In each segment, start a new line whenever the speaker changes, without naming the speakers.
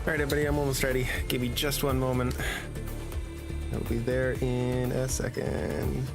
Alright everybody, I'm almost ready. Give me just one moment. I'll be there in a second.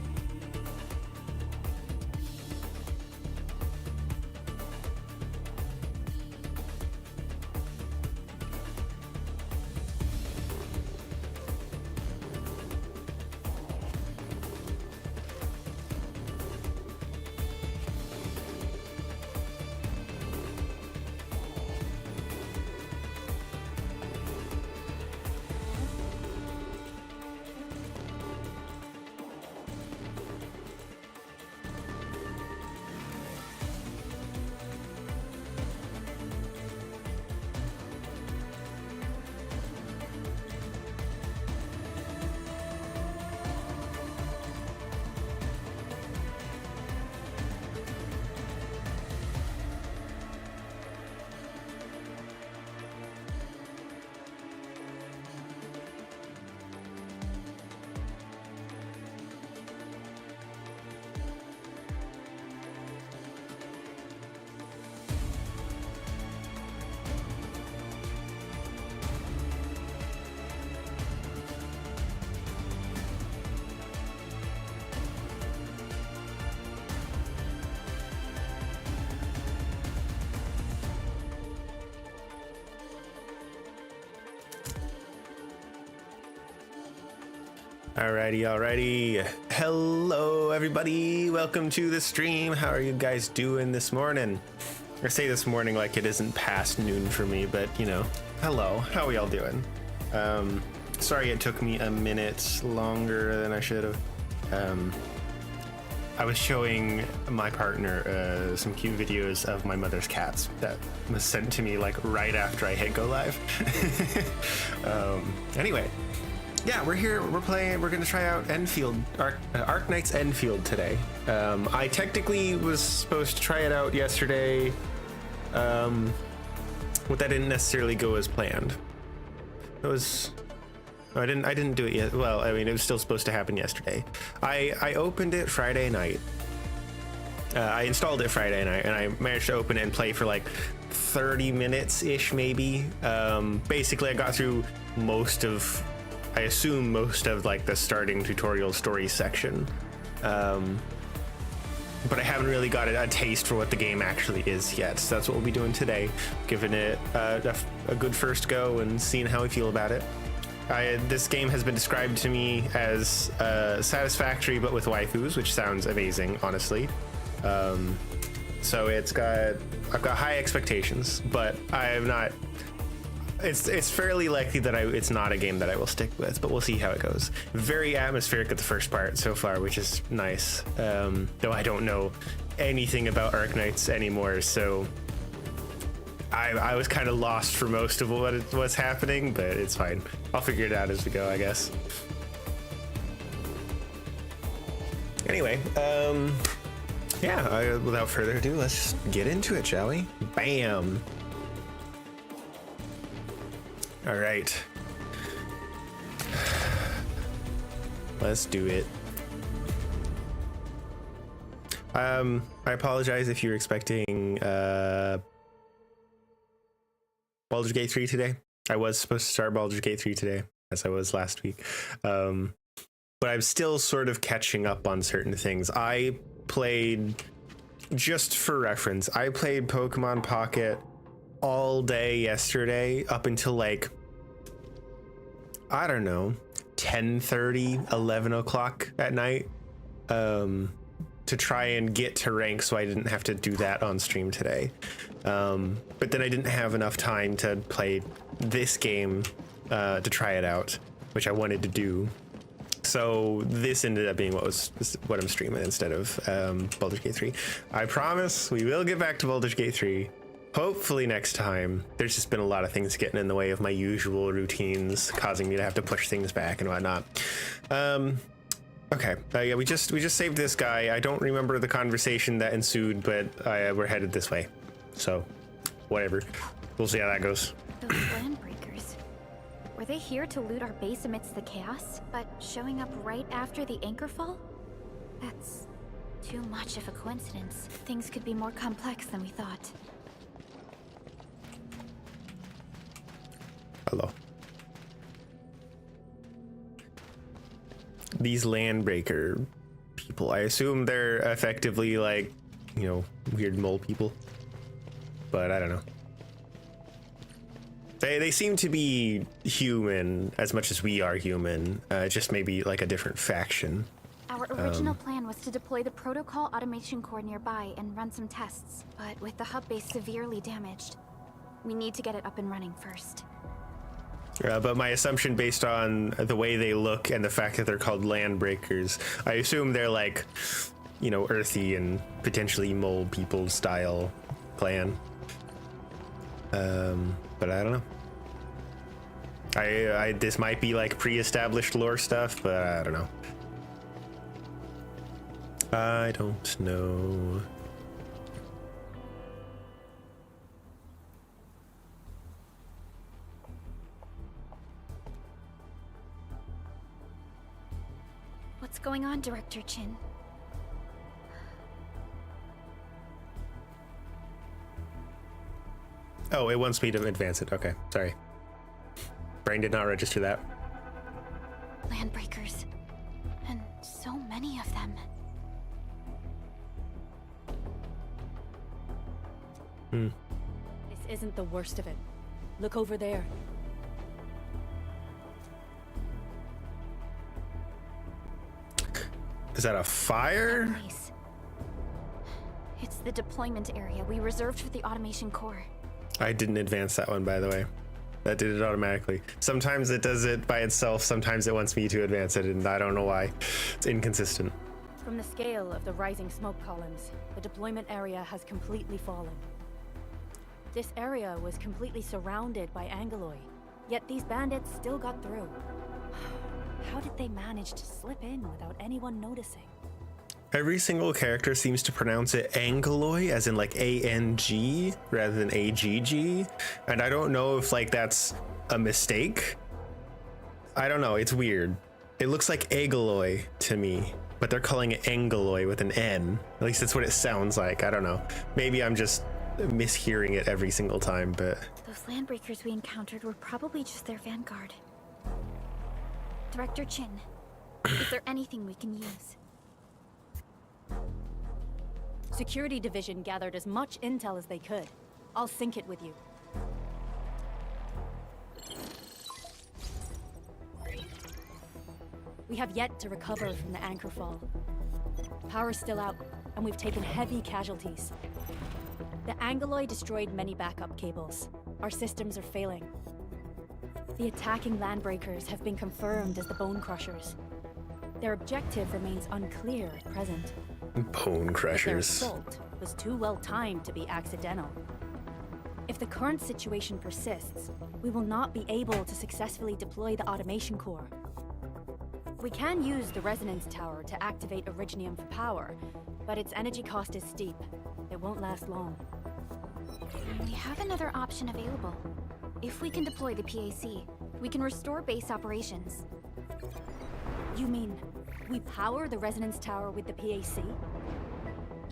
Alrighty. Hello, everybody. Welcome to the stream. How are you guys doing this morning? I say this morning like it isn't past noon for me, but you know, hello. How are y'all doing? Sorry it took me a minute longer than I should have. I was showing my partner some cute videos of my mother's cats that was sent to me like right after I hit go live. Anyway. Yeah, we're here. We're playing. We're gonna try out Endfield, Arc Knight's Endfield today. I technically was supposed to try it out yesterday, but that didn't necessarily go as planned. It was. I didn't do it yet. Well, I mean, it was still supposed to happen yesterday. I opened it Friday night. I installed it Friday night, and I managed to open it and play for like 30 minutes ish, maybe. Basically, I got through most of like the starting tutorial story section, but I haven't really got a taste for what the game actually is yet. So that's what we'll be doing today, giving it a good first go and seeing how we feel about it. This game has been described to me as satisfactory but with waifus, which sounds amazing, honestly. So I've got high expectations, but I have not. It's fairly likely that it's not a game that I will stick with, but we'll see how it goes. Very atmospheric at the first part so far, which is nice. Though I don't know anything about Arc Knights anymore, so I was kind of lost for most of what's happening, but it's fine. I'll figure it out as we go, I guess. Anyway, yeah, without further ado, let's just get into it, shall we? Bam! All right, let's do it. I apologize if you're expecting Baldur's Gate 3 today. I was supposed to start Baldur's Gate 3 today, as I was last week, but I'm still sort of catching up on certain things. I played, just for reference, I played Pokemon Pocket all day yesterday up until like, I don't know, 10:30, 11 o'clock at night, to try and get to rank so I didn't have to do that on stream today. But then I didn't have enough time to play this game to try it out, which I wanted to do. So this ended up being what I'm streaming instead of Baldur's Gate 3. I promise we will get back to Baldur's Gate 3. Hopefully next time. There's just been a lot of things getting in the way of my usual routines, causing me to have to push things back and whatnot. Okay, yeah, we just saved this guy. I don't remember the conversation that ensued, but we're headed this way. So, whatever. We'll see how that goes.
Those landbreakers. Were they here to loot our base amidst the chaos, but showing up right after the anchor fall? That's too much of a coincidence. Things could be more complex than we thought.
Hello. These landbreaker people, I assume they're effectively like, you know, weird mole people, but I don't know. They seem to be human as much as we are human, just maybe like a different faction.
Our original plan was to deploy the protocol automation core nearby and run some tests, but with the hub base severely damaged, we need to get it up and running first.
But my assumption based on the way they look and the fact that they're called landbreakers, I assume they're like, you know, earthy and potentially mole people style plan. But I don't know. I this might be like pre-established lore stuff, but I don't know. I don't know.
What's going on, Director Chin?
Oh, it wants me to advance it. Okay, sorry. Brain did not register that.
Landbreakers. And so many of them.
This isn't the worst of it. Look over there.
Is that a fire?
Nice. It's the deployment area we reserved for the automation core.
I didn't advance that one, by the way. That did it automatically. Sometimes it does it by itself. Sometimes it wants me to advance it, and I don't know why. It's inconsistent.
From the scale of the rising smoke columns, the deployment area has completely fallen. This area was completely surrounded by Angoloi, yet these bandits still got through. How did they manage to slip in without anyone noticing?
Every single character seems to pronounce it Angoloi, as in like A-N-G rather than A-G-G. And I don't know if like that's a mistake. I don't know, it's weird. It looks like Agoloi to me, but they're calling it Angoloi with an N. At least that's what it sounds like. I don't know. Maybe I'm just mishearing it every single time, but...
Those landbreakers we encountered were probably just their vanguard. Director Chin, is there anything we can use?
Security Division gathered as much intel as they could. I'll sync it with you. We have yet to recover from the anchor fall. Power's still out, and we've taken heavy casualties. The Angoloi destroyed many backup cables. Our systems are failing. The attacking landbreakers have been confirmed as the Bone Crushers. Their objective remains unclear at present.
Bone
Their
Crushers.
assault was too well timed to be accidental. If the current situation persists, we will not be able to successfully deploy the automation core. We can use the resonance tower to activate Originium for power, but its energy cost is steep. It won't last long.
We have another option available. If we can deploy the PAC, we can restore base operations.
You mean, we power the resonance tower with the PAC?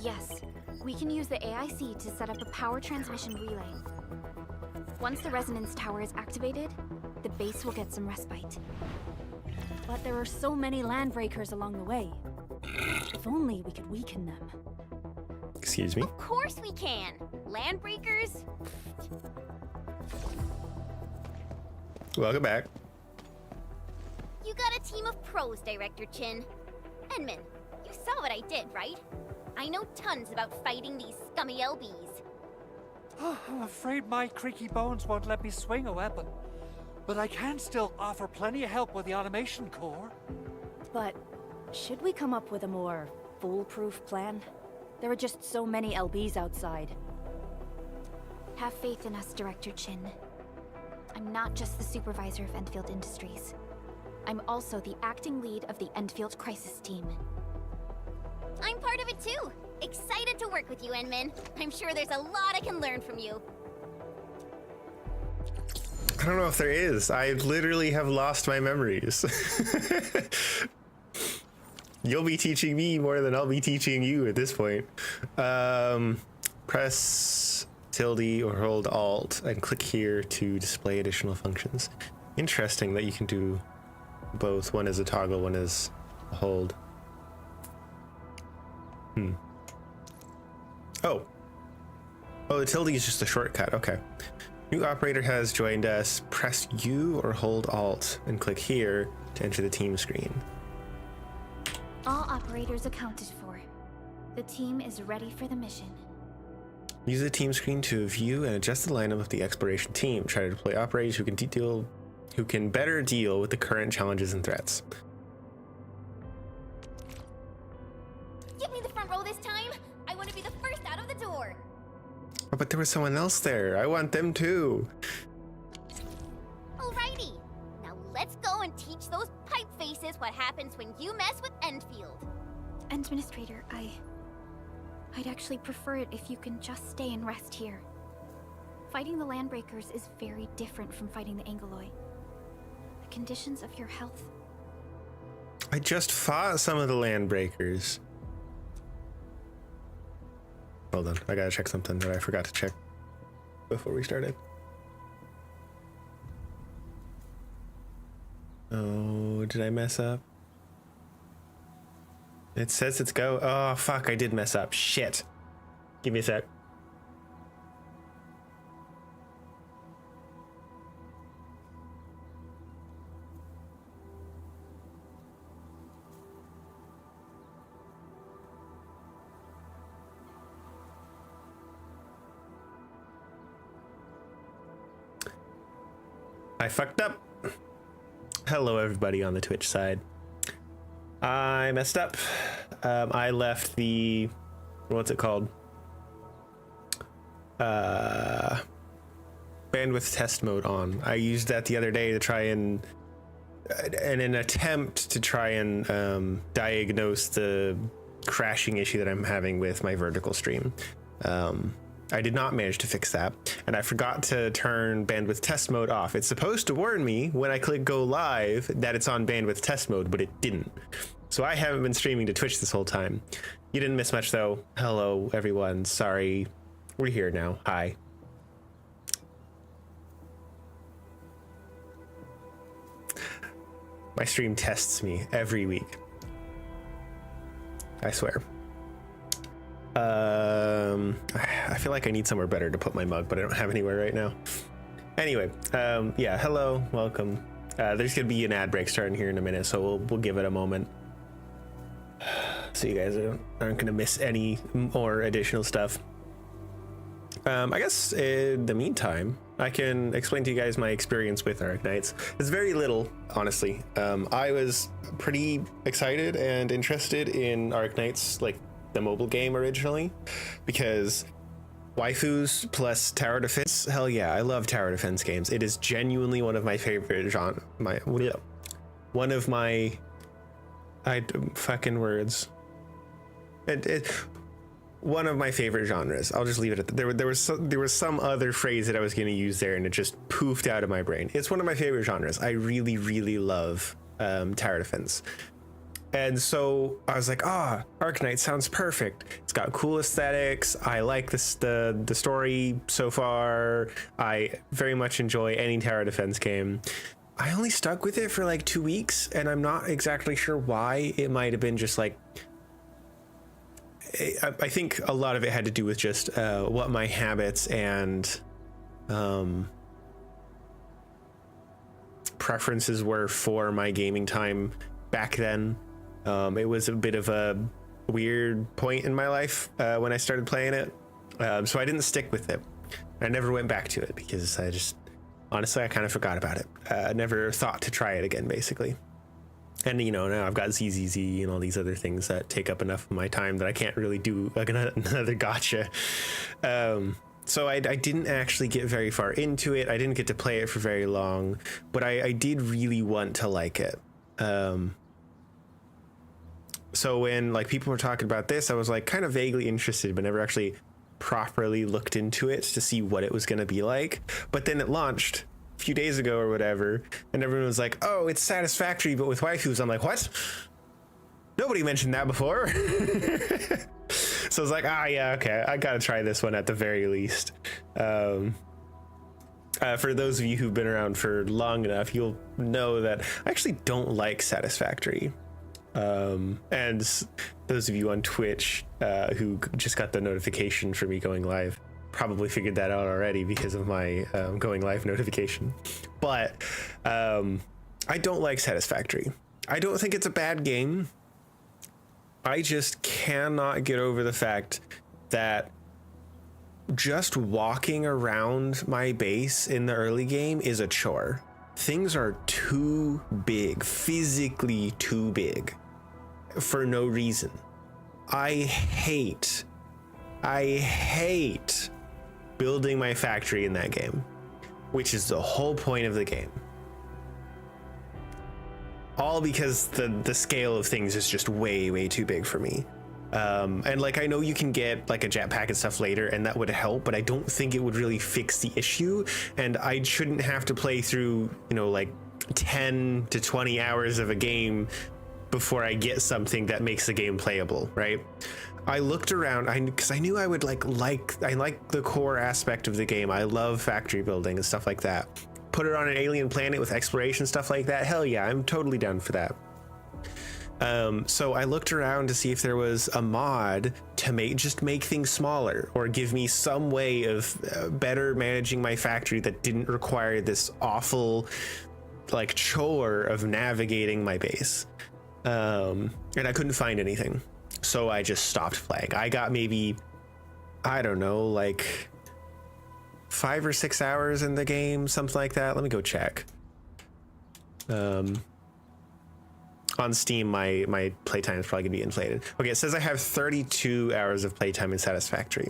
Yes, we can use the AIC to set up a power transmission relay. Once the resonance tower is activated, the base will get some respite.
But there are so many landbreakers along the way. If only we could weaken them.
Excuse me?
Of course we can! Landbreakers?
Welcome back.
You got a team of pros, Director Chin. Enman, you saw what I did, right? I know tons about fighting these scummy LBs.
I'm afraid my creaky bones won't let me swing a weapon. But I can still offer plenty of help with the automation core.
But should we come up with a more foolproof plan? There are just so many LBs outside.
Have faith in us, Director Chin. I'm not just the supervisor of Endfield Industries. I'm also the acting lead of the Endfield Crisis Team.
I'm part of it too. Excited to work with you, Enman. I'm sure there's a lot I can learn from you.
I don't know if there is. I literally have lost my memories. You'll be teaching me more than I'll be teaching you at this point. Press tilde or hold Alt and click here to display additional functions. Interesting that you can do both. One is a toggle, one is a hold. Oh, the tilde is just a shortcut. Okay. New operator has joined us. Press U or hold Alt and click here to enter the team screen.
All operators accounted for. The team is ready for the mission.
Use the team screen to view and adjust the lineup of the exploration team. Try to deploy operators who can better deal with the current challenges and threats.
Give me the front row this time. I want to be the first out of the door.
Oh, but there was someone else there. I want them too.
Alrighty. Now let's go and teach those pipe faces what happens when you mess with Endfield.
Administrator, I'd actually prefer it if you can just stay and rest here. Fighting the Landbreakers is very different from fighting the Angoloi. The conditions of your health...
I just fought some of the Landbreakers. Hold on, I gotta check something that I forgot to check before we started. Oh, did I mess up? It says it's go. Oh, fuck, I did mess up. Shit. Give me a sec. I fucked up. Hello, everybody on the Twitch side. I messed up. I left the, what's it called? Bandwidth test mode on. I used that the other day to try and, in an attempt to try and diagnose the crashing issue that I'm having with my vertical stream. I did not manage to fix that, and I forgot to turn bandwidth test mode off. It's supposed to warn me when I click go live that it's on bandwidth test mode, but it didn't. So I haven't been streaming to Twitch this whole time. You didn't miss much though. Hello everyone, sorry. We're here now, hi. My stream tests me every week. I swear. I feel like I need somewhere better to put my mug, but I don't have anywhere right now. Anyway, yeah, hello, welcome. There's gonna be an ad break starting here in a minute, so we'll give it a moment. So you guys aren't gonna miss any more additional stuff. I guess in the meantime, I can explain to you guys my experience with Arknights. It's very little, honestly. I was pretty excited and interested in Arknights, like the mobile game originally, because waifus plus tower defense, hell yeah, I love tower defense games. It is genuinely one of my favorite genre. One of my fucking words. One of my favorite genres. I'll just leave it at that. There was some other phrase that I was going to use there, and it just poofed out of my brain. It's one of my favorite genres. I really, really love tower defense. And so I was like, Arknight sounds perfect. It's got cool aesthetics. I like the story so far. I very much enjoy any tower defense game. I only stuck with it for like 2 weeks, and I'm not exactly sure why. It might have been just like, I think a lot of it had to do with just what my habits and preferences were for my gaming time back then. It was a bit of a weird point in my life when I started playing it. So I didn't stick with it. I never went back to it because honestly, I kind of forgot about it. I never thought to try it again, basically. And, you know, now I've got ZZZ and all these other things that take up enough of my time that I can't really do like another gotcha. So I didn't actually get very far into it. I didn't get to play it for very long, but I did really want to like it. So when like people were talking about this, I was like kind of vaguely interested, but never actually properly looked into it to see what it was going to be like. But then it launched a few days ago or whatever, and everyone was like, oh, it's Satisfactory but with waifus. I'm like, what? Nobody mentioned that before. So I was like, yeah, okay, I gotta try this one at the very least. For those of you who've been around for long enough, you'll know that I actually don't like Satisfactory. And those of you on Twitch who just got the notification for me going live probably figured that out already because of my going live notification. But I don't like Satisfactory. I don't think it's a bad game. I just cannot get over the fact that just walking around my base in the early game is a chore. Things are too big, physically too big, for no reason. I hate building my factory in that game, which is the whole point of the game. All because the scale of things is just way too big for me. And like, I know you can get like a jetpack and stuff later, and that would help, but I don't think it would really fix the issue. And I shouldn't have to play through, you know, like 10 to 20 hours of a game before I get something that makes the game playable, right? I looked around, because I knew I would I like the core aspect of the game. I love factory building and stuff like that. Put it on an alien planet with exploration, stuff like that. Hell yeah, I'm totally down for that. So I looked around to see if there was a mod to make things smaller, or give me some way of better managing my factory that didn't require this awful like chore of navigating my base. And I couldn't find anything, so I just stopped playing. I got maybe, I don't know, like 5 or 6 hours in the game, something like that. Let me go check. On Steam, my playtime is probably gonna be inflated. Okay, it says I have 32 hours of playtime in Satisfactory.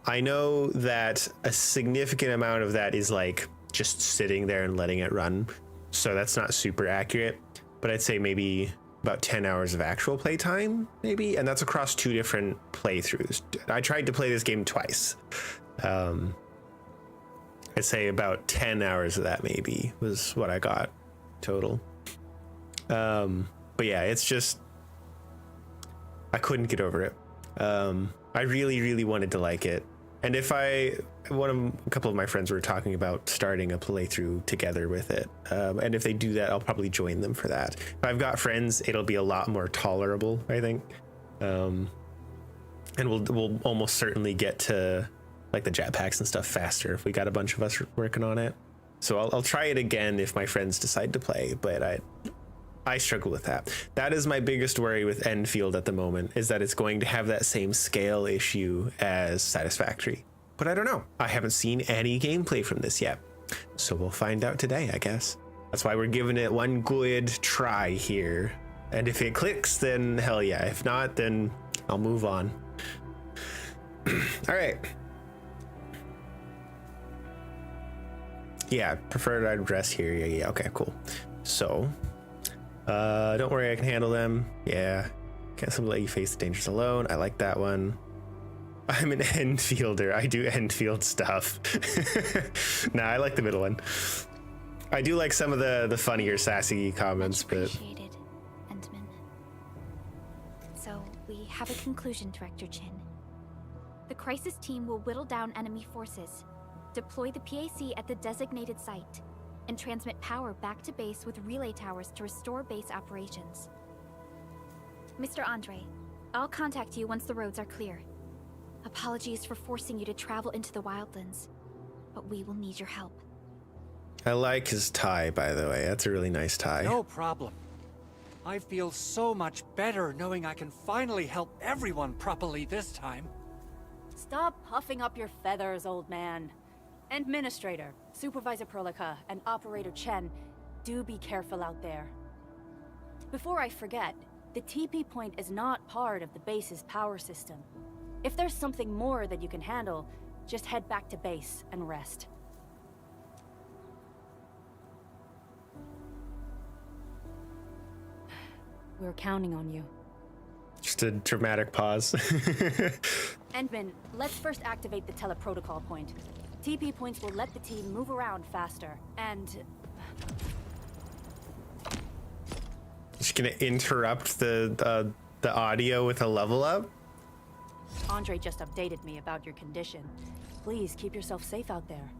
I know that a significant amount of that is like just sitting there and letting it run, so that's not super accurate, but I'd say maybe about 10 hours of actual playtime, maybe, and that's across 2 different playthroughs. I tried to play this game twice. I'd say about 10 hours of that maybe was what I got total. But yeah, it's just, I couldn't get over it. I really wanted to like it. And if a couple of my friends were talking about starting a playthrough together with it. And if they do that, I'll probably join them for that. If I've got friends, it'll be a lot more tolerable, I think. And we'll almost certainly get to like the jetpacks and stuff faster if we got a bunch of us working on it. So I'll try it again if my friends decide to play, but I struggle with that. That is my biggest worry with Endfield at the moment, is that it's going to have that same scale issue as Satisfactory. But I don't know. I haven't seen any gameplay from this yet. So we'll find out today, I guess. That's why we're giving it one good try here. And if it clicks, then hell yeah. If not, then I'll move on. All right. Yeah, preferred address here. Yeah, okay, cool. So... don't worry, I can handle them. Yeah. Can't simply let you face the dangers alone. I like that one. I'm an Endfielder. I do Endfield stuff. Nah, I like the middle one. I do like some of the funnier, sassy comments,
Much appreciated, Endman. So, we have a conclusion, Director Chin. The crisis team will whittle down enemy forces, deploy the PAC at the designated site, and transmit power back to base with relay towers to restore base operations. Mr. Andre, I'll contact you once the roads are clear. Apologies for forcing you to travel into the wildlands, but we will need your help.
I like his tie, by the way. That's a really nice tie.
No problem. I feel so much better knowing I can finally help everyone properly this time.
Stop puffing up your feathers, old man. Administrator, Supervisor Prolica, and Operator Chen, do be careful out there. Before I forget, the TP point is not part of the base's power system. If there's something more that you can handle, just head back to base and rest. We're counting on you.
Just a dramatic pause.
Endman, let's first activate the teleprotocol point. TP points will let the team move around faster, and...
Just gonna interrupt the audio with a level up?
Andre just updated me about your condition. Please keep yourself safe out there.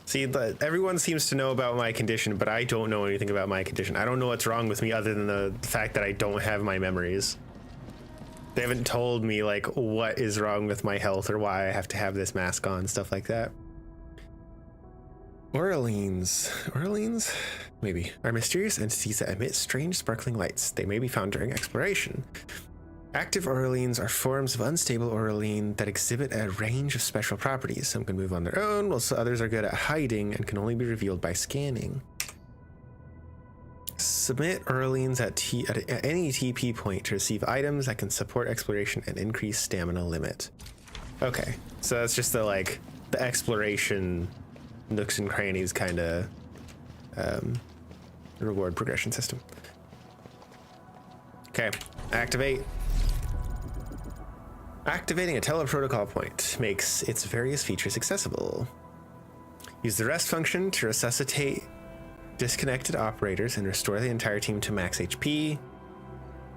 See, everyone seems to know about my condition, but I don't know anything about my condition. I don't know what's wrong with me other than the fact that I don't have my memories. They haven't told me, like, what is wrong with my health or why I have to have this mask on, stuff like that. Orleans. Orleans? Maybe. Are mysterious entities that emit strange sparkling lights. They may be found during exploration. Active Orleans are forms of unstable Orlean that exhibit a range of special properties. Some can move on their own, while others are good at hiding and can only be revealed by scanning. Submit Orleans at any TP point to receive items that can support exploration and increase stamina limit. Okay, so that's just the exploration nooks and crannies kind of reward progression system. Okay, activate. Activating a teleprotocol point makes its various features accessible. Use the rest function to resuscitate disconnected operators and restore the entire team to max HP.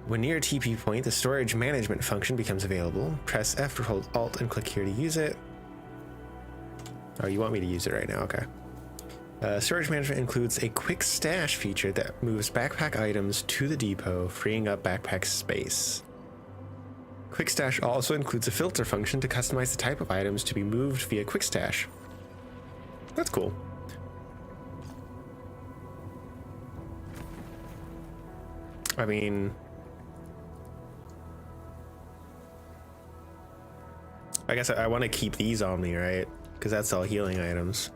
When near a TP point, the storage management function becomes available. Press F or hold Alt and click here to use it. Oh, you want me to use it right now? Okay. Storage management includes a quick stash feature that moves backpack items to the depot, freeing up backpack space. Quick stash also includes a filter function to customize the type of items to be moved via quick stash. That's cool. I mean, I guess I want to keep these on me, right? Because that's all healing items.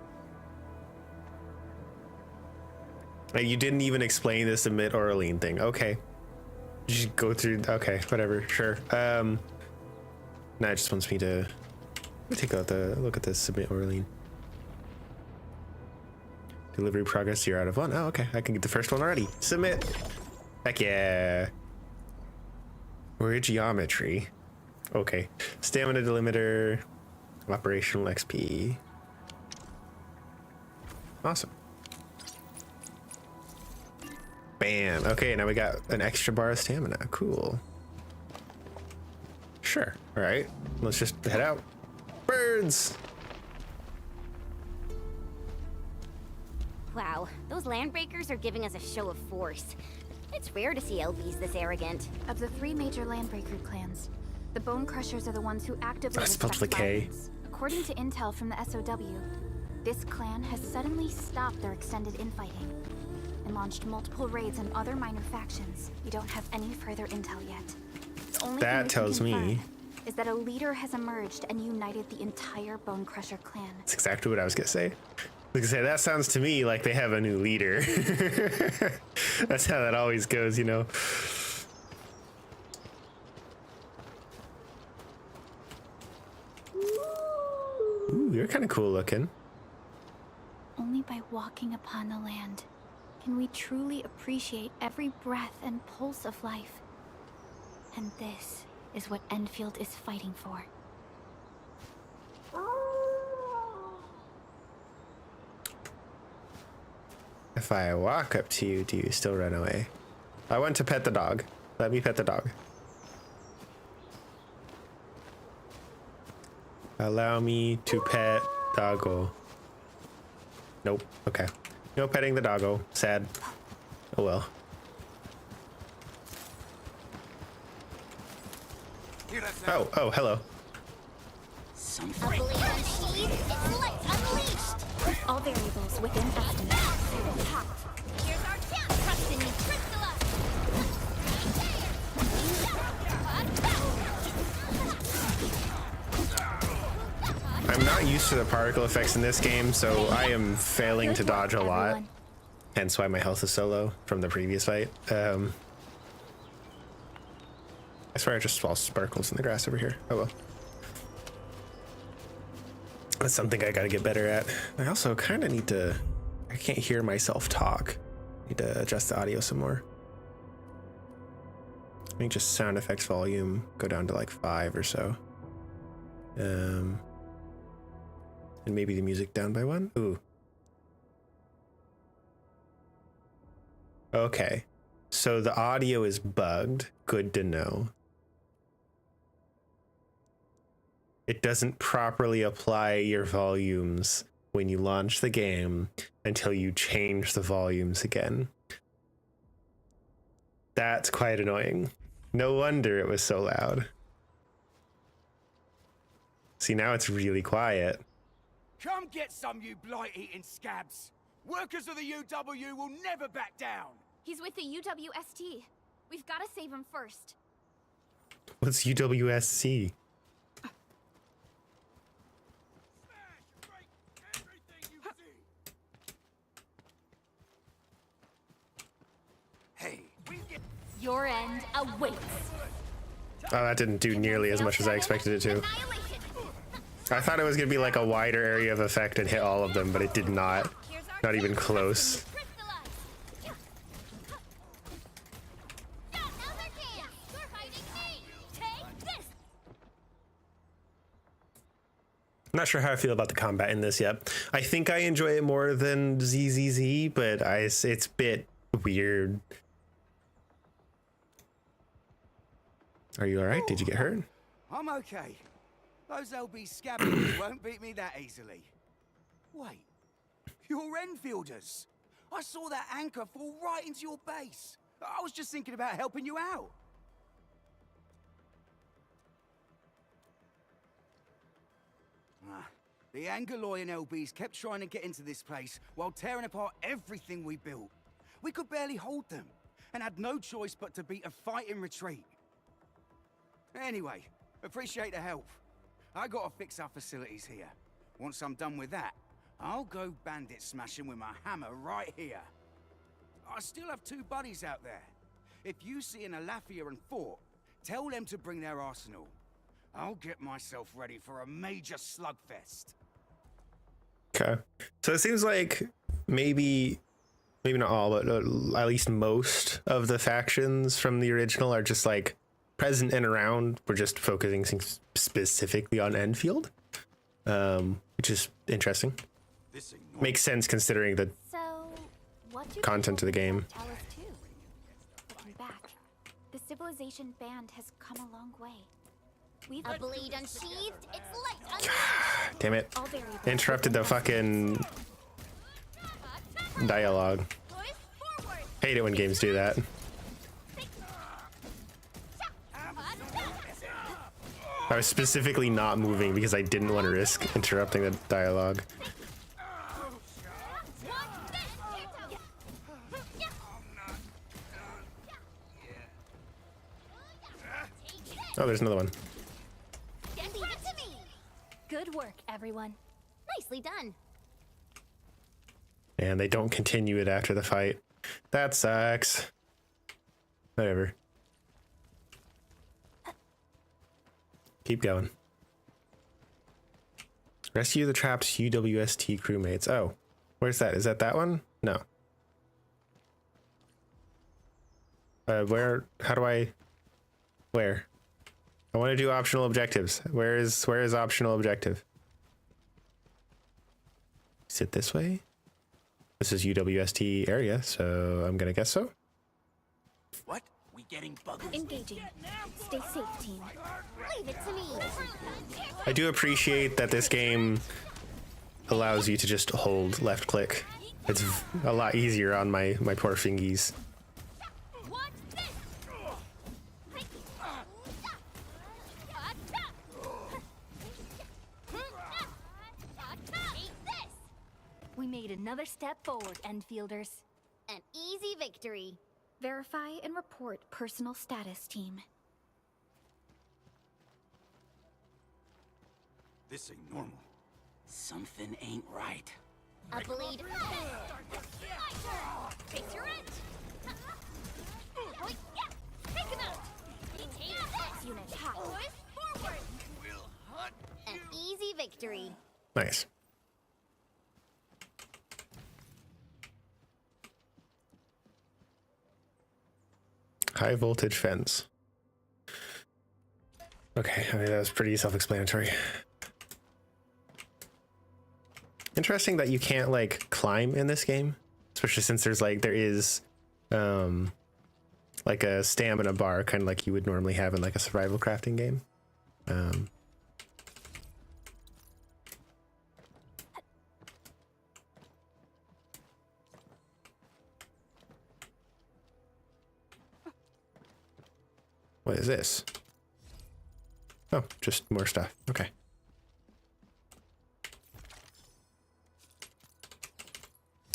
You didn't even explain this submit Orlean thing. Okay. You just go through. Okay, whatever. Sure. Nah, it just wants me to take out the look at this submit Orlean. Delivery progress, you're out of 1. Oh, okay. I can get the first one already. Submit. Heck yeah. We're geometry. Okay. Stamina delimiter. Operational XP. Awesome. Bam. Okay, now we got an extra bar of stamina. Cool. Sure. All right. Let's just head out. Birds.
Wow, those landbreakers are giving us a show of force. It's rare to see LBs this arrogant.
Of the 3 major Landbreaker clans, the Bone Crushers are the ones who actively
I spelled the K.
violence. According to intel from the SOW, this clan has suddenly stopped their extended infighting and launched multiple raids on other minor factions. We don't have any further intel yet. The only thing we
tells
can
me
confirm is that a leader has emerged and united the entire Bone Crusher clan.
that's exactly what I was gonna say. I was gonna say that sounds to me like they have a new leader. That's how that always goes, you know. Ooh, you're kind of cool looking.
Only by walking upon the land can we truly appreciate every breath and pulse of life. And this is what Endfield is fighting for.
If I walk up to you, do you still run away? I want to pet the dog. Let me pet the dog. Allow me to pet doggo. Nope. Okay. No petting the doggo. Sad. Oh well. Oh, hello.
Unbelievable cheese, it's let's unleashed!
All variables within estimate.
Here's our chance, trust in me, crystallize!
I'm not used to the particle effects in this game, so I am failing to dodge a lot.
Everyone.
Hence why my health is so low from the previous fight. I swear I just saw sparkles in the grass over here. Oh well. That's something I gotta get better at. I also kind of need to... I can't hear myself talk. Need to adjust the audio some more. I think just sound effects volume go down to like 5 or so. And maybe the music down by 1. Ooh. Okay. So the audio is bugged. Good to know. It doesn't properly apply your volumes when you launch the game until you change the volumes again. That's quite annoying. No wonder it was so loud. See, now it's really quiet.
Come get some, you blight-eating scabs! Workers of the UW will never back down!
He's with the UWST. We've got to save him first.
What's UWSC?
Smash! Break everything you see! Hey, we get...
Your end awaits.
Oh, that didn't do nearly as much as I expected it to. I thought it was gonna be like a wider area of effect and hit all of them, but it did not. Not even close. I'm not sure how I feel about the combat in this yet. I think I enjoy it more than ZZZ, but it's a bit weird. Are you alright? Did you get hurt?
I'm okay. Those LB scabbers won't beat me that easily. Wait, you're Enfielders. I saw that anchor fall right into your base. I was just thinking about helping you out. The Angaloy and LBs kept trying to get into this place while tearing apart everything we built. We could barely hold them, and had no choice but to beat a fight in retreat. Anyway, appreciate the help. I gotta fix our facilities here. Once I'm done with that, I'll go bandit smashing with my hammer right here. I still have 2 buddies out there. If you see an Alafia and Fort, tell them to bring their arsenal. I'll get myself ready for a major slugfest.
Okay. So it seems like maybe not all, but at least most of the factions from the original are just like present and around. We're just focusing specifically on Enfield, which is interesting. Makes sense considering the
So, what do
content of the game.
Tell us too. Looking back, the civilization band has come a long way. We've
A blade unsheathed, it's light unleashed.
Damn it.
all variables.
Interrupted the fucking dialogue. Hate it when games do that. I was specifically not moving because I didn't want to risk interrupting the dialogue. Oh, there's another one.
Leave it to me.
Good work, everyone.
Nicely done.
And they don't continue it after the fight. That sucks. Whatever. Keep going. Rescue the trapped UWST crewmates. Oh, where's that? Is that one? No. Where? How do I? Where? I want to do optional objectives. Where is optional objective? Is it this way? This is UWST area, so I'm gonna guess so.
What? We getting bugged?
Engaging. Stay safe, team.
Leave it to me.
I do appreciate that this game allows you to just hold left click. It's a lot easier on my poor fingies.
What's this? Eat this.
We made another step forward, Enfielders.
An easy victory.
Verify and report personal status, team.
This ain't normal. Something ain't right.
A blade. Face your edge. Take him out. Take this.
Unit high.
Forward. An easy victory.
Nice. High voltage fence. Okay, I mean, that was pretty self-explanatory. Interesting that you can't like climb in this game, especially since there is like a stamina bar, kind of like you would normally have in like a survival crafting game. What is this? Oh, just more stuff. Okay.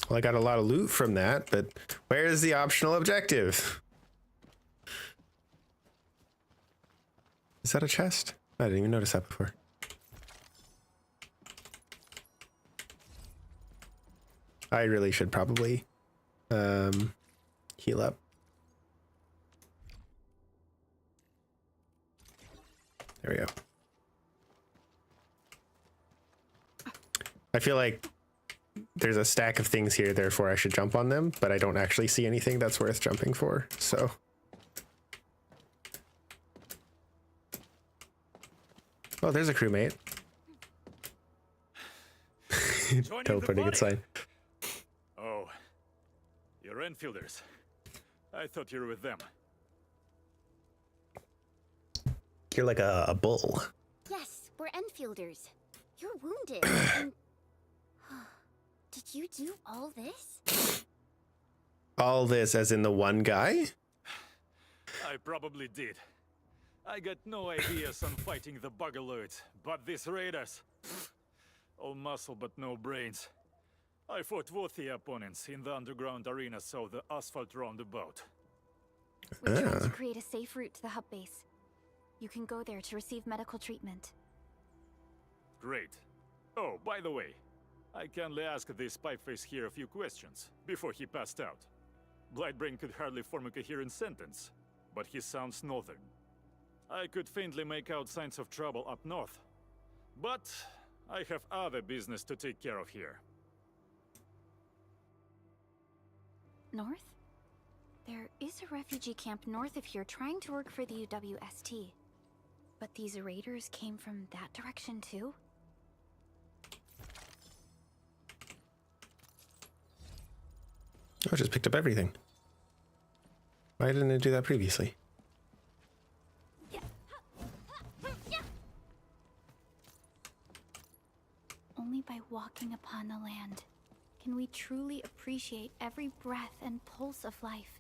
Well, I got a lot of loot from that, but where is the optional objective? Is that a chest? I didn't even notice that before. I really should probably heal up. There we go. I feel like there's a stack of things here, therefore I should jump on them, but I don't actually see anything that's worth jumping for, so. Oh, there's a crewmate. Teleporting inside.
Oh, you're Enfielders. I thought you were with them.
You're like a bull.
Yes, we're Enfielders. You're wounded. and... Did you do all this?
All this as in the one guy?
I probably did. I got no ideas on fighting the buggerloids, but these raiders... all muscle but no brains. I fought worthy opponents in the underground arena, so the asphalt roundabout.
We're trying to create a safe route to the hub base. You can go there to receive medical treatment.
Great. Oh, by the way, I kindly asked this pipeface here a few questions before he passed out. Blightbrain could hardly form a coherent sentence, but he sounds northern. I could faintly make out signs of trouble up north, but I have other business to take care of here.
North? There is a refugee camp north of here trying to work for the UWST. But these raiders came from that direction too?
I just picked up everything. Why didn't it do that previously?
Only by walking upon the land can we truly appreciate every breath and pulse of life.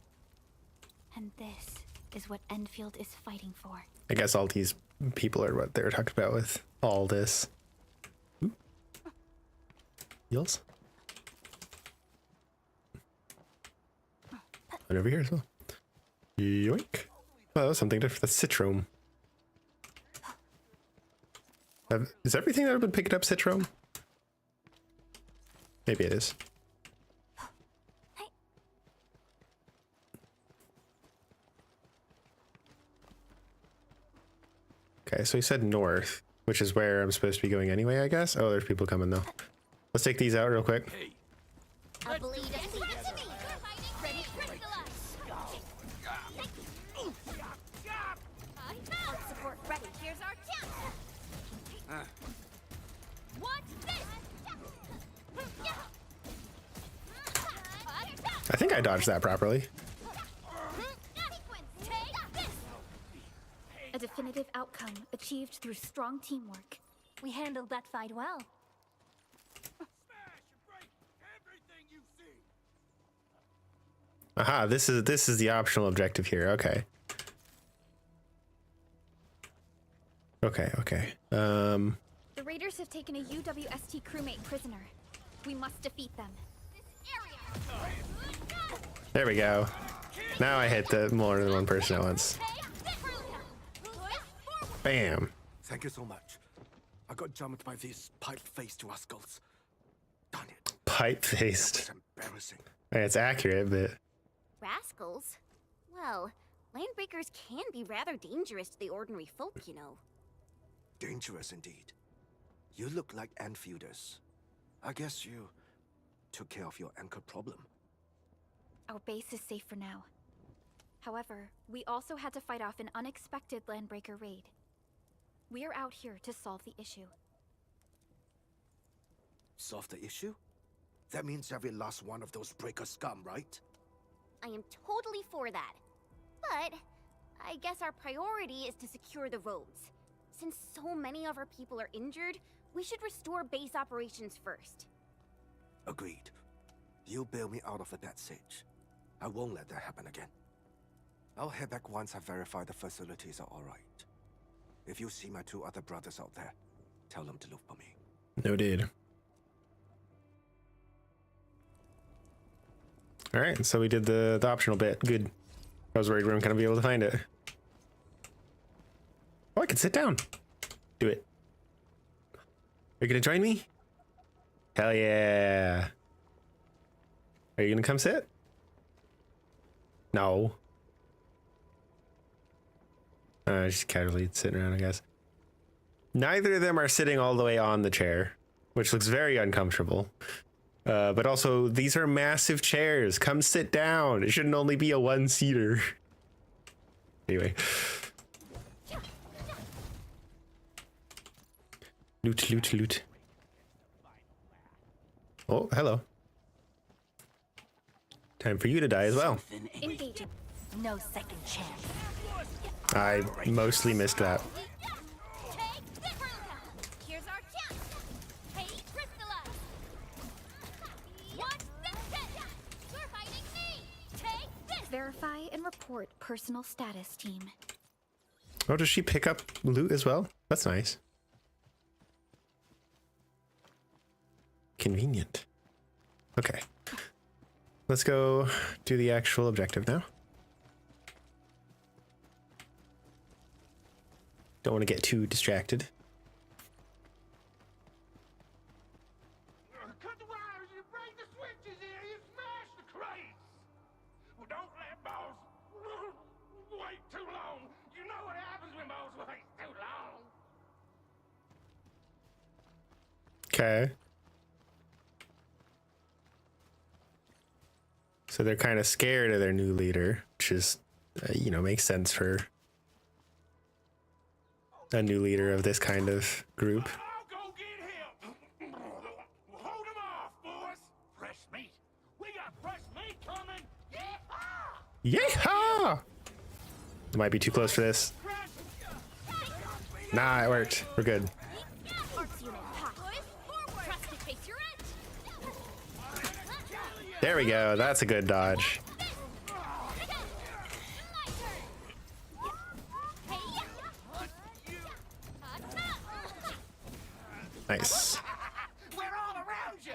And this is what Endfield is fighting for.
I guess all these people are what they're talking about with all this. Ooh. Heals. And over here as well. Yoink. Oh, that was something different. That's Citrome. Is everything that I've been picking up Citrome? Maybe it is. Okay, so he said north, which is where I'm supposed to be going anyway, I guess. Oh, there's people coming though. Let's take these out real quick.
A bleed and see that to me. Ready, crystallize. Art support ready. Here's our chance. Watch this.
I think I dodged that properly.
A definitive outcome achieved through strong teamwork.
We handled that fight well.
Aha, this is the optional objective here. Okay. Okay.
The raiders have taken a UWST crewmate prisoner. We must defeat them.
There we go. Now I hit the more than one person at once. Bam.
Thank you so much. I got jumped by these pipe-faced rascals. Darn it.
Pipe-faced.
It's embarrassing.
It's accurate, but...
Rascals? Well, landbreakers can be rather dangerous to the ordinary folk, you know.
Dangerous indeed. You look like Enfielders. I guess you took care of your anchor problem.
Our base is safe for now. However, we also had to fight off an unexpected landbreaker raid. We are out here to solve the issue.
Solve the issue? That means every last one of those breaker scum, right?
I am totally for that. But I guess our priority is to secure the roads. Since so many of our people are injured, we should restore base operations first.
Agreed. You bail me out of a bad sitch. I won't let that happen again. I'll head back once I verify the facilities are alright. If you see my two other brothers out there, tell them to look for me.
Noted. Alright, so we did the optional bit. Good. I was worried we weren't going to be able to find it. Oh, I can sit down. Do it. Are you going to join me? Hell yeah. Are you going to come sit? No. Just casually sitting around, I guess. Neither of them are sitting all the way on the chair, which looks very uncomfortable. But also, these are massive chairs. Come sit down. It shouldn't only be a one-seater. Anyway. Loot, loot, loot. Oh, hello. Time for you to die as well.
Engaging.
No second chance.
I mostly missed that.
Here's our chance. Hey, crystallize. Watch this hit. You're fighting me. Take this.
Verify and report personal status, team.
Oh, does she pick up loot as well? That's nice. Convenient. Okay. Let's go do the actual objective now. Don't want to get too distracted.
make the switches here, you smash the crates! Well, don't let boss wait too long. You know what happens when boss waits too long.
Okay. So they're kind of scared of their new leader, which is, you know, makes sense for a new leader of this kind of group.
I'll go get him. Hold him off, boys. Fresh meat. We got fresh meat coming.
Yeehaw! It might be too close for this. Nah, it worked. We're good. There we go. That's a good dodge. Nice.
We're all around you.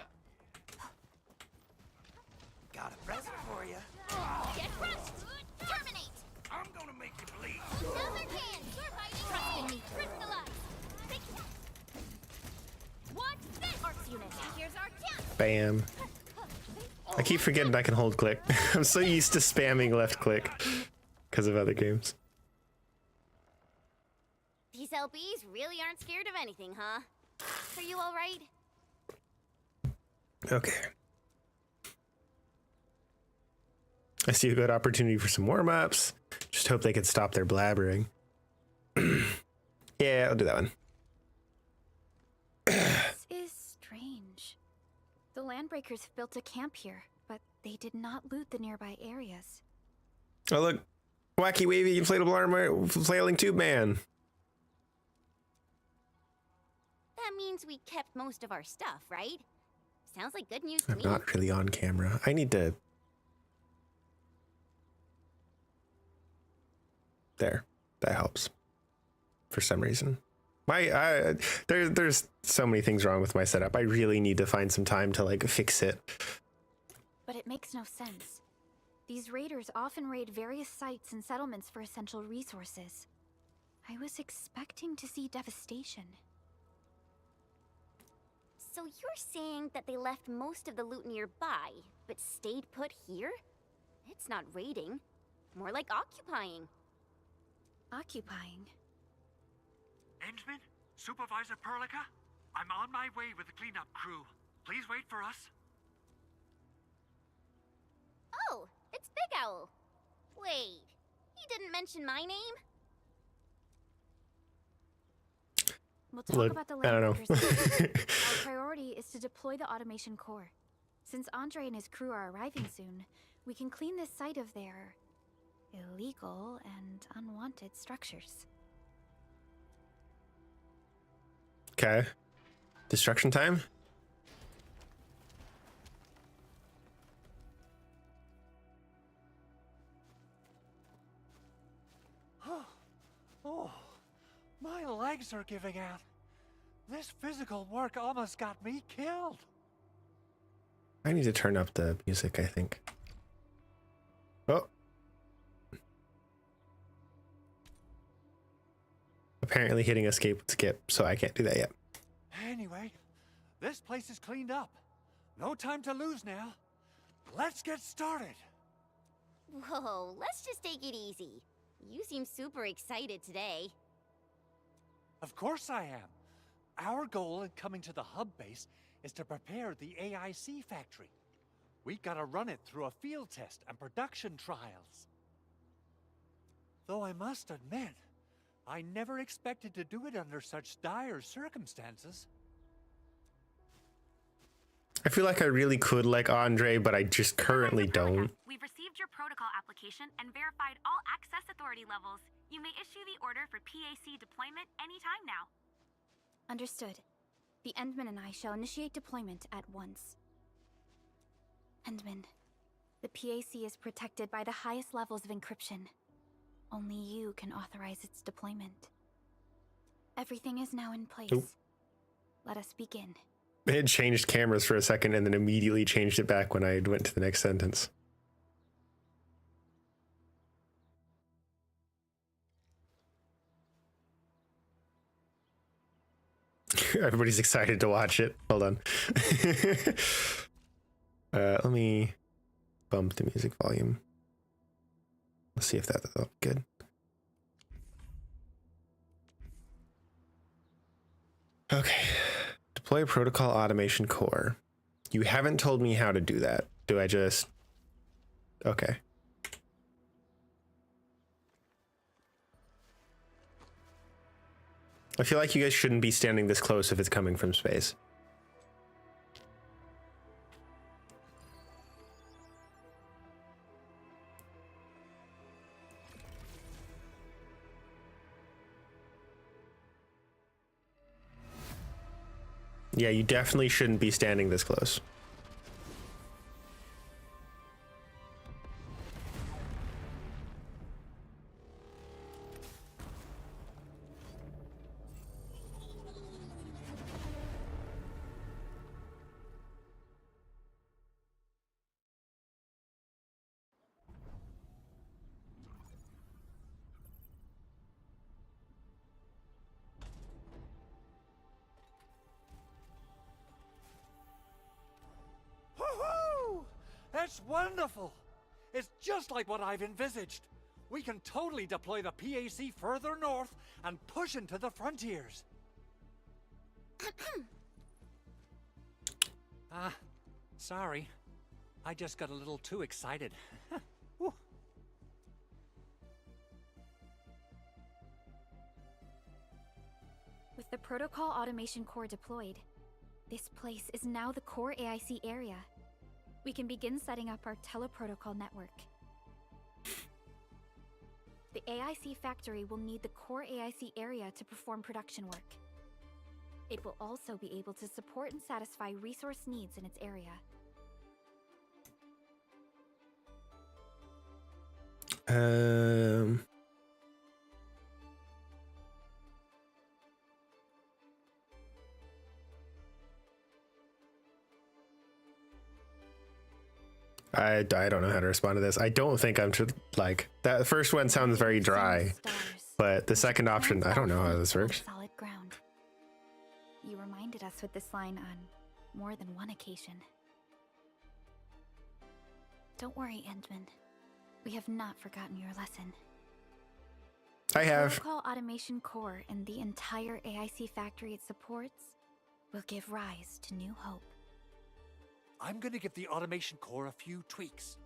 Got a present for you.
Get crushed! Terminate!
I'm gonna make you bleed.
Another can! We're fighting! Trust in me! Crystallize! What's this? Arts unit! Here's our chance!
Bam. I keep forgetting I can hold click. I'm so used to spamming left click because of other games.
These LBs really aren't scared of anything, huh? Are you all right?
Okay. I see a good opportunity for some warm-ups. Just hope they can stop their blabbering. Yeah, I'll do that one.
This is strange. The Landbreakers built a camp here, but they did not loot the nearby areas.
Oh look, wacky wavy inflatable armor flailing tube man.
That means we kept most of our stuff, right? Sounds like good news to
I'm
me.
not really on camera. I need to. There, that helps. For some reason, there's so many things wrong with my setup. I really need to find some time to like fix it.
But it makes no sense. These raiders often raid various sites and settlements for essential resources. I was expecting to see devastation.
So you're saying that they left most of the loot nearby, but stayed put here? It's not raiding. More like occupying.
Occupying?
Endman? Supervisor Perlica? I'm on my way with the cleanup crew. Please wait for us.
Oh, it's Big Owl. Wait, he didn't mention my name?
We'll talk
Look,
about the
I don't know.
Landbreakers later. Our priority is to deploy the automation core. Since Andre and his crew are arriving soon, we can clean this site of their illegal and unwanted structures.
Okay. Destruction time?
Oh, my legs are giving out. This physical work almost got me killed.
I need to turn up the music, I think. Oh. Apparently hitting escape would skip, so I can't do that yet.
Anyway, this place is cleaned up. No time to lose now. Let's get started.
Whoa, let's just take it easy. You seem super excited today.
Of course I am. Our goal in coming to the hub base is to prepare the AIC factory. We gotta run it through a field test and production trials. Though I must admit, I never expected to do it under such dire circumstances.
I feel like I really could like Andre, but I just currently don't.
We've received your protocol application and verified all access authority levels. You may issue the order for PAC deployment anytime now.
Understood. The Endman and I shall initiate deployment at once. Endman, the PAC is protected by the highest levels of encryption. Only you can authorize its deployment. Everything is now in place.
Oop.
Let us begin.
It had changed cameras for a second and then immediately changed it back when I went to the next sentence. Everybody's excited to watch it. Hold on. Let me bump the music volume. Let's see if that's good. Okay. Deploy protocol automation core. You haven't told me how to do that. Do I just... Okay. I feel like you guys shouldn't be standing this close if it's coming from space. Yeah, you definitely shouldn't be standing this close.
Woohoo! That's wonderful! It's just like what I've envisaged. We can totally deploy the PAC further north and push into the frontiers. Sorry. I just got a little too excited. Whew.
With the protocol automation core deployed, this place is now the core AIC area. We can begin setting up our teleprotocol network. The AIC factory will need the core AIC area to perform production work. It will also be able to support and satisfy resource needs in its area.
I don't know how to respond to this. I don't think I'm like that first one sounds very dry, but the second option, I don't know how this works.
Solid ground. You reminded us with this line on more than one occasion. Don't worry, Endman. We have not forgotten your lesson.
I have.
Protocol automation core and the entire AIC factory it supports will give rise to new hope.
I'm gonna give the automation core a few tweaks.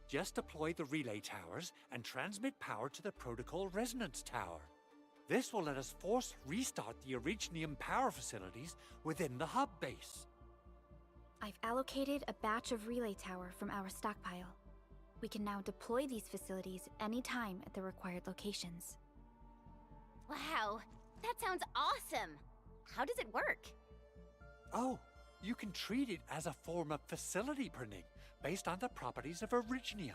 Just deploy the relay towers and transmit power to the protocol resonance tower. This will let us force restart the Originium power facilities within the hub base.
I've allocated a batch of relay tower from our stockpile. We can now deploy these facilities anytime at the required locations.
Wow, that sounds awesome! How does it work?
Oh, you can treat it as a form of facility printing based on the properties of Originium.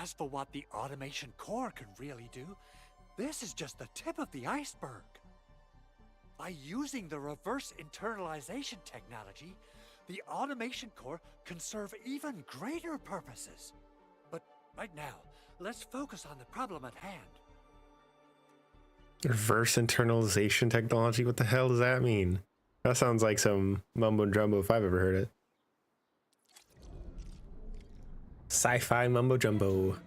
As for what the automation core can really do, this is just the tip of the iceberg. By using the reverse internalization technology, the automation core can serve even greater purposes. But right now, let's focus on the problem at hand.
Reverse internalization technology? What the hell does that mean? That sounds like some mumbo jumbo if I've ever heard it. Sci-fi mumbo jumbo.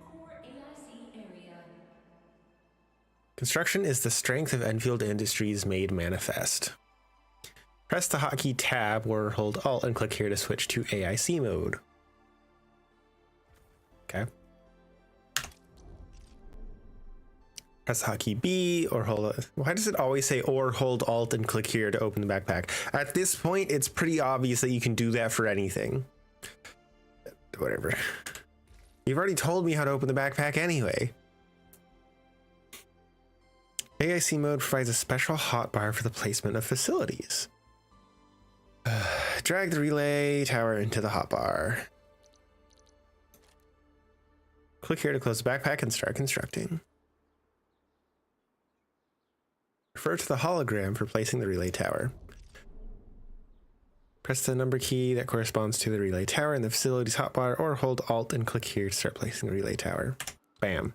Construction is the strength of Enfield Industries made manifest. Press the hotkey tab or hold Alt and click here to switch to AIC mode. Okay. Press the hotkey B or hold. Why does it always say or hold Alt and click here to open the backpack? At this point, it's pretty obvious that you can do that for anything. Whatever. You've already told me how to open the backpack anyway. AIC mode provides a special hotbar for the placement of facilities. Drag the relay tower into the hotbar. Click here to close the backpack and start constructing. Refer to the hologram for placing the relay tower. Press the number key that corresponds to the relay tower in the facilities hotbar or hold Alt and click here to start placing the relay tower. Bam.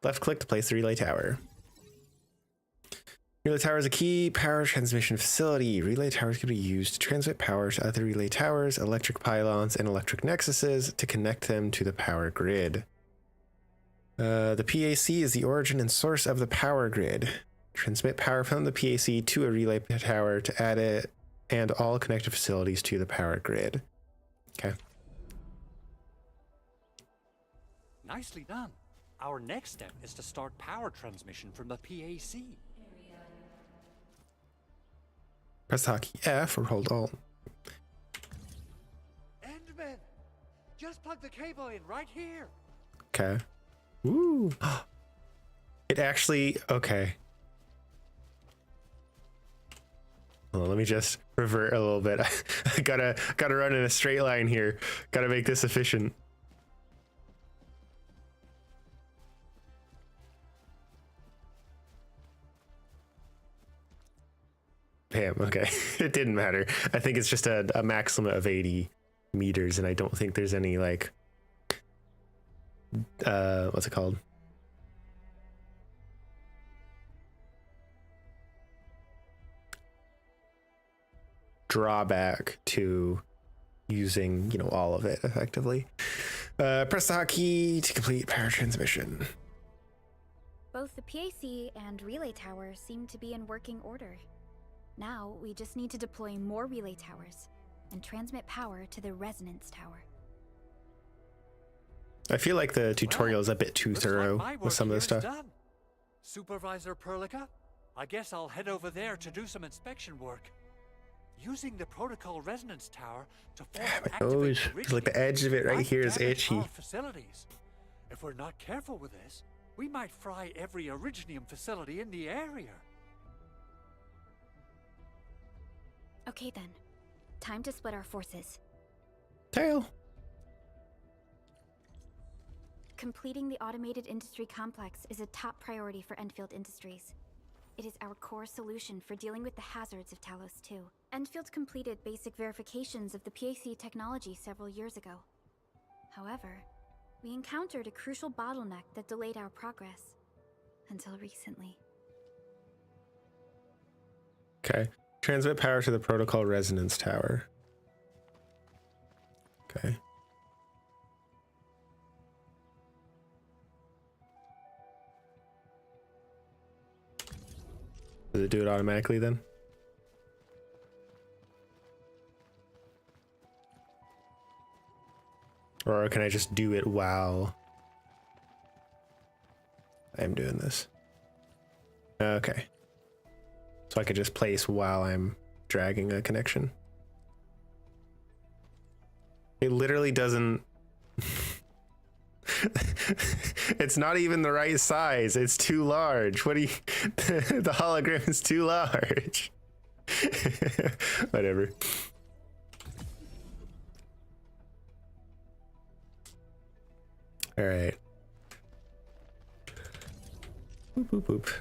Left click to place the relay tower. Relay tower is a key power transmission facility. Relay towers can be used to transmit power to other relay towers, electric pylons, and electric nexuses to connect them to the power grid. The PAC is the origin and source of the power grid. Transmit power from the PAC to a relay tower to add it and all connected facilities to the power grid. Okay.
Nicely done. Our next step is to start power transmission from the PAC.
Press the hotkey F or hold Alt.
Endman! Just plug the cable in right here.
Okay. Woo! It actually, okay. Hold on, let me just revert a little bit. I gotta run in a straight line here. Gotta make this efficient. Bam, okay. It didn't matter. I think it's just a maximum of 80 meters, and I don't think there's any, like, what's it called? Drawback to using, you know, all of it effectively. Press the hotkey to complete power transmission.
Both the PAC and relay tower seem to be in working order. Now, we just need to deploy more relay towers and transmit power to the resonance tower.
I feel like the tutorial is a bit too thorough with some of this stuff.
Done. Supervisor Perlica, I guess I'll head over there to do some inspection work. Using the protocol resonance tower to form
My nose, it's like the edge of it right here is itchy.
Facilities. If we're not careful with this, we might fry every originium facility in the area.
Okay then, time to split our forces.
Tail.
Completing the automated industry complex is a top priority for Endfield Industries. It is our core solution for dealing with the hazards of Talos 2. Endfield completed basic verifications of the PAC technology several years ago. However, we encountered a crucial bottleneck that delayed our progress. Until recently.
Okay. Transmit power to the protocol resonance tower. Okay. Does it do it automatically then? Or can I just do it while I'm doing this? Okay. So I could just place while I'm dragging a connection. It literally doesn't... It's not even the right size. It's too large. What do you... The hologram is too large. Whatever. All right. Boop, boop, boop.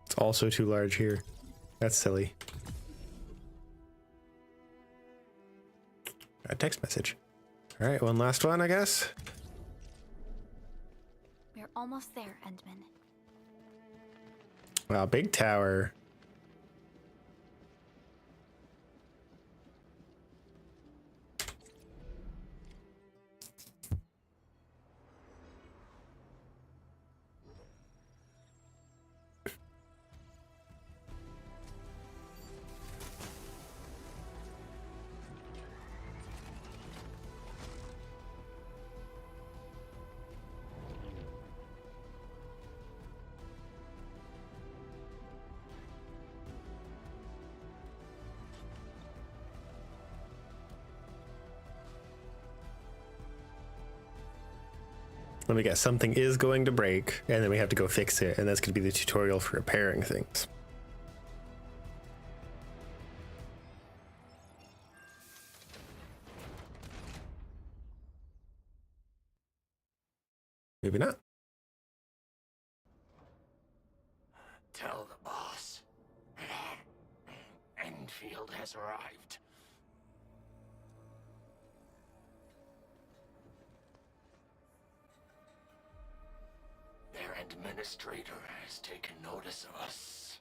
It's also too large here. That's silly. A text message. All right, one last one, I guess.
We're almost there, Endman.
Wow, big tower. Let me guess, something is going to break, and then we have to go fix it, and that's going to be the tutorial for repairing things. Maybe not.
Tell the boss. Enfield has arrived. administrator has taken notice of us.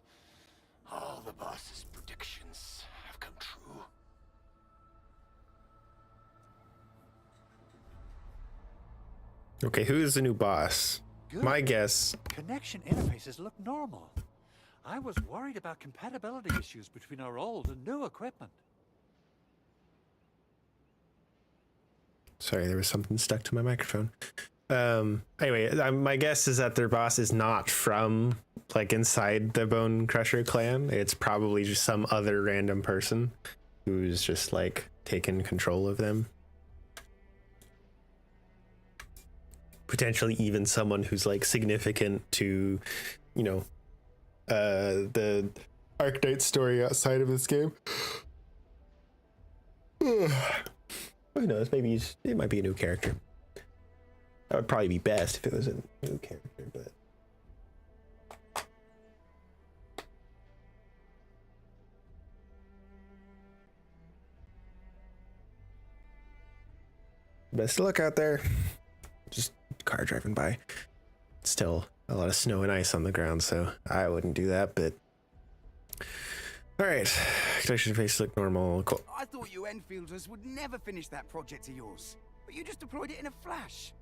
All the boss's predictions have come true.
Okay, who is the new boss?
Good.
My guess.
Connection interfaces look normal. I was worried about compatibility issues between our old and new equipment.
Sorry, there was something stuck to my microphone. Anyway, my guess is that their boss is not from like inside the Bone Crusher clan. It's probably just some other random person who's just like taken control of them. Potentially even someone who's like significant to, you know, the Arknight story outside of this game. Who knows? Maybe it might be a new character. That would probably be best if it was a new character, but best of luck out there. Just car driving by. Still a lot of snow and ice on the ground, so I wouldn't do that, but all right. Connection face look normal. Cool.
I thought you Enfielders would never finish that project of yours, but you just deployed it in a flash.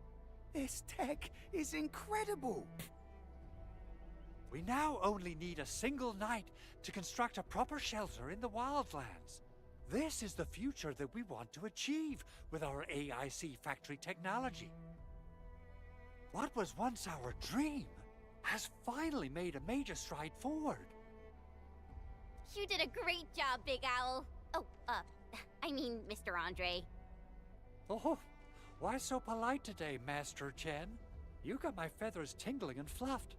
This tech is incredible.
We now only need a single night to construct a proper shelter in the wildlands. This is the future that we want to achieve with our AIC factory technology. What was once our dream has finally made a major stride forward.
You did a great job, Big Owl. Oh, I mean, Mr. Andre.
Oh, why so polite today, Master Chen? You got my feathers tingling and fluffed.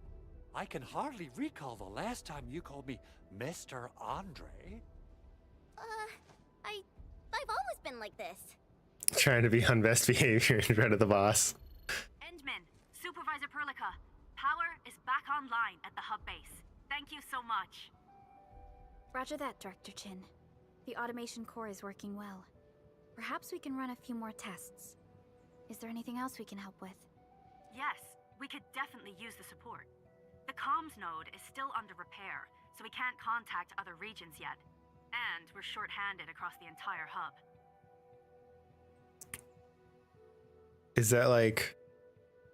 I can hardly recall the last time you called me Mr. Andre.
I've always been like this.
Trying to be on best behavior in front of the boss.
Endman, Supervisor Perlica, power is back online at the hub base. Thank you so much.
Roger that, Director Chin. The automation core is working well. Perhaps we can run a few more tests. Is there anything else we can help with?
Yes, we could definitely use the support. The comms node is still under repair, so we can't contact other regions yet. And we're short-handed across the entire hub.
Is that like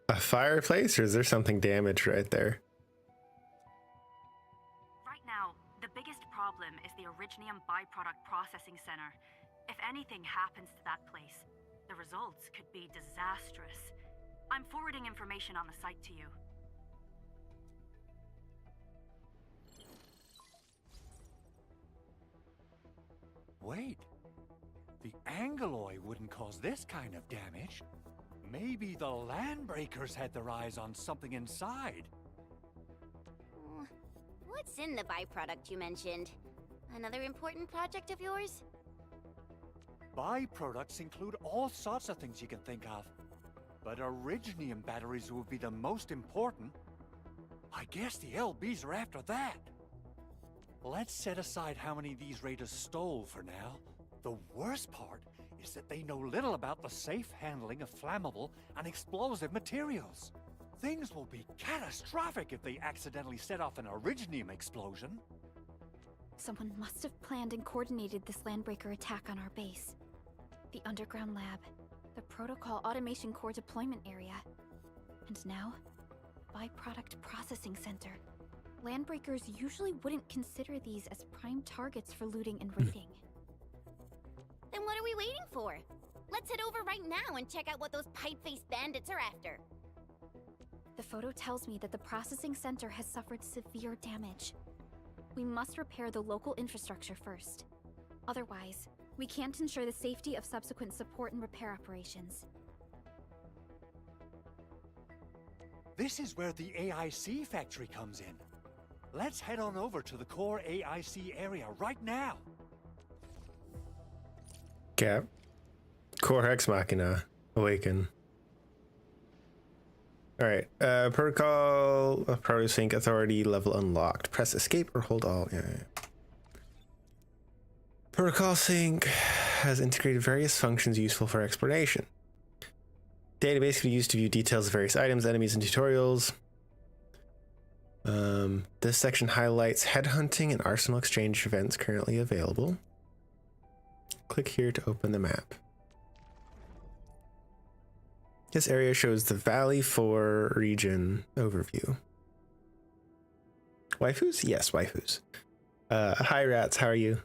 a fireplace, or is there something damaged right there?
Right now, the biggest problem is the Originium byproduct processing center. If anything happens to that place, the results could be disastrous. I'm forwarding information on the site to you.
Wait, the Angeloy wouldn't cause this kind of damage. Maybe the Landbreakers had their eyes on something inside.
What's in the byproduct you mentioned? Another important project of yours?
Byproducts include all sorts of things you can think of. But Originium batteries would be the most important. I guess the LBs are after that. Let's set aside how many these raiders stole for now. The worst part is that they know little about the safe handling of flammable and explosive materials. Things will be catastrophic if they accidentally set off an Originium explosion.
Someone must have planned and coordinated this Landbreaker attack on our base. The underground lab, the protocol automation core deployment area, and now, byproduct processing center. Landbreakers usually wouldn't consider these as prime targets for looting and raiding.
Then what are we waiting for? Let's head over right now and check out what those pipe-faced bandits are after.
The photo tells me that the processing center has suffered severe damage. We must repair the local infrastructure first. Otherwise, we can't ensure the safety of subsequent support and repair operations.
This is where the AIC factory comes in. Let's head on over to the core AIC area right now.
Cap. Core Hex Machina. Awaken. Alright. Protocol of Protosync Authority level unlocked. Press escape or hold alt. Yeah. Protocol Sync has integrated various functions useful for exploration. Database can be used to view details of various items, enemies, and tutorials. This section highlights headhunting and arsenal exchange events currently available. Click here to open the map. This area shows the Valley 4 region overview. Waifus? Yes, waifus. Hi rats, how are you?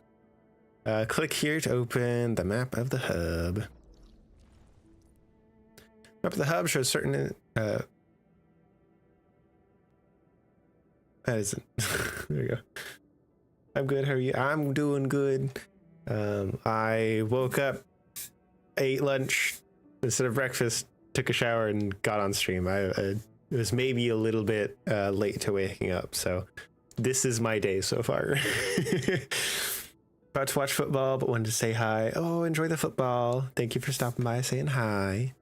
Click here to open the map of the hub. Map of the hub shows certain that isn't. There you go. I'm good, how are you? I'm doing good. I woke up, ate lunch instead of breakfast, took a shower, and got on stream. It was maybe a little bit late to waking up, so this is my day so far. About to watch football, but wanted to say hi. Oh, enjoy the football. Thank you for stopping by, saying hi.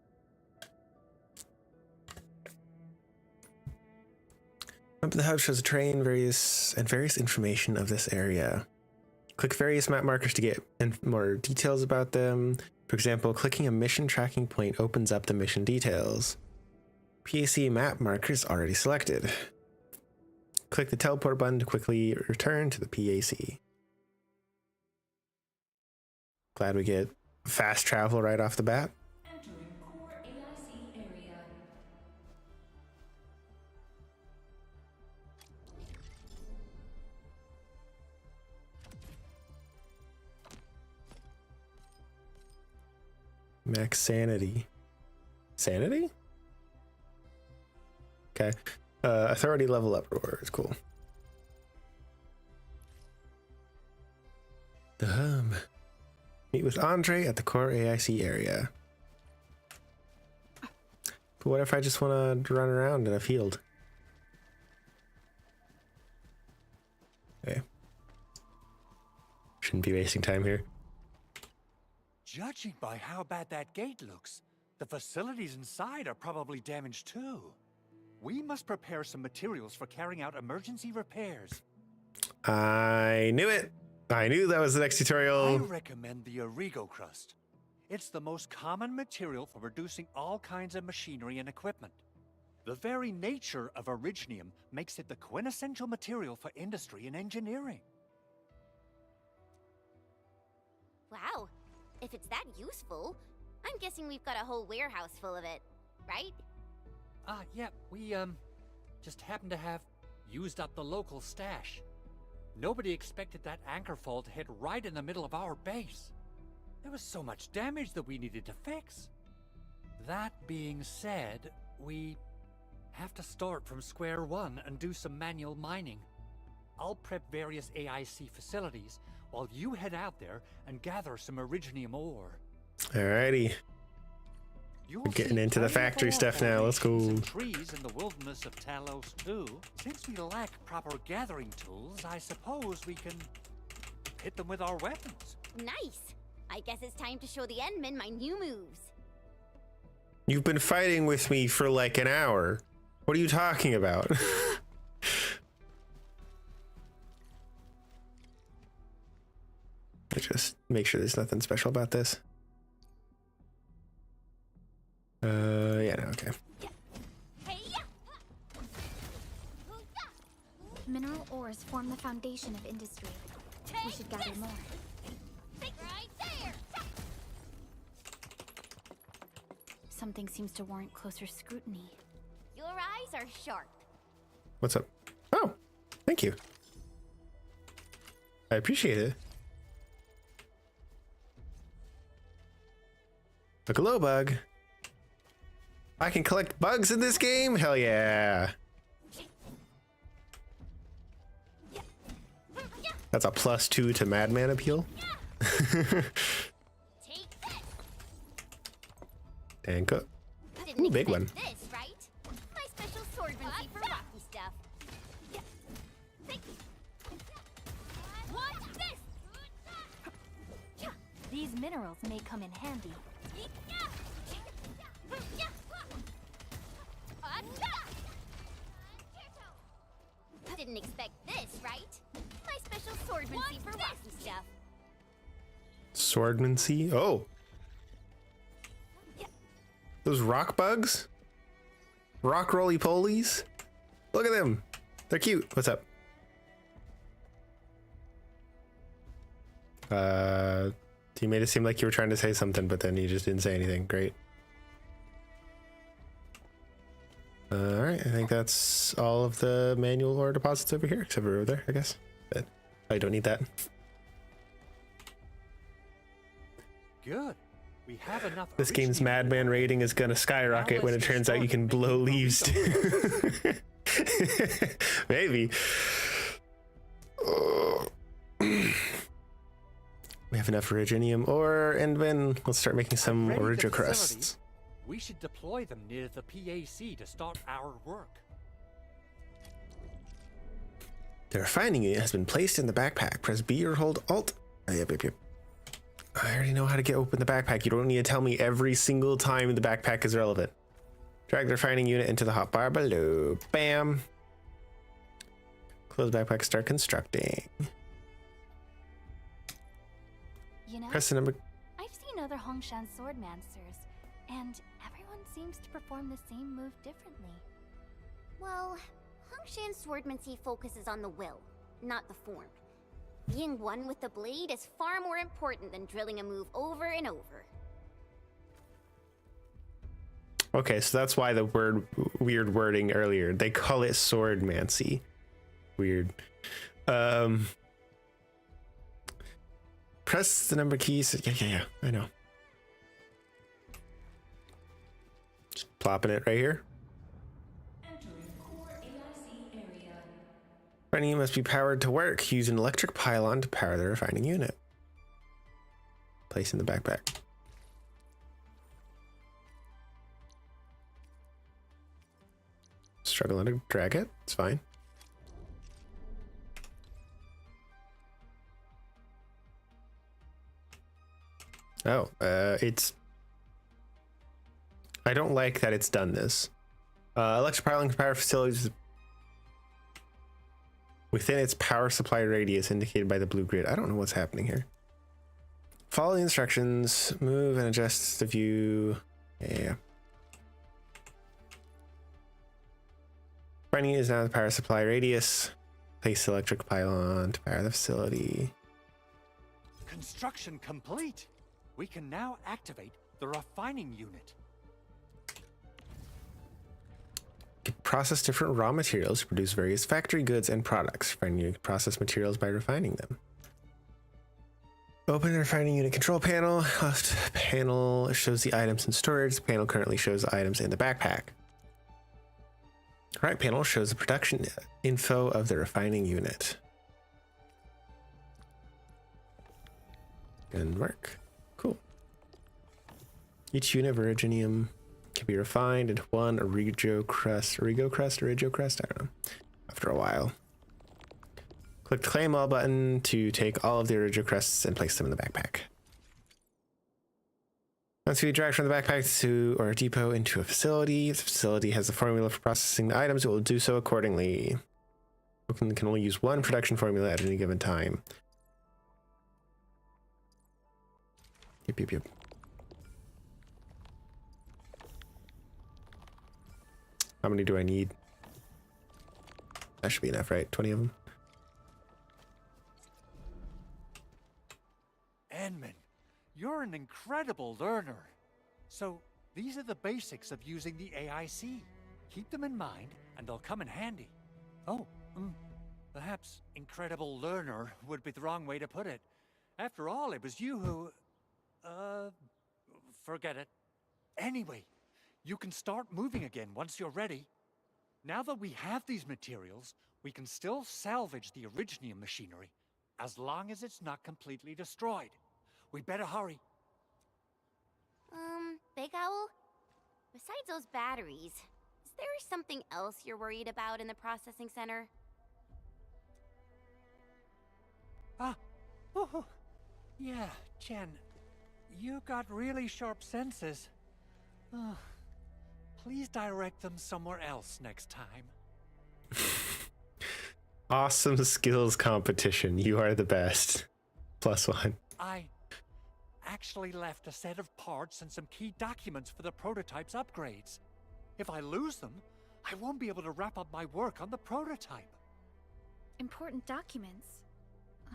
Up the hub shows a train, various information of this area. Click various map markers to get more details about them. For example, clicking a mission tracking point opens up the mission details. PAC map markers already selected. Click the teleport button to quickly return to the PAC. Glad we get fast travel right off the bat.
Entering core AIC area.
Max sanity. Sanity? Okay. Authority level up rewards. Cool. The hub. Meet with Andre at the core AIC area. But what if I just want to run around in a field? Okay. Shouldn't be wasting time here.
Judging by how bad that gate looks, the facilities inside are probably damaged too. We must prepare some materials for carrying out emergency repairs.
I knew it. I knew that was the next
I
tutorial.
recommend the Origo crust. It's the most common material for producing all kinds of machinery and equipment. The very nature of originium makes it the quintessential material for industry and engineering.
Wow, if it's that useful, I'm guessing we've got a whole warehouse full of it, right?
Yeah, we, just happen to have used up the local stash. Nobody expected that anchor fall to hit right in the middle of our base. There was so much damage that we needed to fix. That being said, we have to start from square one and do some manual mining. I'll prep various AIC facilities while you head out there and gather some originium ore.
Alrighty.
You'll
We're getting
see
into the
plenty of
factory
ore
stuff now. Let's
formations
go.
and trees in the wilderness of Talos too. Since we lack proper gathering tools, I suppose we can hit them with our weapons.
Nice! I guess it's time to show the Endmen my new moves.
You've been fighting with me for like an hour. What are you talking about? Let's just make sure there's nothing special about this. Yeah, no, okay.
Mineral ores form the foundation of industry. We should gather more.
Right there!
Something seems to warrant closer scrutiny.
Your eyes are sharp.
What's up? Oh, thank you. I appreciate it. A glow bug. I can collect bugs in this game? Hell yeah. That's a +2 to Madman appeal.
Take this.
And go.
Didn't
Ooh, big one.
expect this, right? My special swordmancy for rocky stuff. What's this?
These minerals may come in handy.
Didn't expect this, right? My special swordmancy for rocky stuff.
Swordmancy? Oh. Those rock bugs? Rock roly polies? Look at them. They're cute. What's up? You made it seem like you were trying to say something, but then you just didn't say anything. Great. All right, I think that's all of the manual ore deposits over here, except for over there, I guess. But I don't need that.
Good. We have enough.
This game's Madman rating is gonna skyrocket when it turns out you can blow leaves too. Maybe. We have enough Originium ore, and then let's start making some Origio crusts.
We should deploy them near the PAC to start our work.
The refining unit has been placed in the backpack. Press B or hold Alt. Yep. I already know how to get open the backpack. You don't need to tell me every single time the backpack is relevant. Drag the refining unit into the hotbar below. Bam. Close backpack, start constructing.
You know,
Press the number.
I've seen other Hongshan swordmancers, and everyone seems to perform the same move differently.
Well, Hongshan swordmancy focuses on the will, not the form. Being one with the blade is far more important than drilling a move over and over.
Okay, so that's why the weird wording earlier. They call it swordmancy. Weird. Press the number keys. Yeah, I know. Just plopping it right here.
Entering core AIC area.
Refining unit must be powered to work. Use an electric pylon to power the refining unit. Place in the backpack. Struggling to drag it. It's fine. Oh, it's... I don't like that it's done this. Electric pylon can power facilities within its power supply radius indicated by the blue grid. I don't know what's happening here. Follow the instructions. Move and adjust the view. Yeah. Refining is now the power supply radius. Place the electric pylon to power the facility.
Construction complete. We can now activate the refining unit.
Can process different raw materials to produce various factory goods and products. Refining unit can process materials by refining them. Open the refining unit control panel. Left panel shows the items in storage. The panel currently shows the items in the backpack. Right panel shows the production info of the refining unit. Good work. Cool. Each unit of Originium can be refined into one Origo crust. I don't know. After a while. Click the Claim All button to take all of the Origo crusts and place them in the backpack. Once you drag from the backpack to or depot into a facility, if the facility has a formula for processing the items, it will do so accordingly. You can only use one production formula at any given time. Yep. How many do I need? That should be enough, right? 20 of them.
Edmund, you're an incredible learner. So, these are the basics of using the AIC. Keep them in mind, and they'll come in handy. Oh, perhaps incredible learner would be the wrong way to put it. After all, it was you who... forget it. Anyway, you can start moving again once you're ready. Now that we have these materials, we can still salvage the Originium machinery, as long as it's not completely destroyed. We better hurry.
Big Owl? Besides those batteries, is there something else you're worried about in the processing center?
Yeah, Jen. You got really sharp senses. Please direct them somewhere else next time.
Awesome skills competition. You are the best. +1.
I actually left a set of parts and some key documents for the prototype's upgrades. If I lose them, I won't be able to wrap up my work on the prototype.
important documents.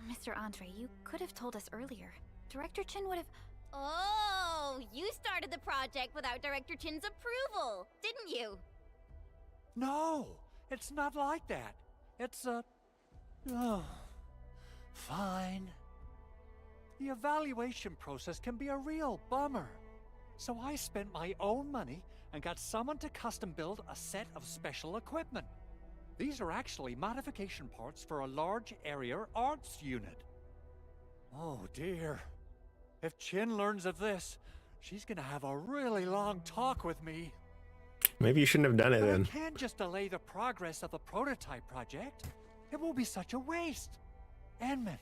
Mr. Andre, you could have told us earlier. Director Chin would have...
Oh, you started the project without Director Chin's approval, didn't you?
No, it's not like that. It's oh, fine. The evaluation process can be a real bummer. So I spent my own money and got someone to custom build a set of special equipment. These are actually modification parts for a large area arts unit. Oh dear. If Chin learns of this, she's gonna have a really long talk with me.
Maybe you shouldn't have done it
But
then.
I can't just delay the progress of the prototype project. It will be such a waste. Edmund,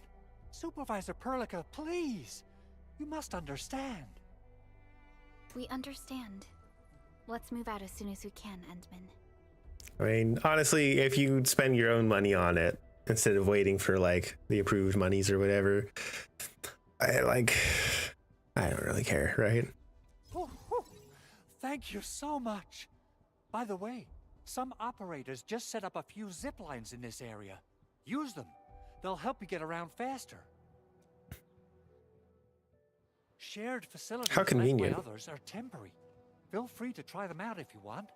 Supervisor Perlica, please. You must understand.
We understand. Let's move out as soon as we can, Endman.
I mean, honestly, if you spend your own money on it instead of waiting for like the approved monies or whatever, I don't really care, right?
Oh, oh, thank you so much. By the way, some operators just set up a few zip lines in this area. Use them. They'll help you get around faster. Shared facilities
How
left
convenient.
by others are temporary. Feel free to try them out if you want.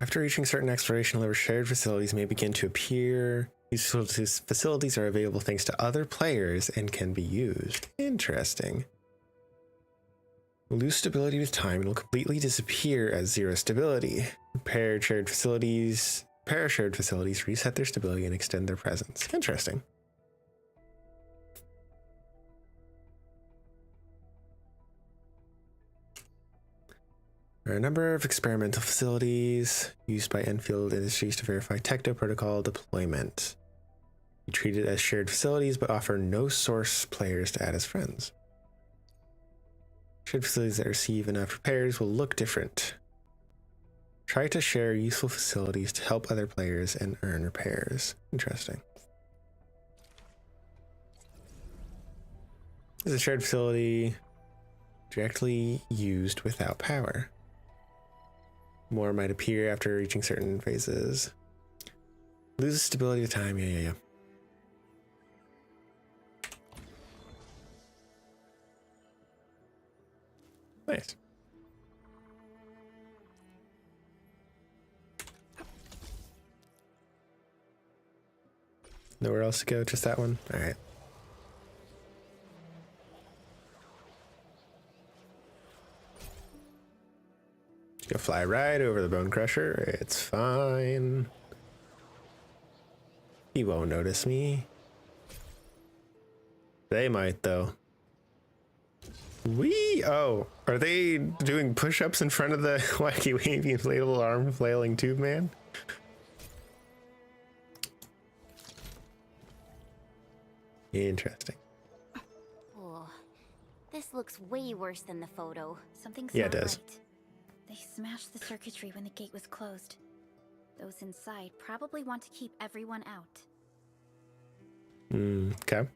After reaching certain exploration levels, shared facilities may begin to appear. These facilities are available thanks to other players and can be used. Interesting. Lose stability with time and will completely disappear at 0 stability. Pair shared facilities reset their stability and extend their presence. Interesting. There are a number of experimental facilities used by Endfield Industries to verify techno protocol deployment. We treat it as shared facilities, but offer no source players to add as friends. Shared facilities that receive enough repairs will look different. Try to share useful facilities to help other players and earn repairs. Interesting. This is a shared facility directly used without power. More might appear after reaching certain phases. Loses stability with time. Yeah. Nice. Nowhere else to go, just that one? All right. Go fly right over the bone crusher. It's fine. He won't notice me. They might, though. Oh, are they doing push-ups in front of the wacky wavy inflatable arm flailing tube man? Interesting.
Oh, this looks way worse than the photo.
Something's
Yeah, it
not
does.
right. They smashed the circuitry when the gate was closed. Those inside probably want to keep everyone out.
Okay.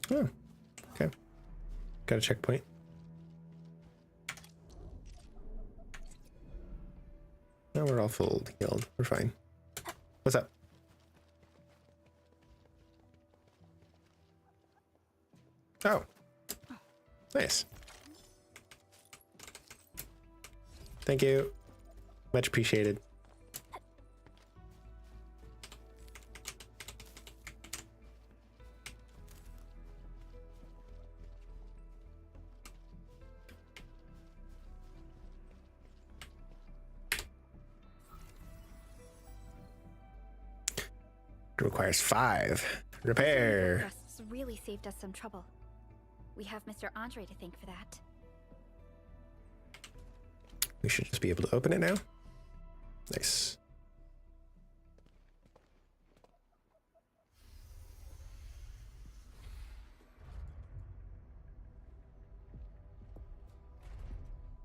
Oh, okay. Got a checkpoint. No, we're all full healed. We're fine. What's up? Oh. Nice. Thank you. Much appreciated. It requires 5. Repair.
Crusts really saved us some trouble. We have Mr. Andre to thank for that.
We should just be able to open it now. Nice.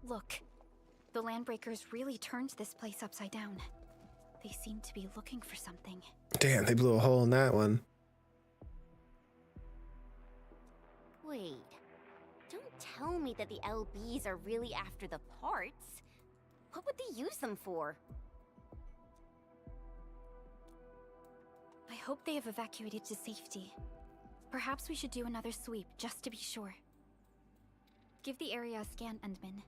Look, the Landbreakers really turned this place upside down. They seem to be looking for something.
damn, they blew a hole in that one.
Wait. Don't tell me that the LBs are really after the parts. What would they use them for?
I hope they have evacuated to safety. Perhaps we should do another sweep, just to be sure. Give the area a scan, Endman.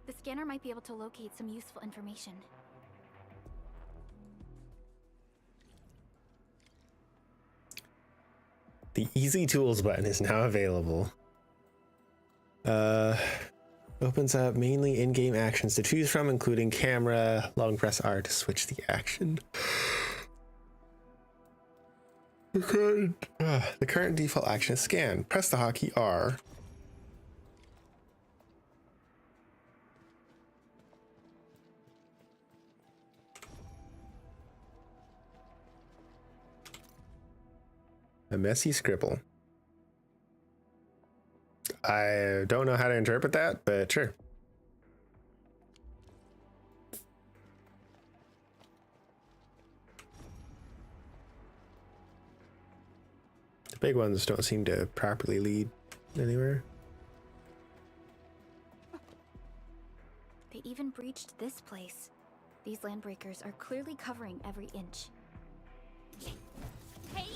The scanner might be able to locate some useful information.
The Easy Tools button is now available. Opens up mainly in-game actions to choose from, including camera, long press R to switch the action. The current default action is scan. Press the hotkey R. A messy scribble. I don't know how to interpret that, but sure. The big ones don't seem to properly lead anywhere.
They even breached this place. These landbreakers are clearly covering every inch.
Hey!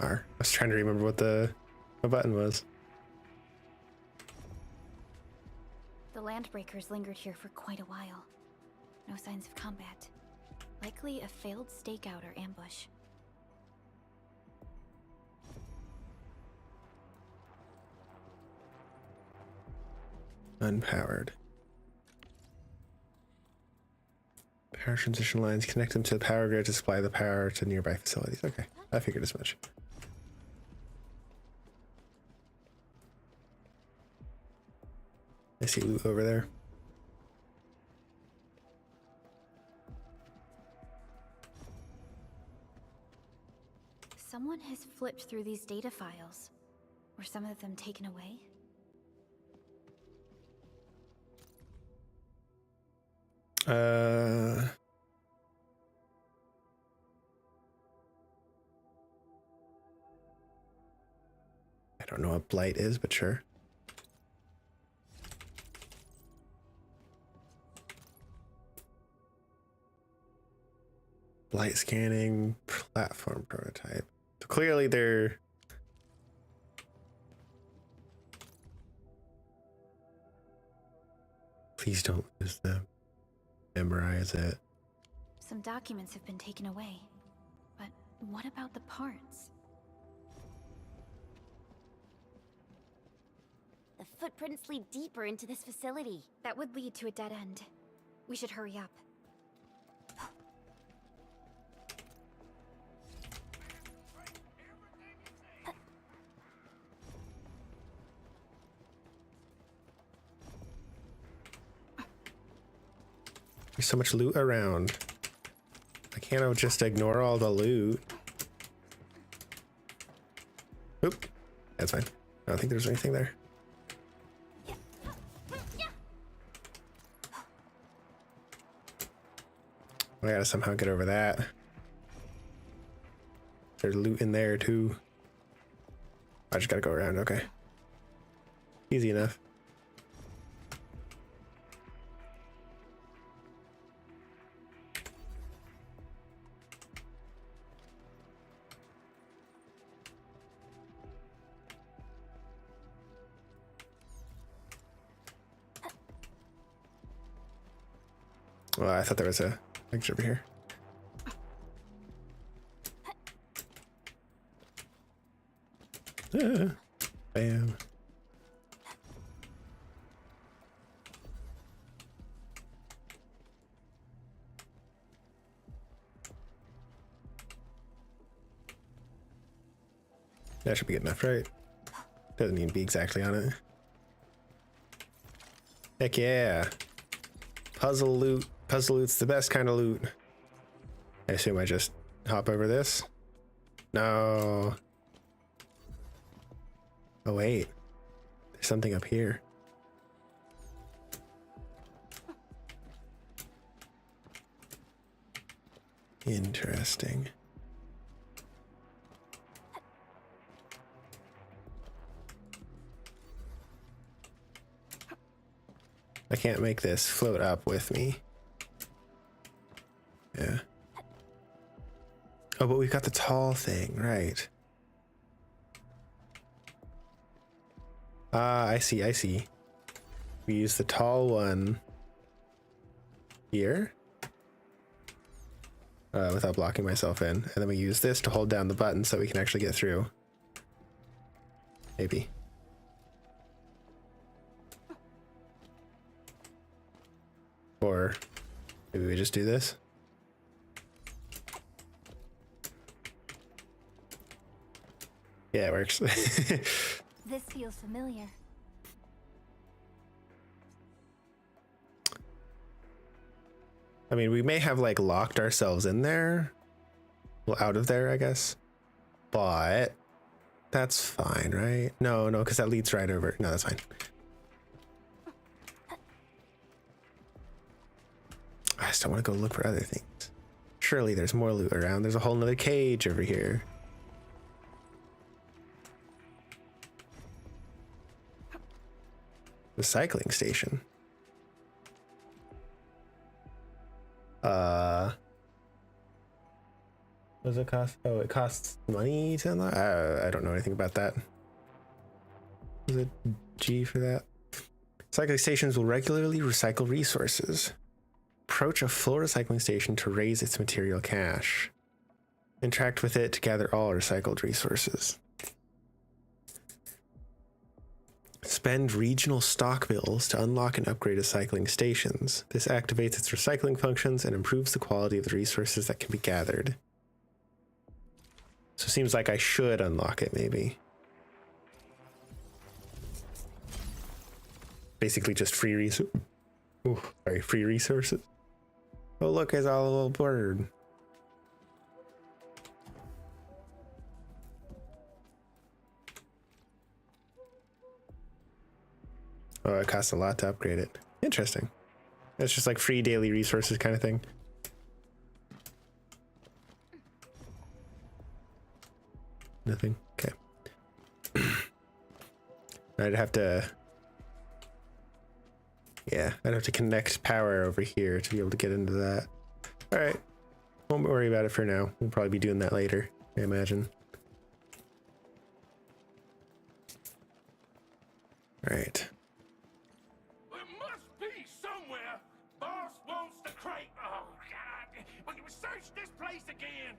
R. I was trying to remember what the button was.
The landbreakers lingered here for quite a while. No signs of combat. Likely a failed stakeout or ambush.
Unpowered. Power transition lines connect them to the power grid to supply the power to nearby facilities. Okay, I figured as much. I see loot over there.
Someone has flipped through these data files. Were some of them taken away?
I don't know what blight is, but sure. Blight scanning, platform prototype. So clearly they're... Please don't lose them. Memorize it.
Some documents have been taken away. But what about the parts?
The footprints lead deeper into this facility.
That would lead to a dead end. We should hurry up.
There's so much loot around. I can't just ignore all the loot. Oop. That's fine. I don't think there's anything there. I gotta somehow get over that. There's loot in there too. I just gotta go around, okay. Easy enough. Well, I thought there was a picture over here. Bam. That should be good enough, right? Doesn't need to be exactly on it. Heck yeah. Puzzle loot. Puzzle loot's the best kind of loot. I assume I just hop over this? No. Oh wait. There's something up here. Interesting. I can't make this float up with me. Yeah. Oh, but we've got the tall thing, right? Ah, I see, I see. We use the tall one here. Without blocking myself in. And then we use this to hold down the button so we can actually get through. Maybe. Or maybe we just do this. Yeah, it works.
This feels familiar.
I mean, we may have like locked ourselves in there. Well, out of there, I guess. But that's fine, right? No, because that leads right over. No, that's fine. I still want to go look for other things. Surely there's more loot around. There's a whole nother cage over here. Recycling station. What does it cost? Oh, it costs money to unlock? I don't know anything about that. Is it G for that? Recycling stations will regularly recycle resources. Approach a full recycling station to raise its material cache. Interact with it to gather all recycled resources. Spend regional stock bills to unlock and upgrade recycling stations. This activates its recycling functions and improves the quality of the resources that can be gathered. So it seems like I should unlock it, maybe. Basically just free resources. Free resources. Oh look, it's all a little bird. Oh, it costs a lot to upgrade it. Interesting. It's just like free daily resources kind of thing. Nothing. Okay. I'd have to. Yeah, I'd have to connect power over here to be able to get into that. All right. Won't worry about it for now. We'll probably be doing that later, I imagine. All right.
There must be somewhere. Boss wants the crate. Oh, God. We can search this place again.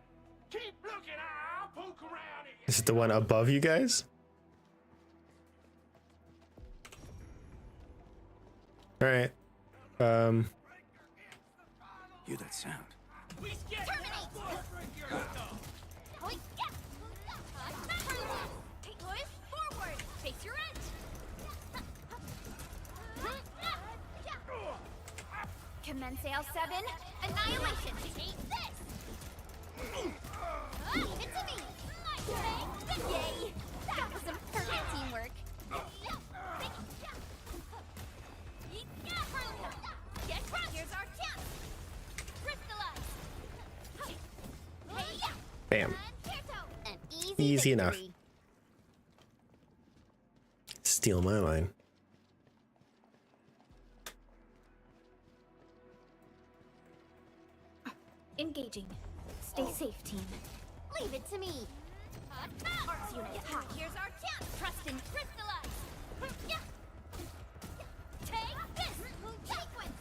Keep looking. I'll poke around it.
Is it the one above you guys? All right.
Hear that sound?
Commence AL7, annihilation. Take this. It's me. Yay! That was some perfect teamwork. Here's our chance. Crystallize.
Bam.
An
Easy enough.
victory.
Steal my line.
Engaging. Stay safe, team.
Leave it to me. Arts unit. Here's our chance. Trust and crystallize. Take this. Sequence.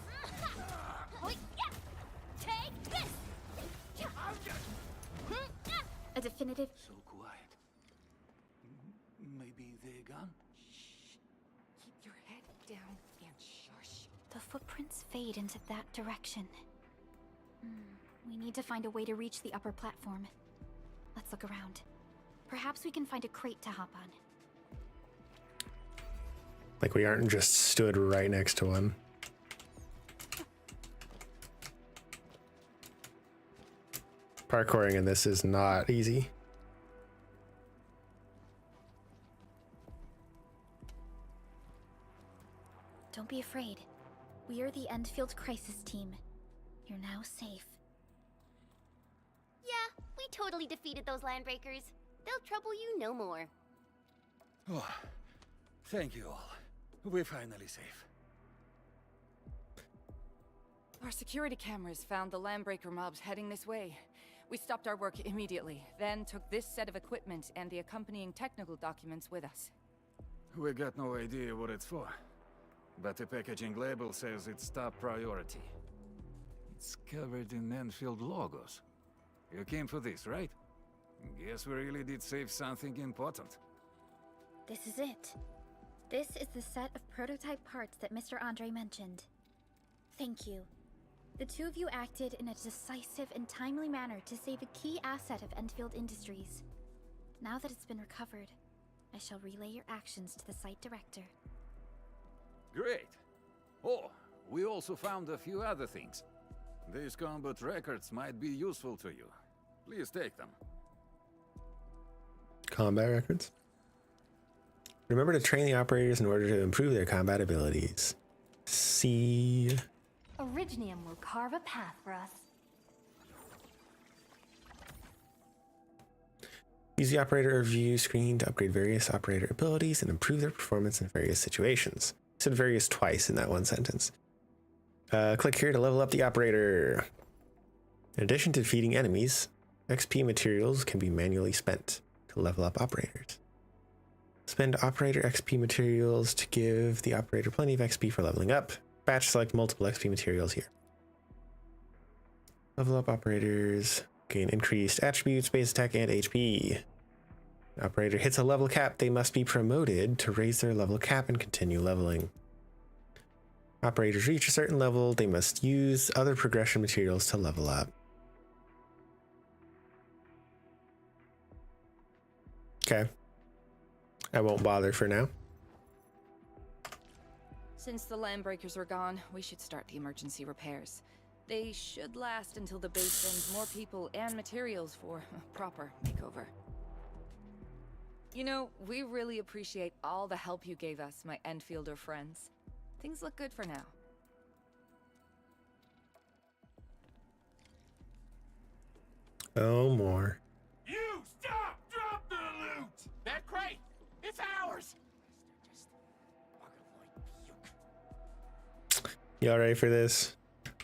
Take this.
A definitive.
So quiet. Maybe they're gone?
Keep your head down and shush. The footprints fade into that direction. We need to find a way to reach the upper platform. Let's look around. Perhaps we can find a crate to hop on.
Like we aren't just stood right next to one. Parkouring in this is not easy.
Don't be afraid. We are the Endfield crisis team. You're now safe.
totally defeated those landbreakers. They'll trouble you no more.
Oh, thank you all. We're finally safe.
Our security cameras found the landbreaker mobs heading this way. We stopped our work immediately, then took this set of equipment and the accompanying technical documents with us.
We got no idea what it's for, but the packaging label says it's top priority. It's covered in Endfield logos. You came for this, right? Guess we really did save something important.
This is it. This is the set of prototype parts that Mr. Andre mentioned. Thank you. The two of you acted in a decisive and timely manner to save a key asset of Endfield Industries. Now that it's been recovered, I shall relay your actions to the site director.
Great. Oh, we also found a few other things. These combat records might be useful to you. Please take them.
Combat records. Remember to train the operators in order to improve their combat abilities. See.
Originium will carve a path for us.
Use the operator review screen to upgrade various operator abilities and improve their performance in various situations. I said various twice in that one sentence. Click here to level up the operator. In addition to defeating enemies, XP materials can be manually spent to level up operators. Spend operator XP materials to give the operator plenty of XP for leveling up. Batch select multiple XP materials here. Level up operators. Gain increased attributes, base attack, and HP. The operator hits a level cap, they must be promoted to raise their level cap and continue leveling. Operators reach a certain level, they must use other progression materials to level up. Okay. I won't bother for now.
Since the landbreakers are gone, we should start the emergency repairs. They should last until the base sends more people and materials for a proper makeover. You know, we really appreciate all the help you gave us, my Endfielder friends. Things look good for now.
Oh, more.
You stop! Drop the loot! That crate! It's ours!
Y'all ready for this?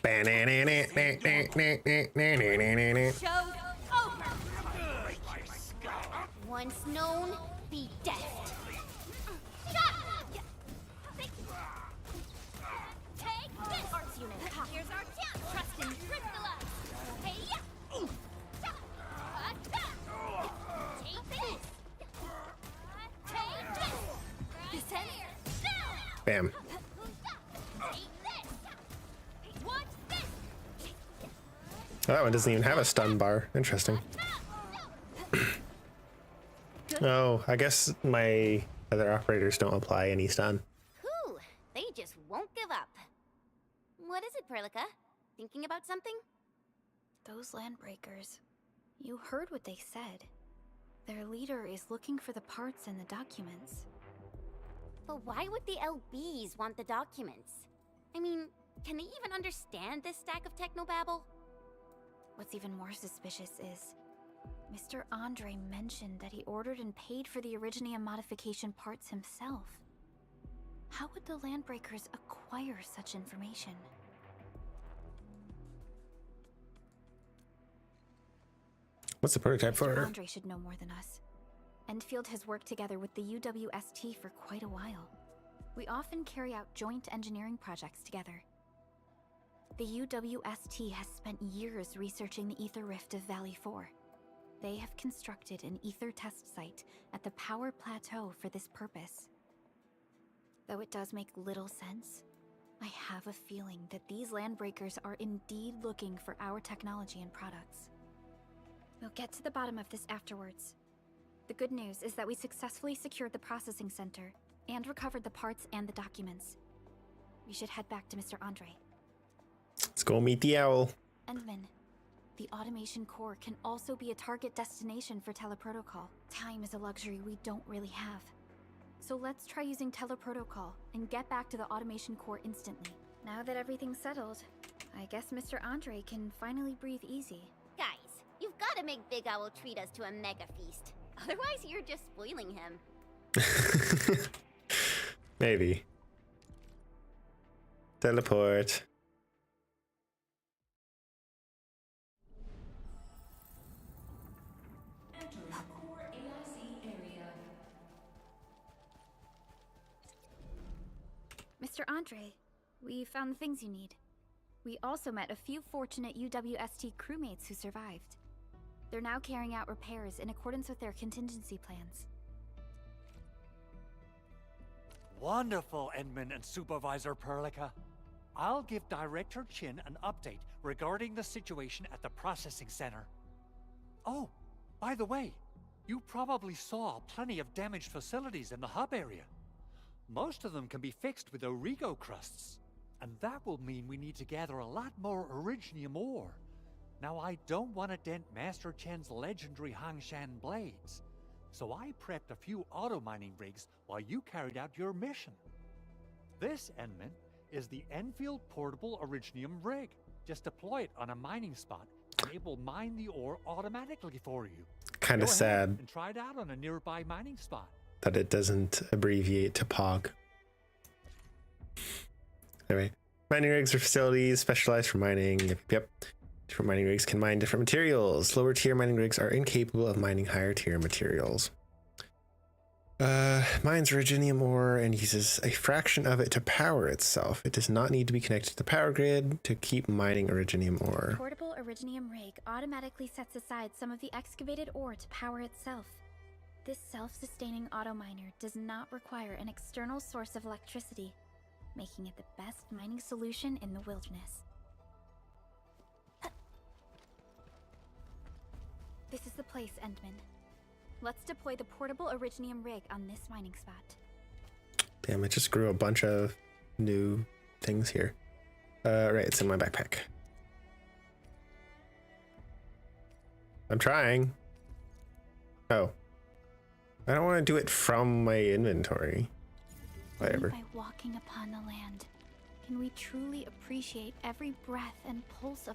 Show's over! Once known, be deft. Take this, arts unit. Here's our chance. Trust in Crystalla. Hey, yeah. Take this. Take this. This end.
Bam. Oh, that one doesn't even have a stun bar. Interesting. Oh, I guess my other operators don't apply any stun.
Whew, they just won't give up. What is it, Perlica? Thinking about something?
Those landbreakers. You heard what they said. Their leader is looking for the parts and the documents.
But why would the LBs want the documents? I mean, can they even understand this stack of technobabble?
What's even more suspicious is Mr. Andre mentioned that he ordered and paid for the Originium modification parts himself. How would the landbreakers acquire such information?
What's the prototype
Mr.
for?
Andre should know more than us. Endfield has worked together with the UWST for quite a while. We often carry out joint engineering projects together. The UWST has spent years researching the Ether Rift of Valley 4. They have constructed an Ether test site at the Power Plateau for this purpose. Though it does make little sense, I have a feeling that these landbreakers are indeed looking for our technology and products. We'll get to the bottom of this afterwards. The good news is that we successfully secured the processing center and recovered the parts and the documents. We should head back to Mr. Andre.
Let's go meet the owl.
Endman, the automation core can also be a target destination for teleprotocol. Time is a luxury we don't really have. So let's try using teleprotocol and get back to the automation core instantly. Now that everything's settled, I guess Mr. Andre can finally breathe easy.
Guys, you've got to gotta make Big Owl treat us to a mega feast. Otherwise, you're just spoiling him.
Maybe. Teleport.
Mr. Andre, we found the things you need. We also met a few fortunate UWST crewmates who survived. They're now carrying out repairs in accordance with their contingency plans.
Wonderful, Edmund and Supervisor Perlica. I'll give Director Chin an update regarding the situation at the processing center. Oh, by the way, you probably saw plenty of damaged facilities in the hub area. Most of them can be fixed with Origo crusts, and that will mean we need to gather a lot more Originium ore. Now, I don't want to dent Master Chen's legendary Hangshan blades, so I prepped a few auto-mining rigs while you carried out your mission. This, Enman, is the Endfield Portable Originium rig. Just deploy it on a mining spot, and it will mine the ore automatically for you.
Kind of
Go ahead
sad
and try it out on a nearby mining spot.
that it doesn't abbreviate to POG. Anyway, mining rigs are facilities specialized for mining. Yep. Different mining rigs can mine different materials. Lower tier mining rigs are incapable of mining higher tier materials. Mines Originium ore and uses a fraction of it to power itself. It does not need to be connected to the power grid to keep mining Originium ore.
Portable Originium rig automatically sets aside some of the excavated ore to power itself. This self-sustaining auto-miner does not require an external source of electricity, making it the best mining solution in the wilderness. This is the place, Endman. Let's deploy the portable Originium rig on this mining spot.
Damn, it just grew a bunch of new things here. Right, it's in my backpack. I'm trying. Oh. I don't want to do it from my inventory. Whatever.
Only by walking upon the land can we truly appreciate every breath and pulse of...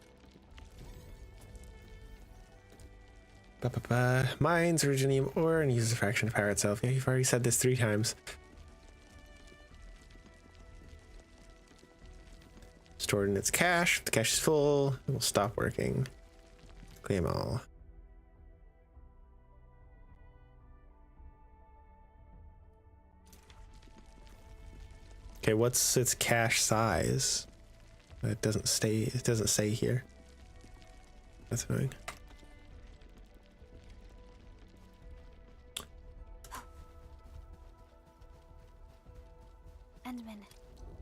Mines Originium ore and uses a fraction to power itself. Yeah, you've already said this 3 times. Stored in its cache. If the cache is full, it will stop working. Claim all. Okay, what's its cache size? It doesn't say here. That's annoying.
Endman,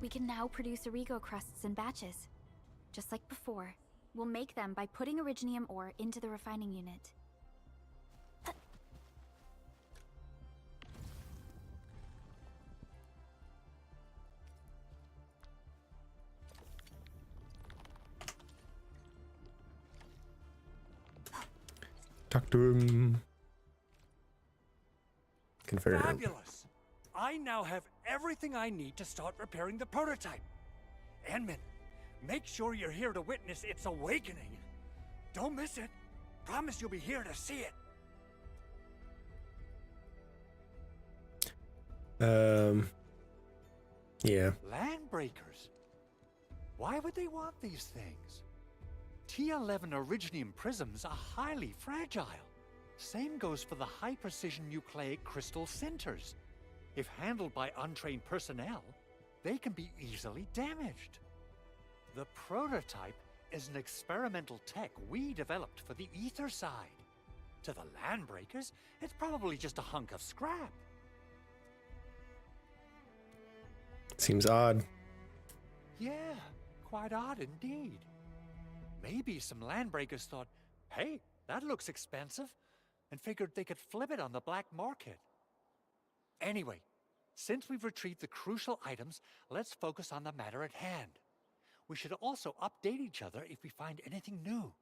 we can now produce Origo crusts in batches. Just like before, we'll make them by putting Originium ore into the refining unit.
Talk to him. Confirm.
Fabulous! I now have everything I need to start repairing the prototype. Enman, make sure you're here to witness its awakening. Don't miss it. Promise you'll be here to see it.
Yeah.
Landbreakers? Why would they want these things? T11 Originium prisms are highly fragile. Same goes for the high-precision nucleic crystal centers. If handled by untrained personnel, they can be easily damaged. The prototype is an experimental tech we developed for the ether side. To the Landbreakers, it's probably just a hunk of scrap.
Seems odd.
Yeah, quite odd indeed. Maybe some Landbreakers thought, hey, that looks expensive, and figured they could flip it on the black market. Anyway, since we've retrieved the crucial items, let's focus on the matter at hand. We should also update each other if we find anything new.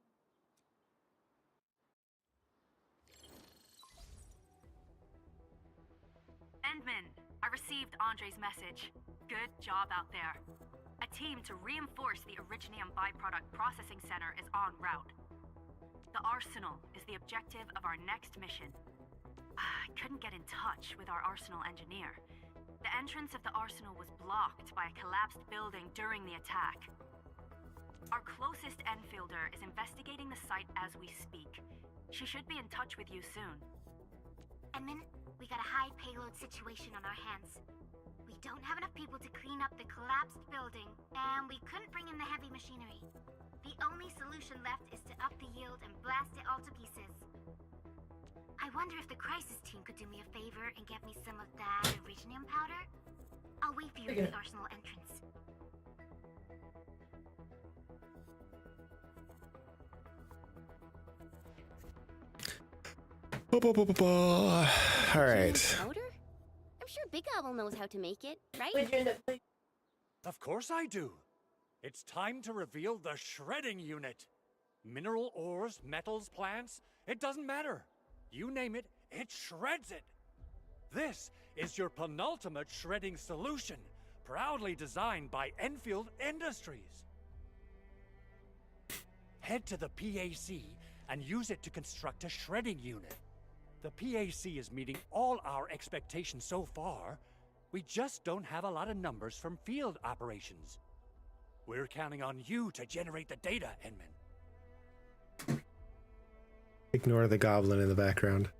Endman, I received Andre's message. Good job out there. A team to reinforce the Originium byproduct processing center is en route. The arsenal is the objective of our next mission. I couldn't get in touch with our arsenal engineer. The entrance of the arsenal was blocked by a collapsed building during the attack. Our closest Enfielder is investigating the site as we speak. She should be in touch with you soon.
Edmund, we got a high payload situation on our hands. We don't have enough people to clean up the collapsed building, and we couldn't bring in the heavy machinery. The only solution left is to up the yield and blast it all to pieces. I wonder if the crisis team could do me a favor and get me some of that Originium powder? I'll wait for you at the arsenal entrance.
All right.
Powder? I'm sure Big Owl knows how to make it, right?
Of course I do. It's time to reveal the shredding unit. Mineral ores, metals, plants, it doesn't matter. You name it, it shreds it. This is your penultimate shredding solution, proudly designed by Enfield Industries. Head to the PAC and use it to construct a shredding unit. The PAC is meeting all our expectations so far. We just don't have a lot of numbers from field operations. We're counting on you to generate the data, Edmund.
Ignore the goblin in the background.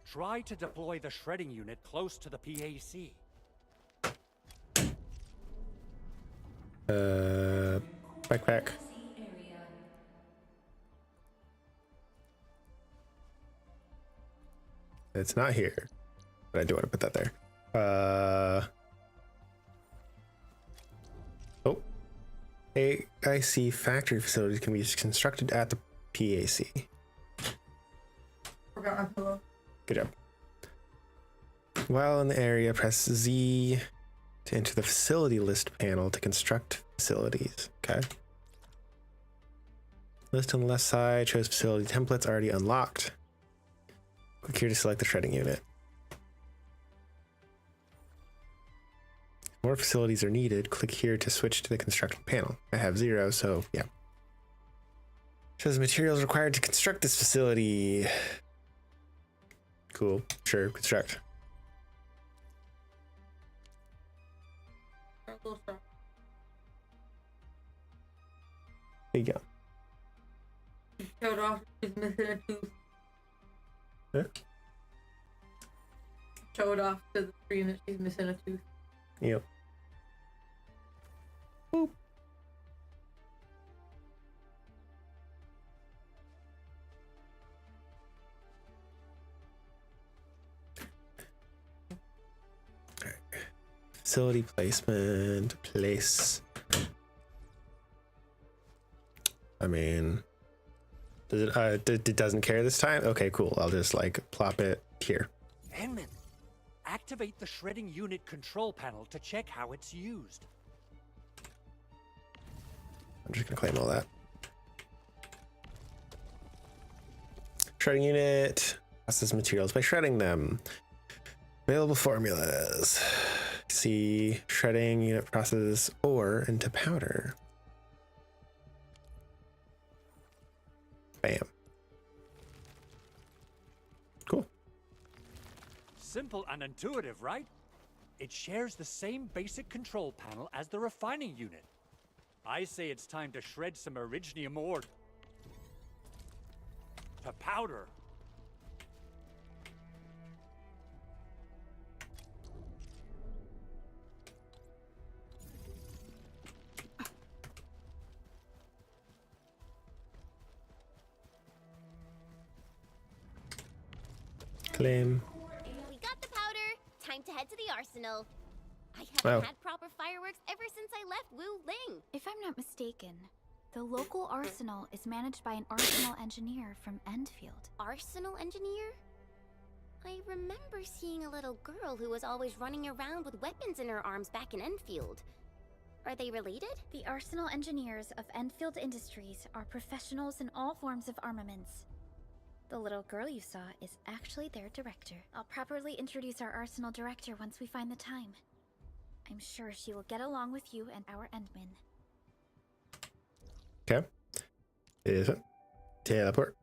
Try to deploy the shredding unit close to the PAC.
Backpack. It's not here, but I do want to put that there. Oh, AIC factory facilities can be constructed at the PAC.
Forgot my pillow.
Good job. While in the area, press Z to enter the facility list panel to construct facilities. Okay. List on the left side shows facility templates already unlocked. Click here to select the shredding unit. If more facilities are needed, click here to switch to the construction panel. I have 0, so yeah. Shows the materials required to construct this facility. Cool. Sure, construct. There you go.
Showed off she's missing a tooth.
Huh?
Showed off to the screen that she's missing a tooth.
Yep. Boop. Alright. Facility placement, place. I mean, does it, it doesn't care this time? Okay, cool. I'll just like plop it here.
Edmund, activate the shredding unit control panel to check how it's used.
I'm just gonna claim all that. Shredding unit, process materials by shredding them. Available formulas. See, shredding unit processes ore into powder. Bam. Cool.
Simple and intuitive, right? It shares the same basic control panel as the refining unit. I say it's time to shred some Originium ore to powder.
Claim.
We got the powder. Time to head to the arsenal. I haven't had proper fireworks ever since I left Wu Ling.
If I'm not mistaken, the local arsenal is managed by an arsenal engineer from Endfield.
Arsenal engineer? I remember seeing a little girl who was always running around with weapons in her arms back in Enfield. Are they related?
The arsenal engineers of Enfield Industries are professionals in all forms of armaments. The little girl you saw is actually their director. I'll properly introduce our arsenal director once we find the time. I'm sure she will get along with you and our Endman.
Okay. Is it? Teleport.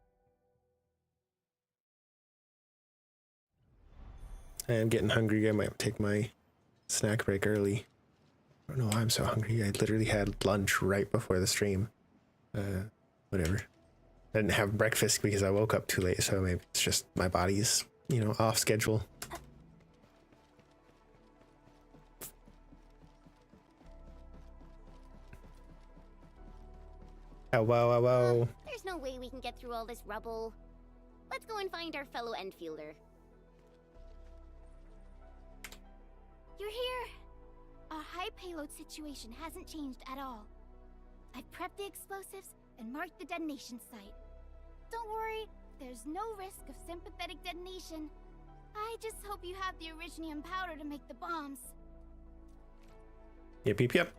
I am getting hungry. I might take my snack break early. I don't know why I'm so hungry. I literally had lunch right before the stream. Whatever. I didn't have breakfast because I woke up too late, so maybe it's just my body's, you know, off schedule. Oh, wow, wow, wow.
There's no way we can get through all this rubble. Let's go and find our fellow Endfielder.
You're here! Our high payload situation hasn't changed at all. I've prepped the explosives and marked the detonation site. Don't worry, there's no risk of sympathetic detonation. I just hope you have the originium powder to make the bombs.
Yep, yep, yep.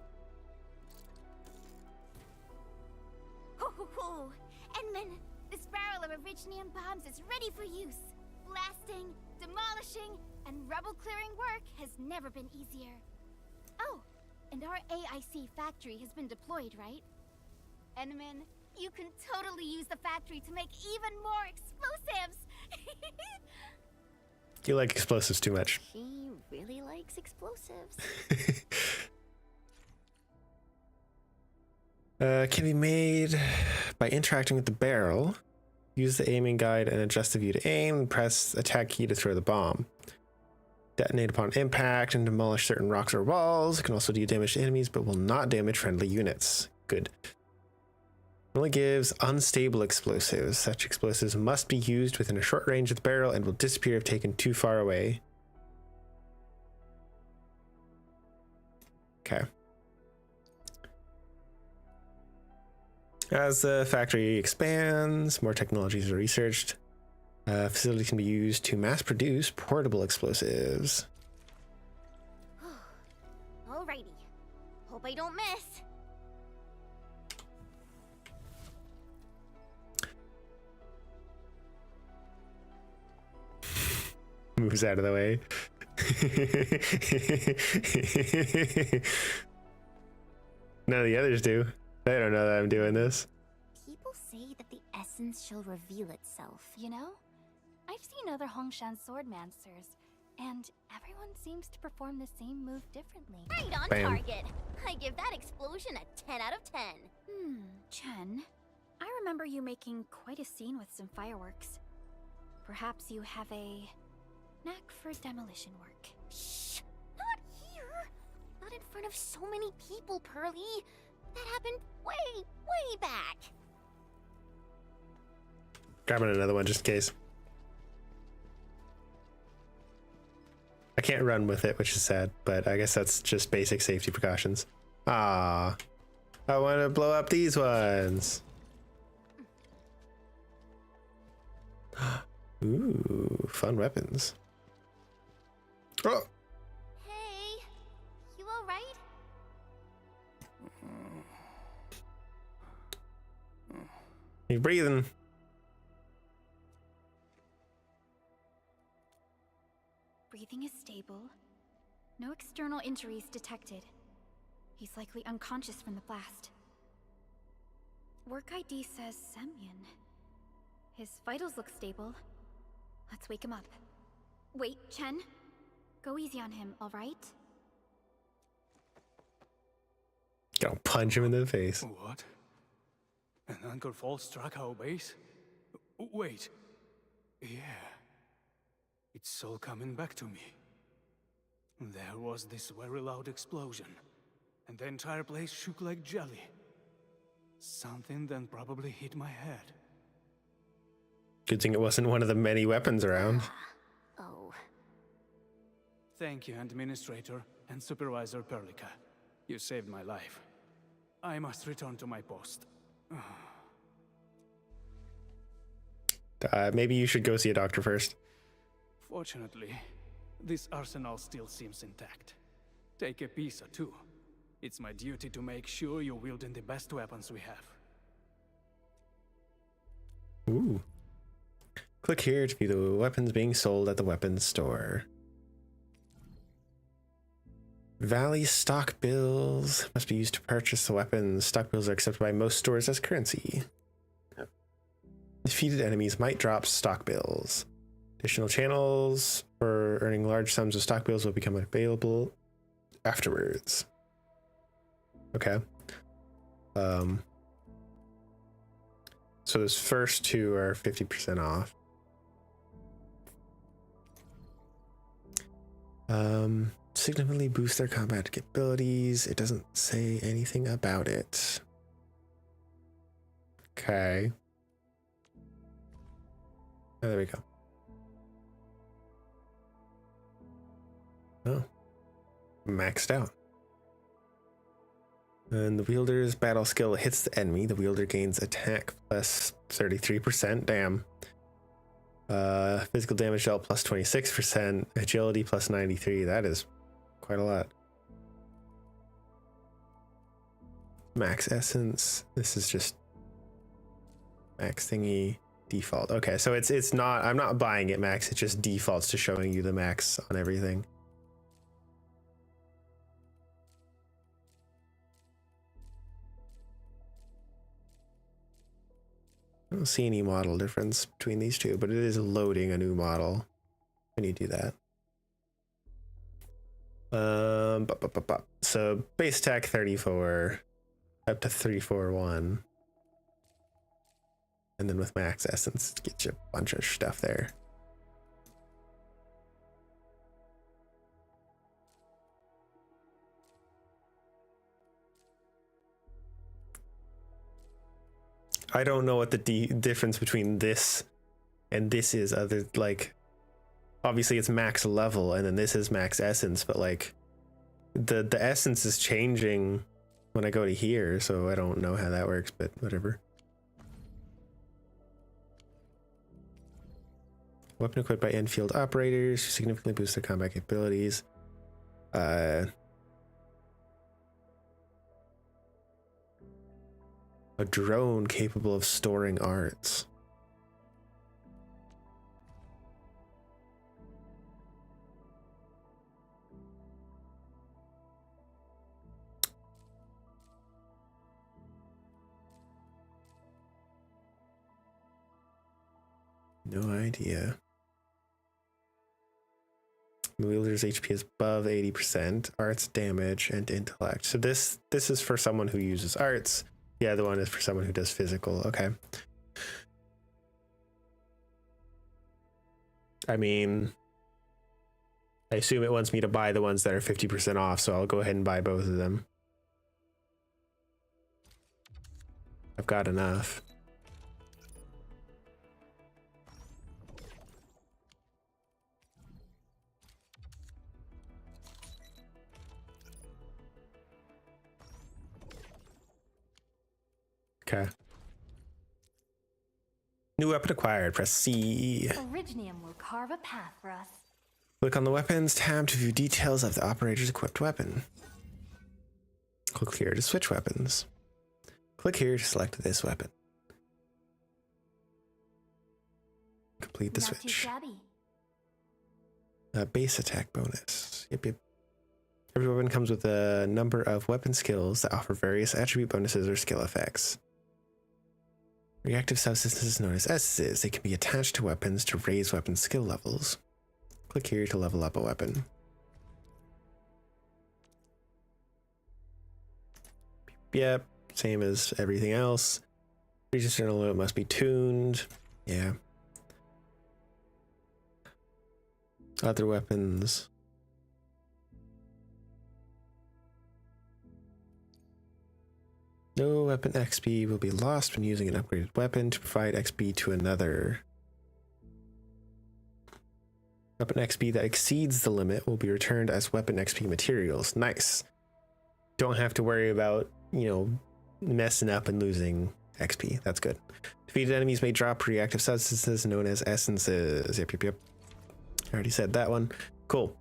Ho ho ho! Endman, this barrel of originium bombs is ready for use. Blasting, demolishing, and rubble-clearing work has never been easier. Oh, and our AIC factory has been deployed, right? Endman, you can totally use the factory to make even more explosives!
You like explosives too much.
He really likes explosives.
Can be made by interacting with the barrel. Use the aiming guide and adjust the view to aim. Press attack key to throw the bomb. Detonate upon impact and demolish certain rocks or walls. It can also do damage to enemies, but will not damage friendly units. Good. It only gives unstable explosives. Such explosives must be used within a short range of the barrel and will disappear if taken too far away. Okay. As the factory expands, more technologies are researched. Facility can be used to mass produce portable explosives.
Alrighty. Hope I don't miss.
Moves out of the way. None of the others do. They don't know that I'm doing this.
People say that the essence shall reveal itself.
You know, I've seen other Hongshan swordmasters, and everyone seems to perform the same move differently.
Right on
Bam.
target. I give that explosion a 10 out of 10.
Chen, I remember you making quite a scene with some fireworks. Perhaps you have a knack for demolition work.
Shh! Not here! Not in front of so many people, Pearly. That happened way, way back.
Grabbing another one just in case. I can't run with it, which is sad, but I guess that's just basic safety precautions. Ah, I want to blow up these ones. Ooh, fun weapons. Oh,
Hey, you alright?
you're breathing.
Breathing is stable. No external injuries detected. He's likely unconscious from the blast. Work ID says Semyon. His vitals look stable. Let's wake him up. Wait, Chen. Go easy on him, alright?
Gonna punch him in the face.
What? An anchor fall struck our base? Wait. Yeah. It's all coming back to me. There was this very loud explosion, and the entire place shook like jelly. Something then probably hit my head.
Good thing it wasn't one of the many weapons around.
Oh.
Thank you, Administrator and Supervisor Perlica. You saved my life. I must return to my post.
Maybe you should go see a doctor first.
Fortunately, this arsenal still seems intact. Take a piece or two. It's my duty to make sure you're wielding the best weapons we have.
Ooh. Click here to view the weapons being sold at the weapons store. Valley stock bills must be used to purchase the weapons. Stock bills are accepted by most stores as currency. Defeated enemies might drop stock bills. Additional channels for earning large sums of stock bills will become available afterwards. Okay. So those first two are 50% off. Significantly boost their combat capabilities. It doesn't say anything about it. Okay. Oh, there we go. Oh. Maxed out. And the wielder's battle skill hits the enemy. The wielder gains attack plus 33%. Damn. Physical damage dealt plus 26%. Agility plus 93. That is quite a lot. Max essence. This is just max thingy default. Okay, so it's not, I'm not buying it max. It just defaults to showing you the max on everything. I don't see any model difference between these two, but it is loading a new model when you do that. So base attack 34 up to 341, and then with max essence it gets you a bunch of stuff there. I don't know what the difference between this and this is, other, like, obviously it's max level and then this is max essence, but like the essence is changing when I go to here, so I don't know how that works, but whatever. Weapon equipped by Endfield operators significantly boost their combat capabilities. A drone capable of storing arts. No idea. The wielder's HP is above 80%, arts damage, and intellect. So this is for someone who uses arts. The other one is for someone who does physical. Okay. I mean, I assume it wants me to buy the ones that are 50% off, so I'll go ahead and buy both of them. I've got enough. Okay. New weapon acquired. Press C.
Originium will carve a path for us.
Click on the weapons tab to view details of the operator's equipped weapon. Click here to switch weapons. Click here to select this weapon. Complete the
Not
switch.
too shabby.
Base attack bonus. Yep. Every weapon comes with a number of weapon skills that offer various attribute bonuses or skill effects. Reactive substances known as essences. They can be attached to weapons to raise weapon skill levels. Click here to level up a weapon. Yep, same as everything else. Register and alert must be tuned. Yeah. Other weapons. No weapon XP will be lost when using an upgraded weapon to provide XP to another. Weapon XP that exceeds the limit will be returned as weapon XP materials. Nice. Don't have to worry about, you know, messing up and losing XP. That's good. Defeated enemies may drop reactive substances known as essences. Yep. I already said that one. Cool.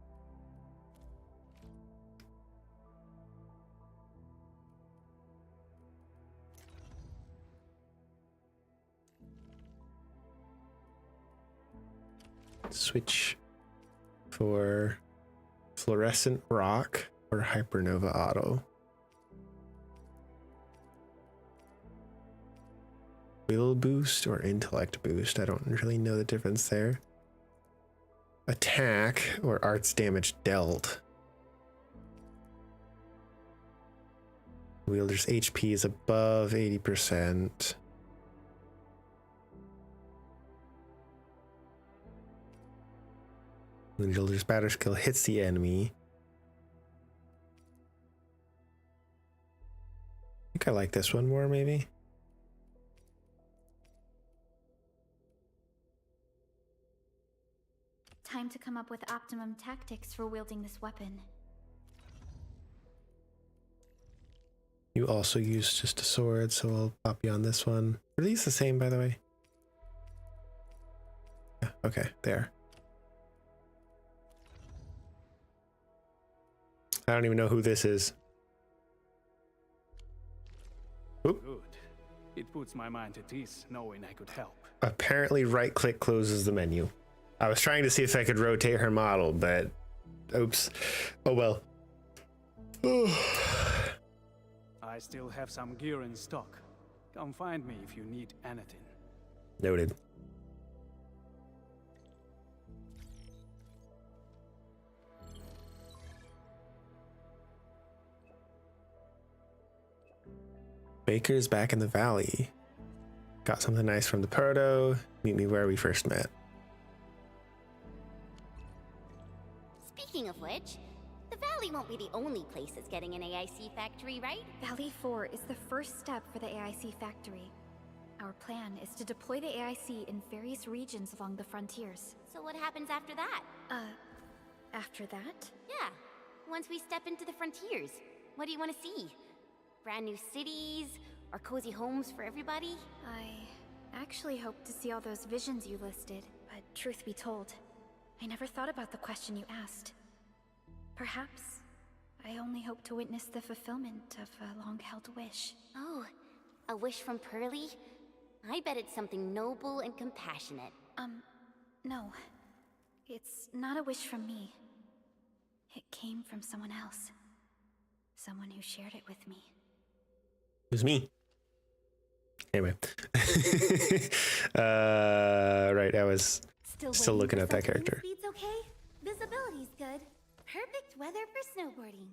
switch for fluorescent rock or hypernova auto. Will boost or intellect boost? I don't really know the difference there. Attack or arts damage dealt. Wielder's HP is above 80%. Wielder's batter skill hits the enemy. I think I like this one more, maybe.
Time to come up with optimum tactics for wielding this weapon.
You also use just a sword, so I'll pop you on this one. Are these the same, by the way? Yeah, okay, there. I don't even know who this is. Oop.
Good. It puts my mind at ease knowing I could help.
Apparently right-click closes the menu. I was trying to see if I could rotate her model, but oops. Oh well.
I still have some gear in stock. Come find me if you need anything.
Noted. Baker's back in the valley. Got something nice from the proto. Meet me where we first met.
Speaking of which, the Valley won't be the only place that's getting an AIC factory, right?
Valley 4 is the first step for the AIC factory. Our plan is to deploy the AIC in various regions along the frontiers.
So what happens after that?
After that?
Yeah, once we step into the frontiers, what do you want to see? Brand new cities, or cozy homes for everybody?
I actually hoped to see all those visions you listed, but truth be told, I never thought about the question you asked. Perhaps I only hope to witness the fulfillment of a long-held wish.
Oh, a wish from Pearly? I bet it's something noble and compassionate.
No. It's not a wish from me. It came from someone else. Someone who shared it with me.
It was me. Anyway. Right, I was still looking at that character.
Speed's okay. Visibility's good. Perfect weather for snowboarding.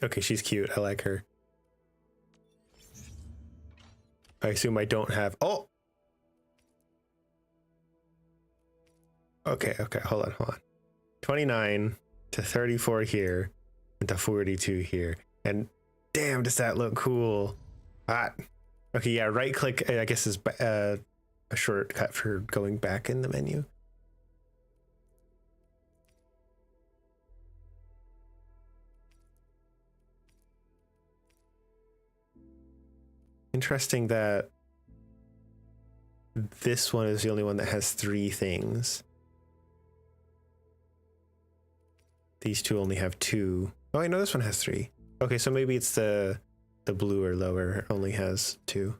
Okay, she's cute. I like her. I assume I don't have... Oh! Okay, hold on. 29 to 34 here, and to 42 here. And damn, does that look cool. Hot. Okay, yeah, right click, I guess, is a shortcut for going back in the menu. Interesting that this one is the only one that has 3 things. These two only have 2. Oh, I know this one has 3. Okay, so maybe it's the blue or lower only has 2.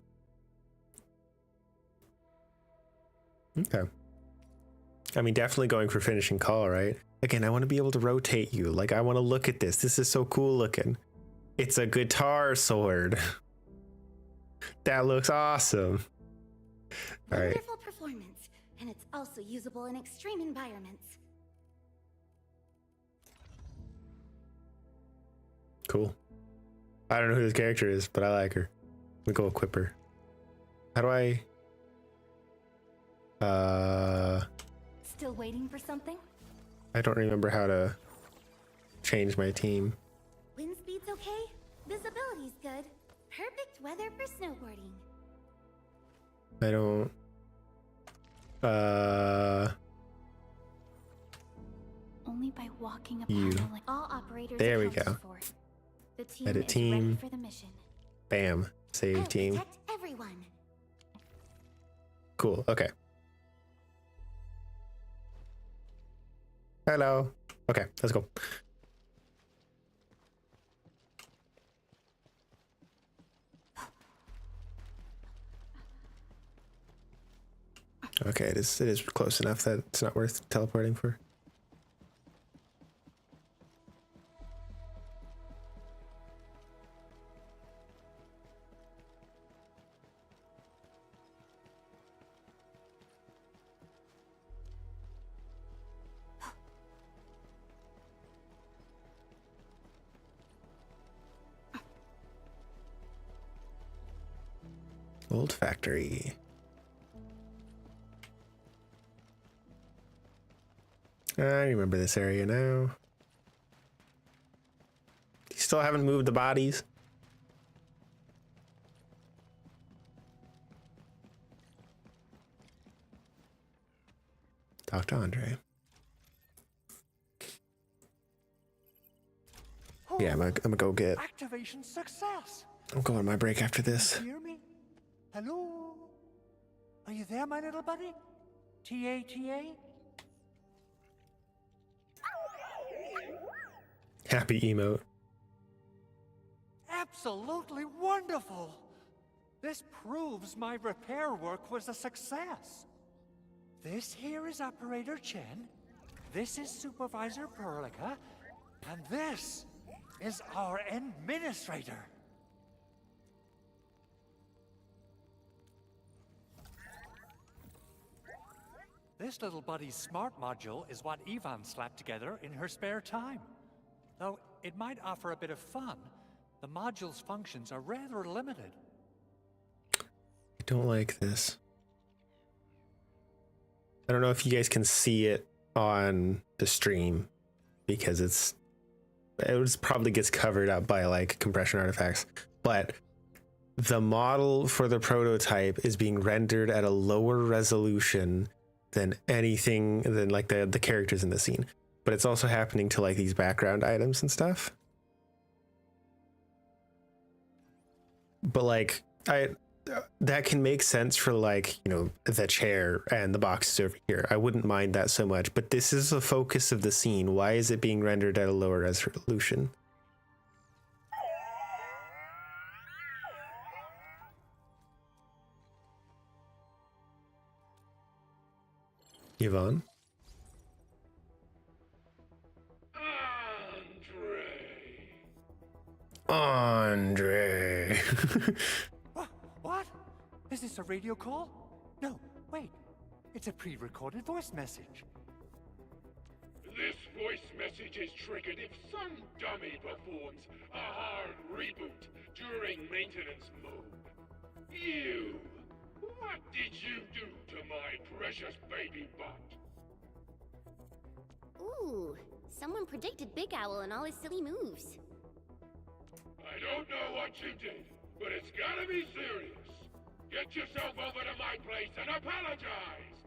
Okay. I mean, definitely going for finishing call, right? Again, I want to be able to rotate you. Like, I want to look at this. This is so cool looking. It's a guitar sword. That looks awesome. All right.
Wonderful performance, and it's also usable in extreme environments.
Cool. I don't know who this character is, but I like her. We go equip her. How do I...
Still waiting for something?
I don't remember how to change my team.
Wind speed's okay. Visibility's good. Perfect weather for snowboarding.
I don't...
Only by walking
You.
upon like all operators.
There we
accounted
go.
for. The team
Edit
is
team.
ready for the mission.
Bam. Save
I'll
team.
protect everyone.
Cool. Okay. Hello. Okay, let's go. Okay, it is close enough that it's not worth teleporting for. Old factory. I remember this area now. You still haven't moved the bodies? Talk to Andre. Yeah, I'm gonna go get.
Activation success.
I'm going on my break after this.
You hear me? Hello? Are you there, my little buddy? T-A-T-A?
Happy emote.
Absolutely wonderful! This proves my repair work was a success. This here is Operator Chen, this is Supervisor Perlica, and this is our Administrator. This little buddy's smart module is what Ivan slapped together in her spare time. Though it might offer a bit of fun, the module's functions are rather limited.
I don't like this. I don't know if you guys can see it on the stream because it probably gets covered up by like compression artifacts, but the model for the prototype is being rendered at a lower resolution than anything than like the characters in the scene, but it's also happening to like these background items and stuff. But like that can make sense for like, you know, the chair and the boxes over here. I wouldn't mind that so much, but this is the focus of the scene. Why is it being rendered at a lower resolution? Yvonne? Andre.
What? Is this a radio call? No, wait. It's a pre-recorded voice message.
This voice message is triggered if some dummy performs a hard reboot during maintenance mode. You! What did you do to my precious baby butt?
Ooh, someone predicted Big Owl and all his silly moves.
I don't know what you did, but it's gotta be serious. Get yourself over to my place and apologize.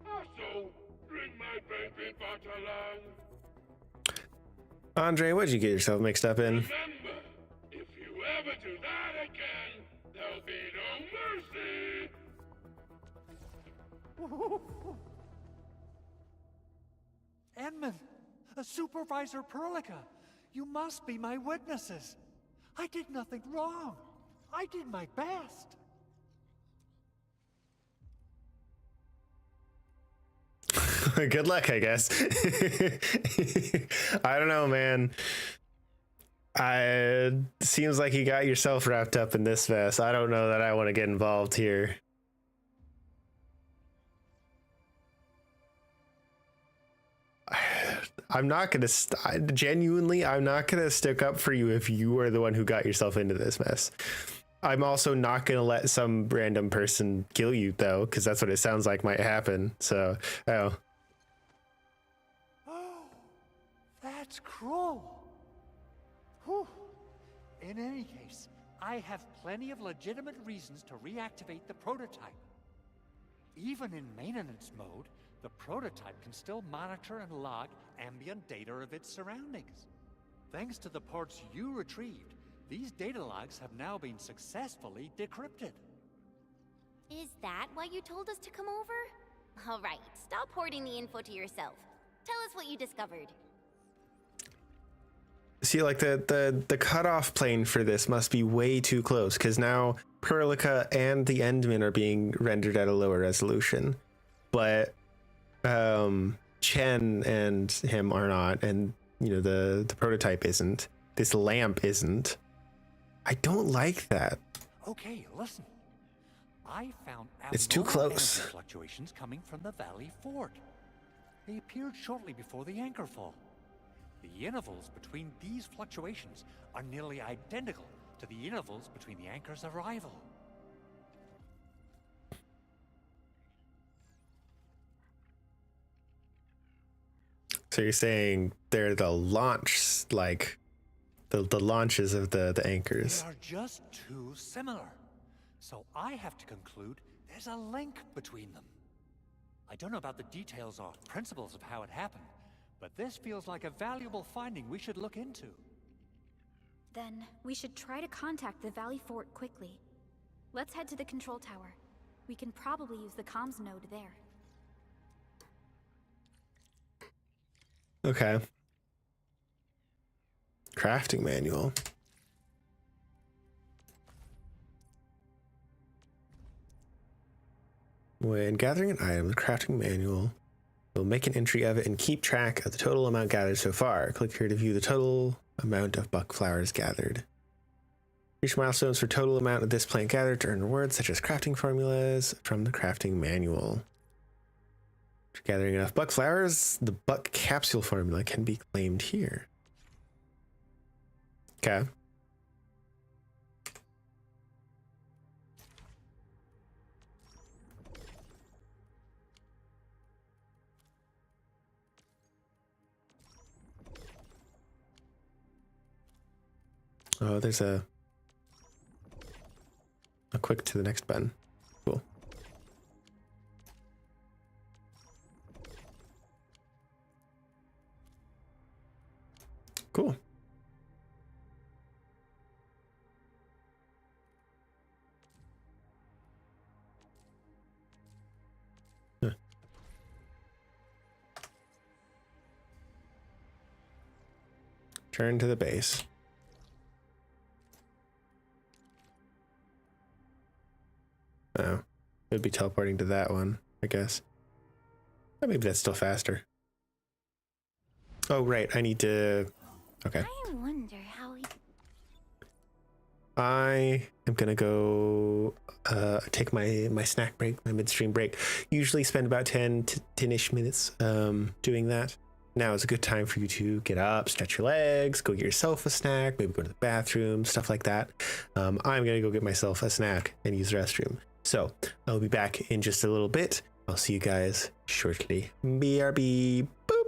Also, bring my baby butt along.
Andre, what'd you get yourself mixed up in?
Remember, if you ever do that again, there'll be no mercy.
Edmund, Supervisor Perlica, you must be my witnesses. I did nothing wrong. I did my best.
Good luck, I guess. I don't know, man. Seems like you got yourself wrapped up in this mess. I don't know that I want to get involved here. I'm not gonna genuinely, I'm not gonna stick up for you if you are the one who got yourself into this mess. I'm also not gonna let some random person kill you though, because that's what it sounds like might happen. So, oh.
Oh, that's cruel. Whew. In any case, I have plenty of legitimate reasons to reactivate the prototype. Even in maintenance mode, the prototype can still monitor and log ambient data of its surroundings. Thanks to the parts you retrieved, these data logs have now been successfully decrypted.
Is that why you told us to come over? All right, stop hoarding the info to yourself. Tell us what you discovered.
See, like the cutoff plane for this must be way too close, because now Perlica and the Endman are being rendered at a lower resolution. but Chen and him are not, and you know the prototype isn't. This lamp isn't. I don't like that.
Okay, listen. I found
It's too
abnormal
close.
energy fluctuations coming from the valley fort. They appeared shortly before the anchor fall. The intervals between these fluctuations are nearly identical to the intervals between the anchor's arrival.
So you're saying they're the launch, like the launches of the anchors.
They are just too similar. So I have to conclude there's a link between them. I don't know about the details or principles of how it happened, but this feels like a valuable finding we should look into.
Then we should try to contact the Valley Fort quickly. Let's head to the control tower. We can probably use the comms node there.
Okay. Crafting manual. When gathering an item, the crafting manual will make an entry of it and keep track of the total amount gathered so far. Click here to view the total amount of buck flowers gathered. Reach milestones for total amount of this plant gathered to earn rewards such as crafting formulas from the crafting manual. After gathering enough buck flowers, the buck capsule formula can be claimed here. Okay. Oh, there's a quick to the next button. Cool. Cool. Huh. Turn to the base. Oh, it would be teleporting to that one, I guess. Oh, maybe that's still faster. Oh, right. I need to... Okay.
I wonder how he...
I am going to go take my snack break, my midstream break. Usually spend about 10 to 10-ish minutes doing that. Now is a good time for you to get up, stretch your legs, go get yourself a snack, maybe go to the bathroom, stuff like that. I'm going to go get myself a snack and use the restroom. So I'll be back in just a little bit. I'll see you guys shortly. BRB. Boop.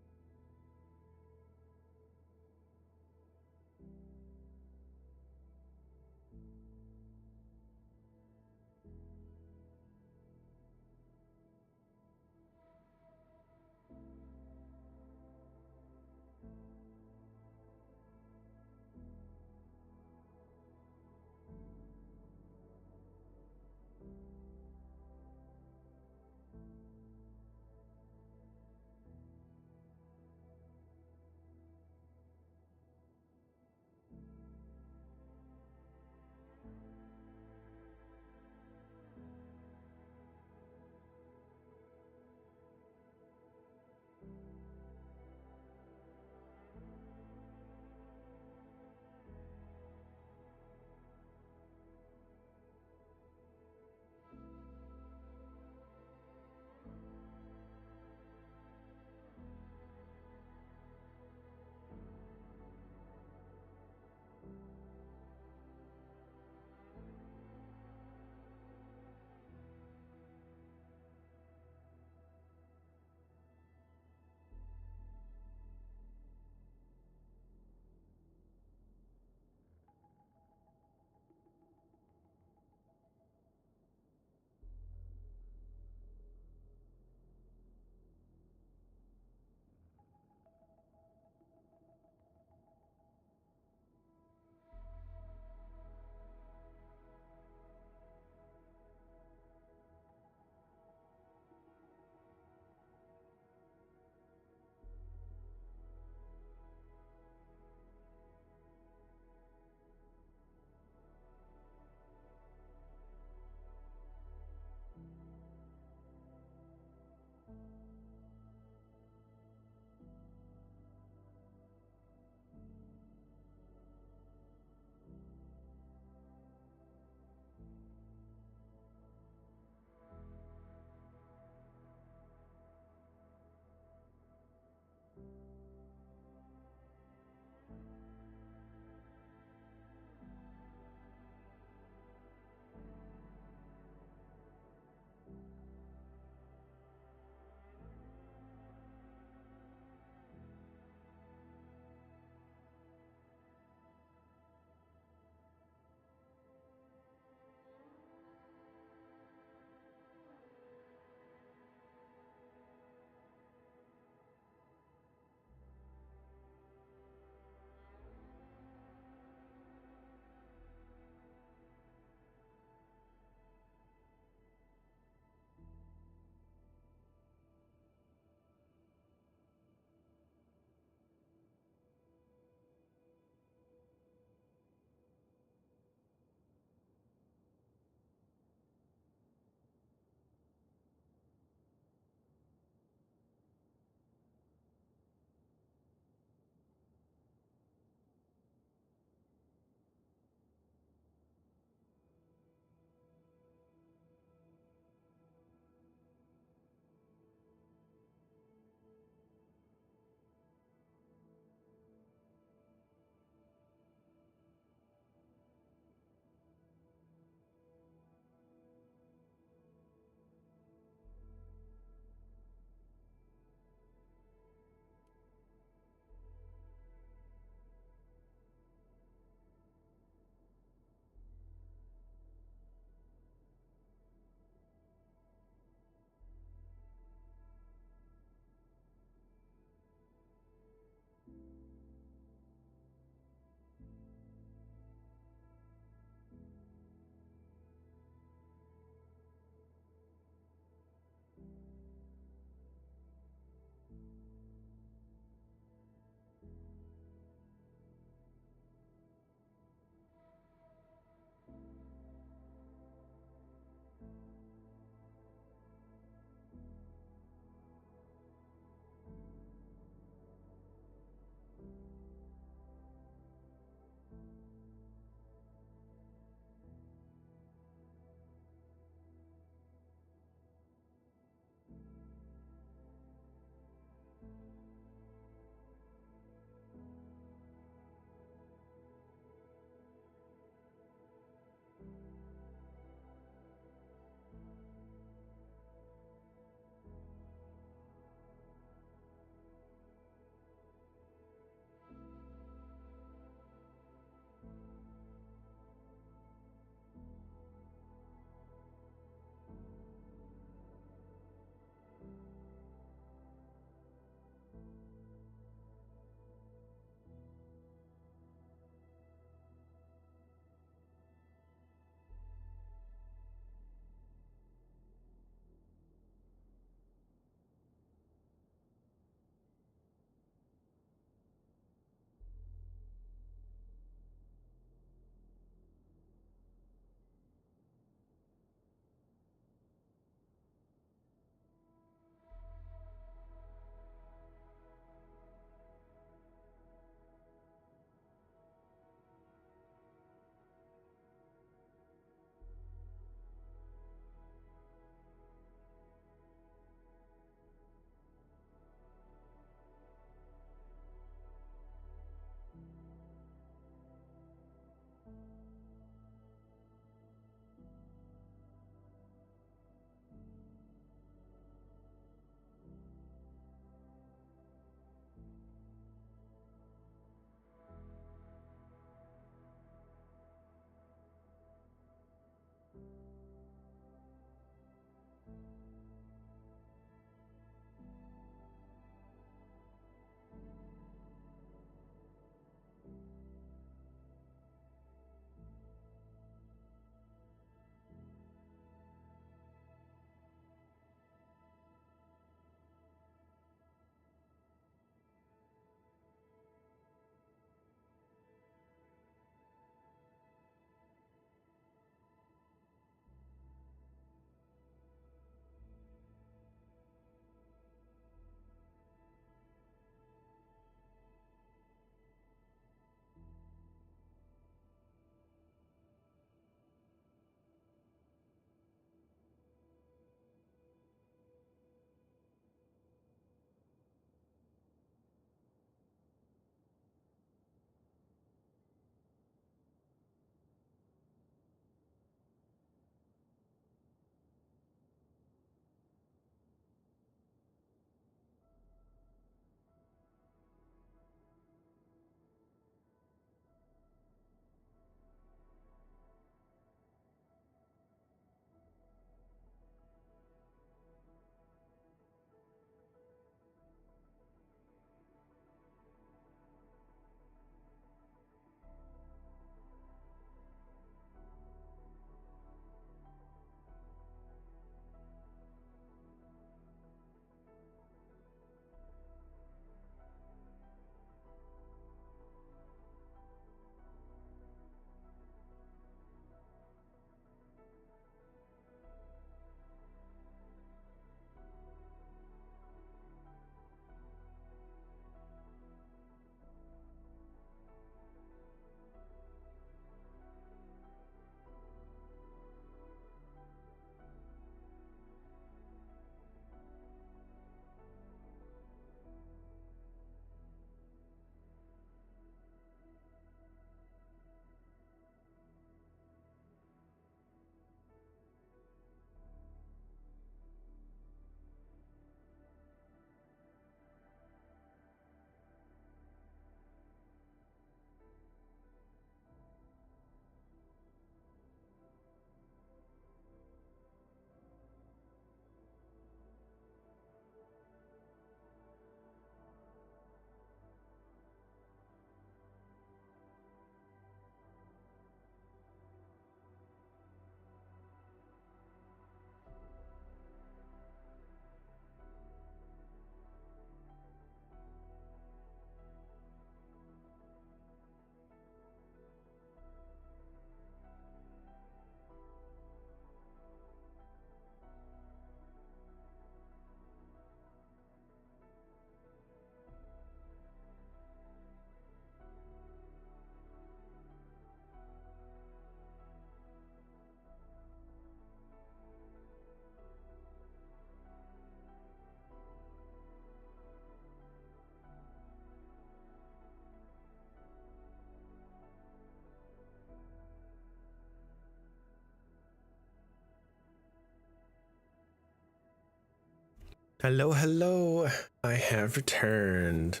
Hello, hello. I have returned.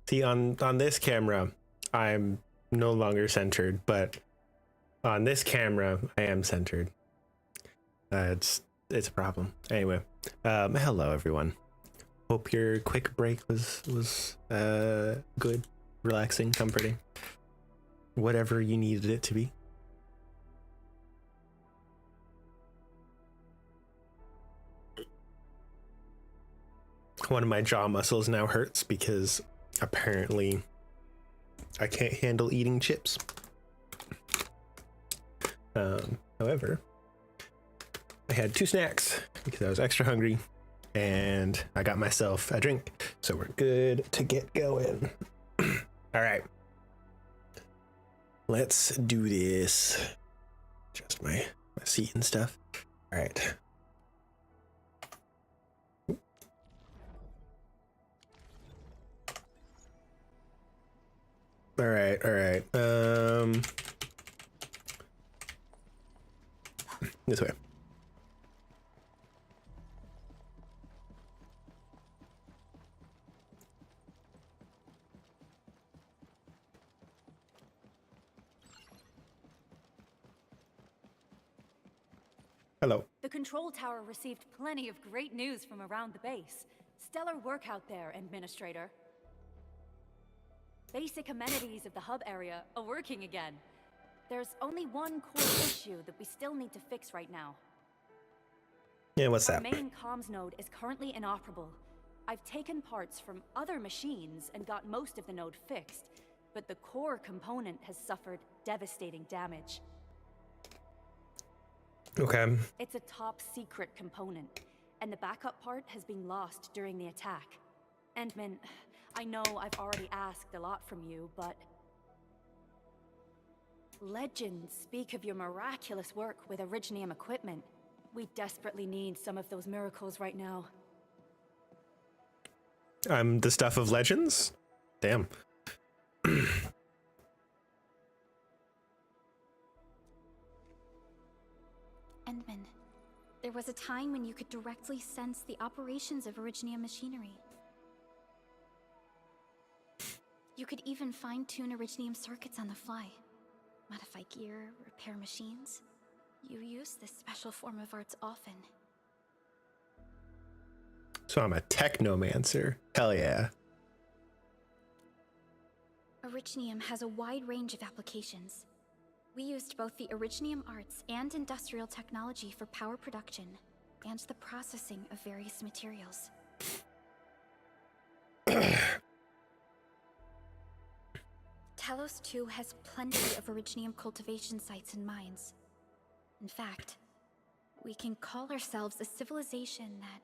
See, on this camera, I'm no longer centered, but on this camera, I am centered. It's a problem. Anyway, hello everyone. Hope your quick break was good, relaxing, comforting, whatever you needed it to be. One of my jaw muscles now hurts because apparently I can't handle eating chips. However, I had 2 snacks because I was extra hungry and I got myself a drink, so we're good to get going. All right, let's do this. Adjust my seat and stuff. All right. All right. This way. Hello.
The control tower received plenty of great news from around the base. Stellar work out there, Administrator. Basic amenities of the hub area are working again. There's only one core issue that we still need to fix right now.
Yeah, what's
Our
that?
main comms node is currently inoperable. I've taken parts from other machines and got most of the node fixed, but the core component has suffered devastating damage.
Okay.
It's a top secret component, and the backup part has been lost during the attack. Endman, I know I've already asked a lot from you, but legends speak of your miraculous work with Originium equipment. We desperately need some of those miracles right now.
I'm the stuff of legends? Damn.
Endman, there was a time when you could directly sense the operations of Originium machinery. You could even fine-tune Originium circuits on the fly. Modify gear, repair machines. You use this special form of arts often.
So I'm a technomancer. Hell yeah.
Originium has a wide range of applications. We used both the Originium arts and industrial technology for power production and the processing of various materials. Talos 2 has plenty of Originium cultivation sites and mines. In fact, we can call ourselves a civilization that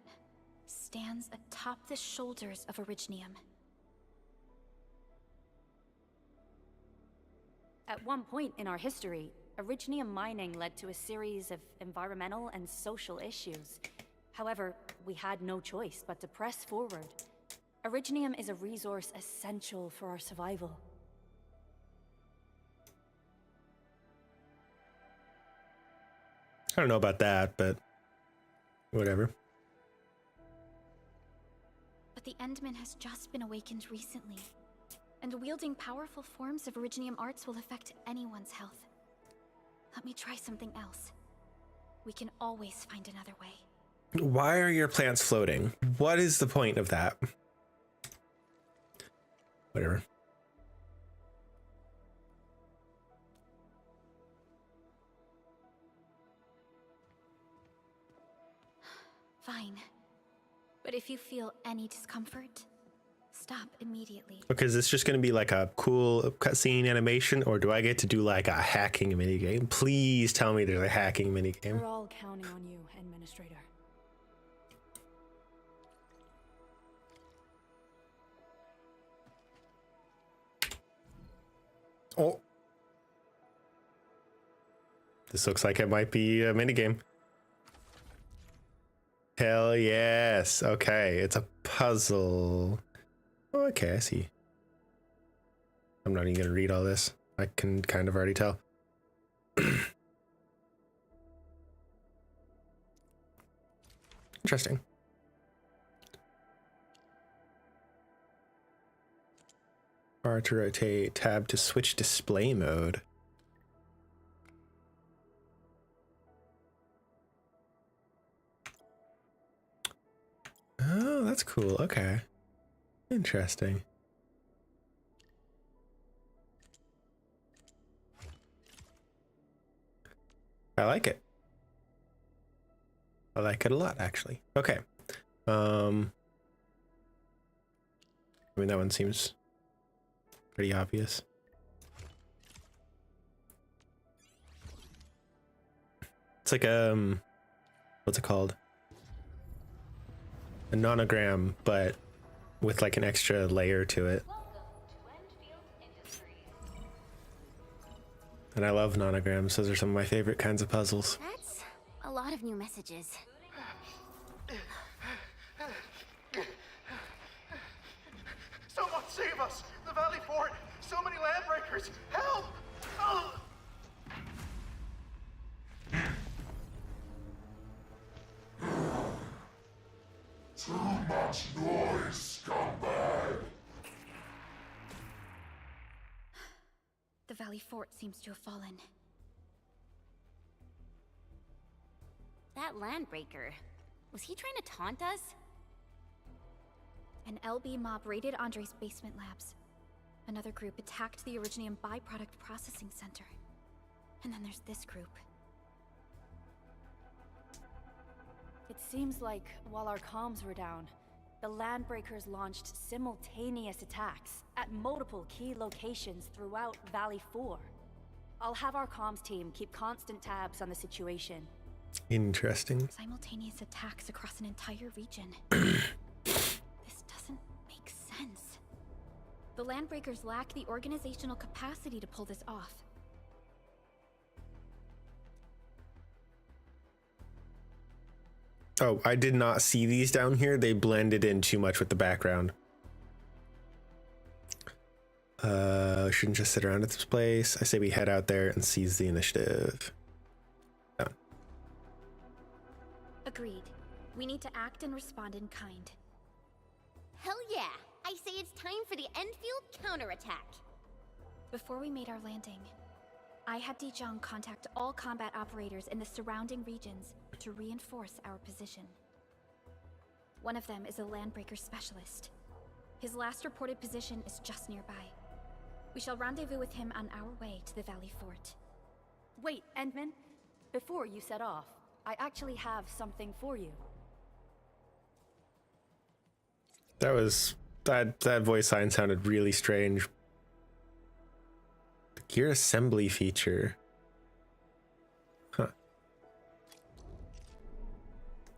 stands atop the shoulders of Originium.
At one point in our history, Originium mining led to a series of environmental and social issues. However, we had no choice but to press forward. Originium is a resource essential for our survival.
I don't know about that, but whatever.
But the Endman has just been awakened recently, and wielding powerful forms of Originium arts will affect anyone's health. Let me try something else. We can always find another way.
Why are your plants floating? What is the point of that? Whatever.
Fine. But if you feel any discomfort, stop immediately.
Okay, is this just going to be like a cool cutscene animation, or do I get to do like a hacking minigame? Please tell me there's a hacking minigame.
We're all counting on you, Administrator.
Oh. This looks like it might be a minigame. Hell yes. Okay, it's a puzzle. Oh, okay, I see. I'm not even gonna read all this. I can kind of already tell. Interesting. R to rotate, tab to switch display mode. Oh, that's cool. Okay. Interesting. I like it. I like it a lot, actually. Okay. I mean, that one seems pretty obvious. It's like, what's it called? A nonogram, but with like an extra layer to it. And I love nonograms. Those are some of my favorite kinds of puzzles.
That's a lot of new messages.
Someone save us! The Valley Fort! So many landbreakers! Help! Oh!
Too much noise, scumbag!
The Valley Fort seems to have fallen.
That landbreaker, was he trying to taunt us?
An LB mob raided Andre's basement labs. Another group attacked the Originium byproduct processing center. And then there's this group.
It seems like while our comms were down, the Landbreakers launched simultaneous attacks at multiple key locations throughout Valley 4. I'll have our comms team keep constant tabs on the situation.
Interesting.
Simultaneous attacks across an entire region. This doesn't make sense. The Landbreakers lack the organizational capacity to pull this off.
Oh, I did not see these down here. They blended in too much with the background. Shouldn't just sit around at this place. I say we head out there and seize the initiative. Done.
Agreed. We need to act and respond in kind.
Hell yeah! I say it's time for the Endfield counterattack.
Before we made our landing, I had Dijong contact all combat operators in the surrounding regions to reinforce our position. One of them is a Landbreaker specialist. His last reported position is just nearby. We shall rendezvous with him on our way to the Valley Fort.
Wait, Endman. Before you set off, I actually have something for you.
That voice line sounded really strange. The gear assembly feature. Huh.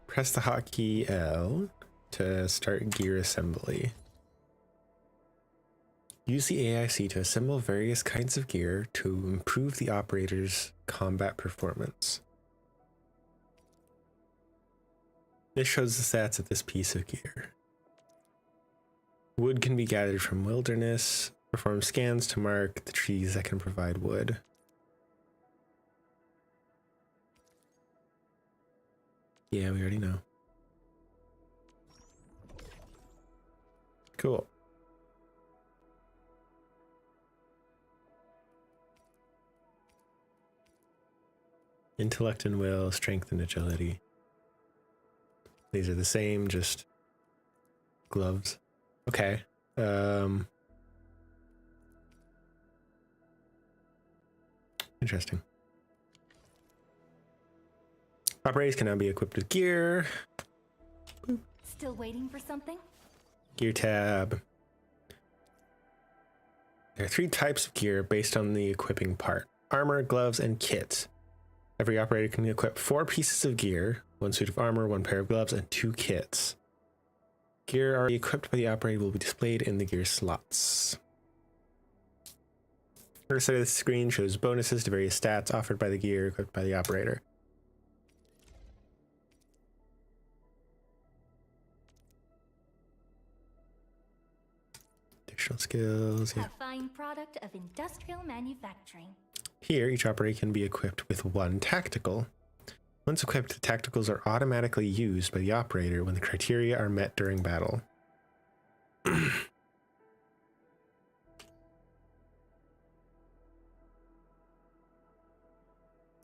Press the hotkey L to start gear assembly. Use the AIC to assemble various kinds of gear to improve the operator's combat performance. This shows the stats of this piece of gear. Wood can be gathered from wilderness. Perform scans to mark the trees that can provide wood. Yeah, we already know. Cool. Intellect and will, strength and agility. These are the same, just gloves. Okay. Interesting. Operators can now be equipped with gear. Boop.
Still waiting for something?
Gear tab. There are 3 types of gear based on the equipping part: armor, gloves, and kits. Every operator can equip 4 pieces of gear, 1 suit of armor, 1 pair of gloves, and 2 kits. Gear already equipped by the operator will be displayed in the gear slots. The first side of the screen shows bonuses to various stats offered by the gear equipped by the operator. Additional skills. Yeah.
A fine product of industrial manufacturing.
Here, each operator can be equipped with 1 tactical. Once equipped, the tacticals are automatically used by the operator when the criteria are met during battle.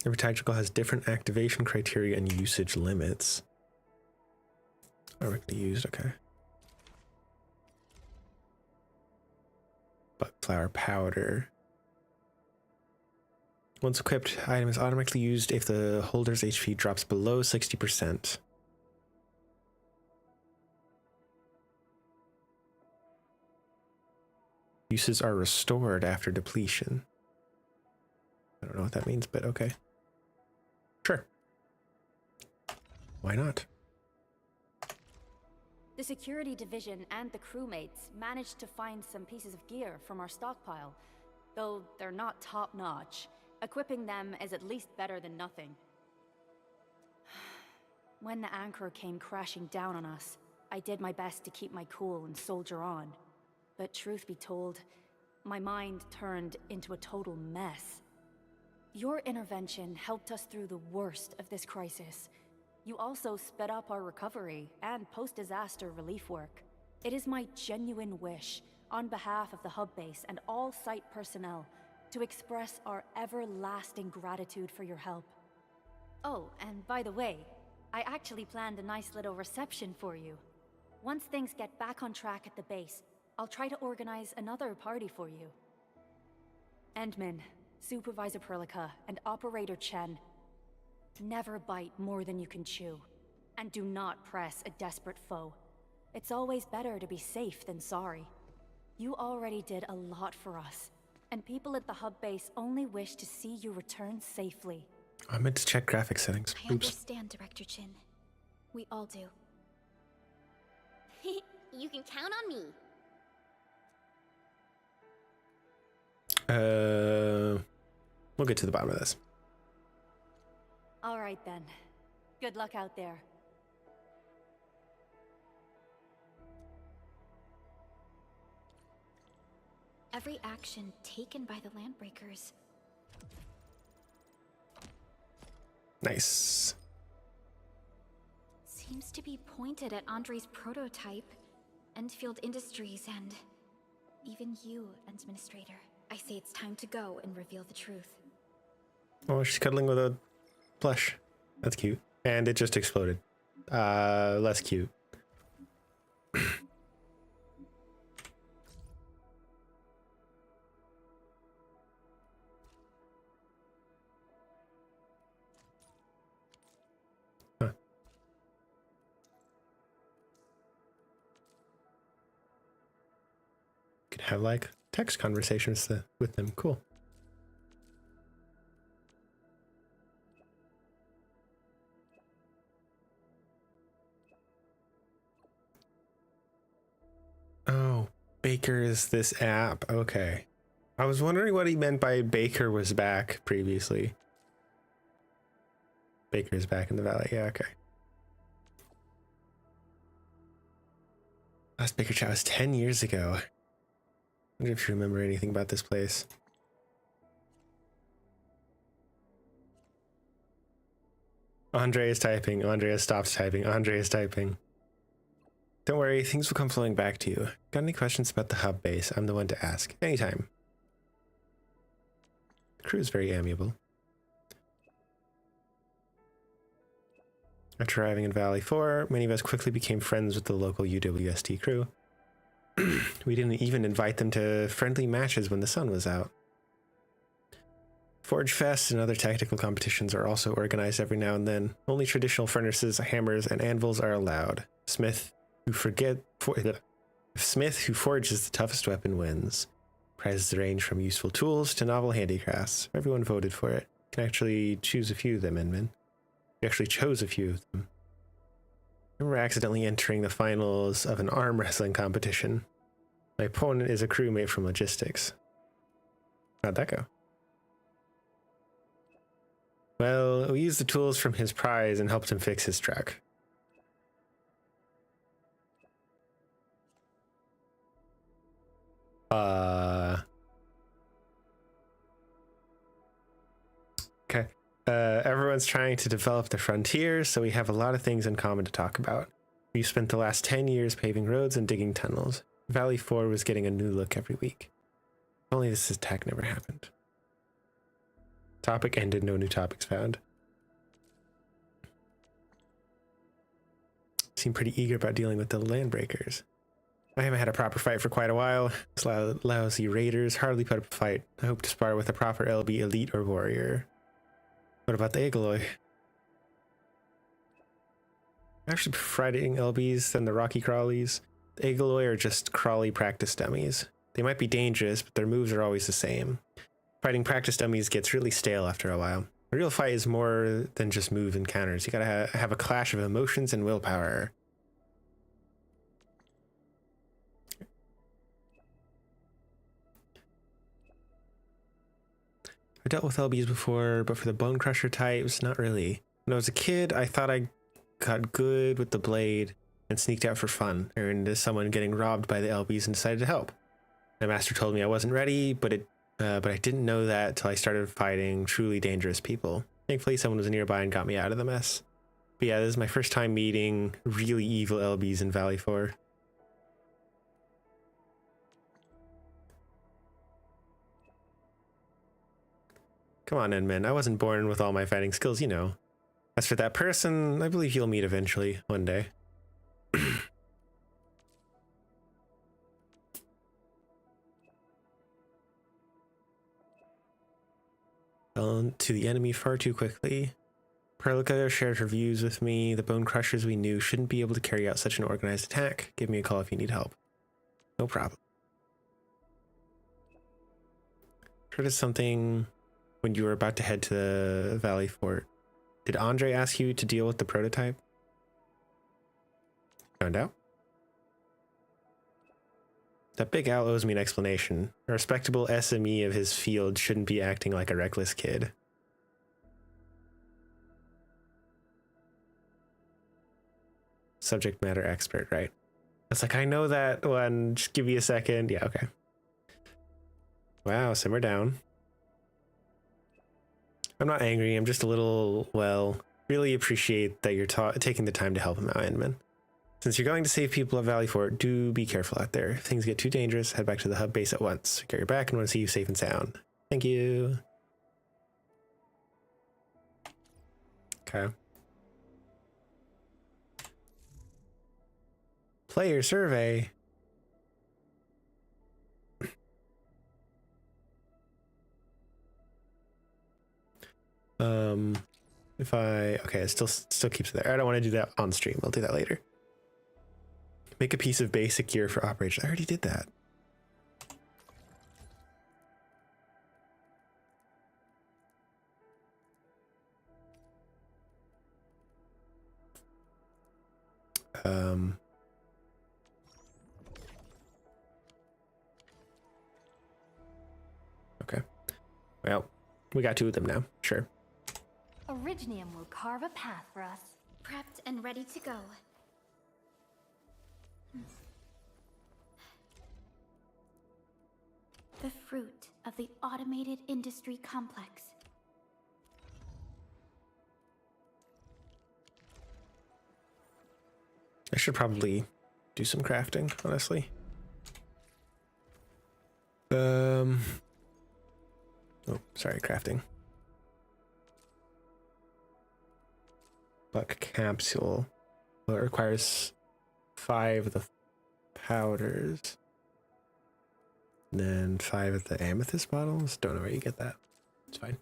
Every tactical has different activation criteria and usage limits. Directly used, okay. But flower powder. Once equipped, item is automatically used if the holder's HP drops below 60%. Uses are restored after depletion. I don't know what that means, but okay. Sure. Why not?
The security division and the crewmates managed to find some pieces of gear from our stockpile, though they're not top-notch. Equipping them is at least better than nothing. When the anchor came crashing down on us, I did my best to keep my cool and soldier on. But truth be told, my mind turned into a total mess. Your intervention helped us through the worst of this crisis. You also sped up our recovery and post-disaster relief work. It is my genuine wish, on behalf of the hub base and all site personnel, to express our everlasting gratitude for your help. Oh, and by the way, I actually planned a nice little reception for you. Once things get back on track at the base, I'll try to organize another party for you. Endman, Supervisor Perlica, and Operator Chen, never bite more than you can chew. And do not press a desperate foe. It's always better to be safe than sorry. You already did a lot for us, and people at the hub base only wish to see you return safely.
I meant to check graphic settings.
I
Oops.
understand, Director Chin. We all do.
You can count on me.
We'll get to the bottom of this.
All right then. Good luck out there.
Every action taken by the Landbreakers.
Nice.
Seems to be pointed at Andre's prototype, Endfield Industries, and even you, Administrator. I say it's time to go and reveal the truth.
Oh, she's cuddling with a plush. That's cute. And it just exploded. Less cute. Huh. Could have like text conversations with them. Cool. Oh, Baker is this app. Okay. I was wondering what he meant by Baker was back previously. Baker's back in the valley. Yeah, okay. Last Baker chat was 10 years ago. I wonder if you remember anything about this place. Andre is typing. Andrea stops typing. Andre is typing. Don't worry, things will come flowing back to you. Got any questions about the hub base? I'm the one to ask. Anytime. The crew is very amiable. After arriving in Valley 4, many of us quickly became friends with the local UWST crew. We didn't even invite them to friendly matches when the sun was out. Forge Fest and other tactical competitions are also organized every now and then. Only traditional furnaces, hammers, and anvils are allowed. Smith who forges the toughest weapon wins. Prizes range from useful tools to novel handicrafts. Everyone voted for it. You can actually choose a few of them, Inman. You actually chose a few of them. I remember accidentally entering the finals of an arm wrestling competition. My opponent is a crewmate from logistics. How'd that go? Well, we used the tools from his prize and helped him fix his truck. Okay. Everyone's trying to develop the frontier, so we have a lot of things in common to talk about. We've spent the last 10 years paving roads and digging tunnels. Valley 4 was getting a new look every week. If only this attack never happened. Topic ended, no new topics found. Seem pretty eager about dealing with the landbreakers. I haven't had a proper fight for quite a while. These lousy raiders hardly put up a fight. I hope to spar with a proper LB elite or warrior. What about the Agaloy? I actually prefer fighting LBs than the Rocky Crawlies. The Agaloy are just crawly practice dummies. They might be dangerous, but their moves are always the same. Fighting practice dummies gets really stale after a while. A real fight is more than just move encounters. You gotta have a clash of emotions and willpower. I've dealt with LBs before, but for the Bone Crusher types, not really. When I was a kid, I thought I got good with the blade and sneaked out for fun. I ran into someone getting robbed by the LBs and decided to help. My master told me I wasn't ready, but I didn't know that till I started fighting truly dangerous people. Thankfully, someone was nearby and got me out of the mess. But yeah, this is my first time meeting really evil LBs in Valley 4. Come on, Endman. I wasn't born with all my fighting skills, you know. As for that person, I believe you'll meet eventually, one day. Fell to the enemy far too quickly. Perlica shared her views with me. The Bone Crushers we knew shouldn't be able to carry out such an organized attack. Give me a call if you need help. No problem. Heard of something when you were about to head to the Valley Fort. Did Andre ask you to deal with the prototype? Found out. That big owl owes me an explanation. A respectable SME of his field shouldn't be acting like a reckless kid. Subject matter expert, right? It's like, I know that one. Just give me a second. Yeah, okay. Wow, simmer down. I'm not angry. I'm just a little, well, really appreciate that you're taking the time to help him out, Endman. Since you're going to save people at Valley Fort, do be careful out there. If things get too dangerous, head back to the hub base at once. Get your back and want to see you safe and sound. Thank you. Okay. Player survey. If okay, it still keeps it there. I don't want to do that on stream. I'll do that later. Make a piece of basic gear for operation. I already did that. Okay. Well, we got 2 of them now. Sure.
Originium will carve a path for us.
Prepped and ready to go. The fruit of the automated industry complex.
I should probably do some crafting, honestly. Oh, sorry, crafting. Buck capsule. Well, it requires 5 of the powders. And then 5 of the amethyst bottles. Don't know where you get that. It's fine.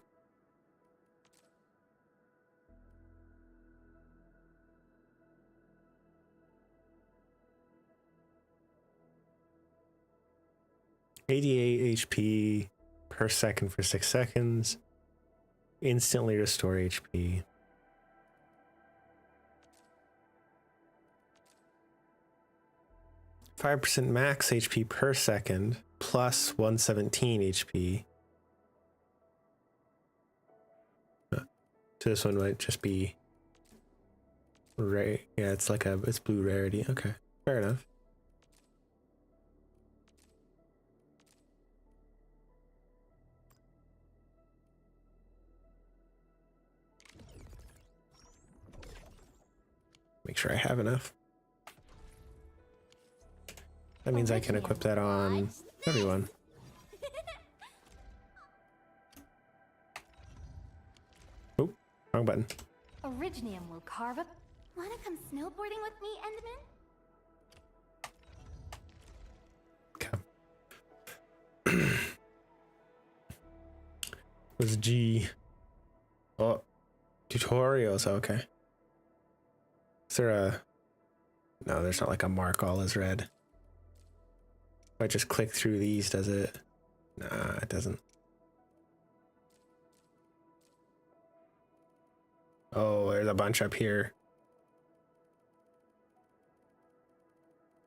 $88 HP per second for 6 seconds. Instantly restore HP. %, max HP per second, plus 117 HP. So this one might just be rare. Yeah, it's like it's blue rarity. Okay, fair enough. Make sure I have enough. That means I can equip that on everyone. wrong button.
Originium will carve up.
Wanna come snowboarding with me, Endman?
Okay. Was G. Oh, tutorials. Okay. Is there a? No, there's not like a mark all is red. If I just click through these, does it? Nah, it doesn't. Oh, there's a bunch up here.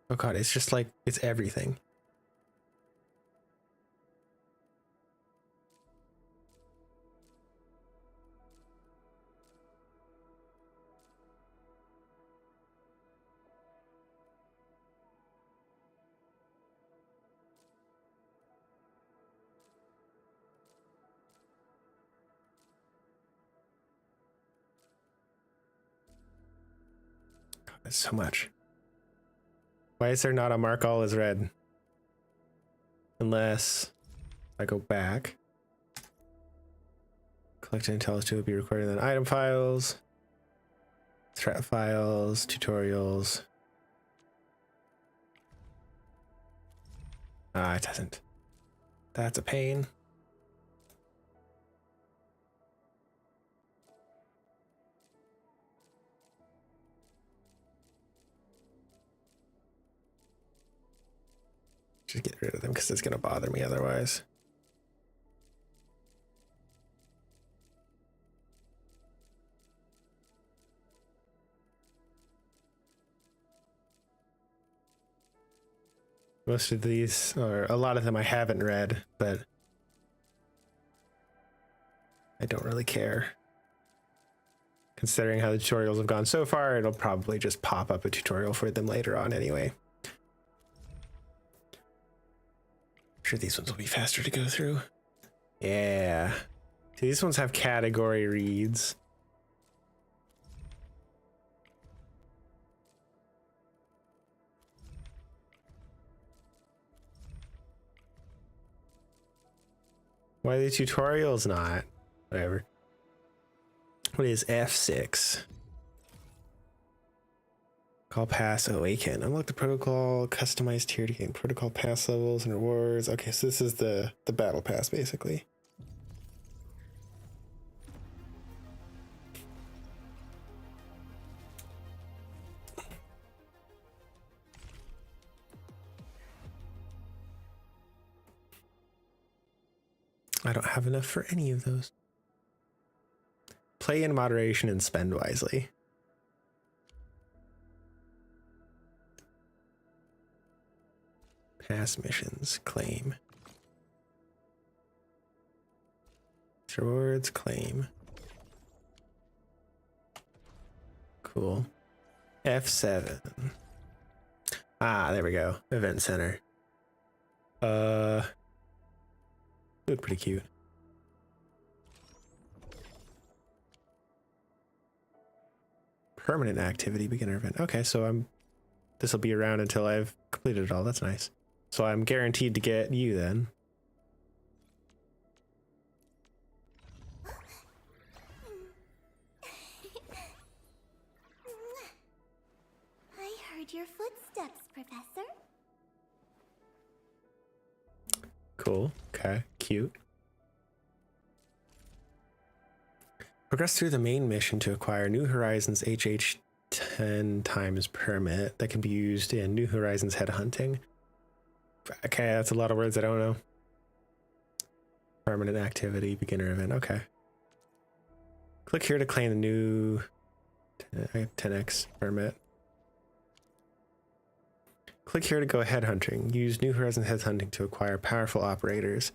Oh god, it's just like, it's everything. That's so much. Why is there not a mark all is red? Unless I go back. Collect intel to be recorded in item files, threat files, tutorials. Ah, it doesn't. That's a pain. Just get rid of them because it's going to bother me otherwise. Most of these, or a lot of them I haven't read, but I don't really care. Considering how the tutorials have gone so far, it'll probably just pop up a tutorial for them later on anyway. I'm sure these ones will be faster to go through. Yeah. See, these ones have category reads. Why are the tutorials not? Whatever. What is F6? Call pass awaken. Unlock the protocol, customized tier to gain protocol pass levels and rewards. Okay, so this is the battle pass basically. I don't have enough for any of those. Play in moderation and spend wisely. Pass missions, claim. Rewards, claim. Cool. F7. Ah, there we go. Event center. Look pretty cute. Permanent activity, beginner event. Okay, so this will be around until I've completed it all. That's nice. So I'm guaranteed to get you then.
I heard your footsteps, Professor.
Cool. Okay. Cute. Progress through the main mission to acquire New Horizons HH 10 times permit that can be used in New Horizons headhunting. Okay, that's a lot of words I don't know. Permanent activity, beginner event. Okay. Click here to claim the new 10x permit. Click here to go headhunting. Use New Horizons headhunting to acquire powerful operators.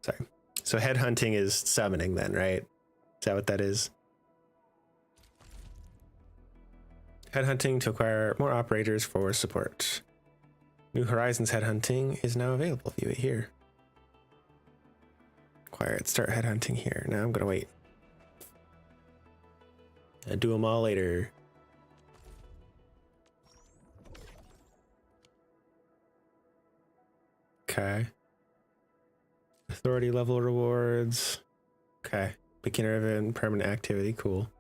Sorry. So headhunting is summoning then, right? Is that what that is? Headhunting to acquire more operators for support. New Horizons headhunting is now available. View it here. Acquire it. Start headhunting here. Now I'm gonna wait. And do them all later. Okay. Authority level rewards. Okay. Beginner event, permanent activity, cool.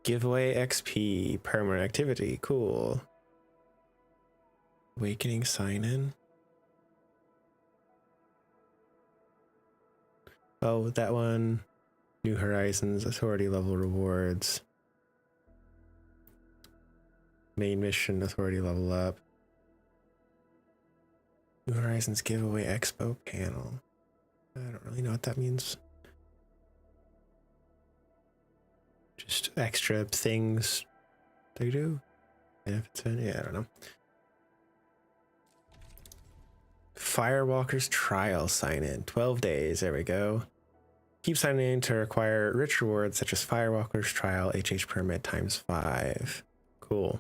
Giveaway XP, permanent activity, cool. Awakening sign-in. Oh, that one. New Horizons, authority level rewards. Main mission, authority level up. New Horizons giveaway expo panel. I don't really know what that means. Just extra things they do. Benefits, yeah, I don't know. Firewalker's trial sign in. 12 days. There we go. Keep signing in to acquire rich rewards such as Firewalker's trial HH permit ×5. Cool.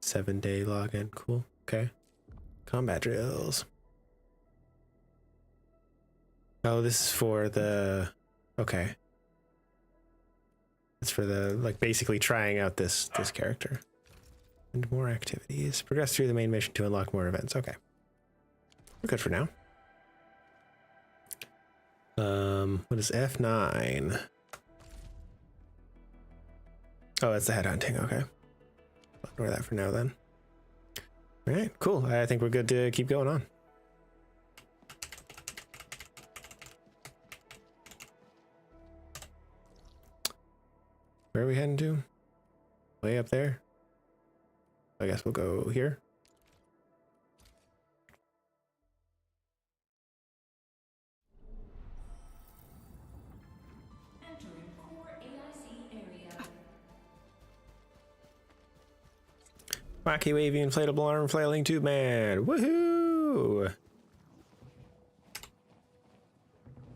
7-day login. Cool. Okay. Combat drills. Oh, this is for the... Okay. It's for the, like, basically trying out this character. And more activities. Progress through the main mission to unlock more events. Okay. We're good for now. What is F9? Oh, that's the headhunting. Okay. Ignore that for now then. All right, cool. I think we're good to keep going on. Where are we heading to? Way up there? I guess we'll go here.
Entering core AIC area.
Wacky wavy inflatable arm flailing tube man. Woohoo!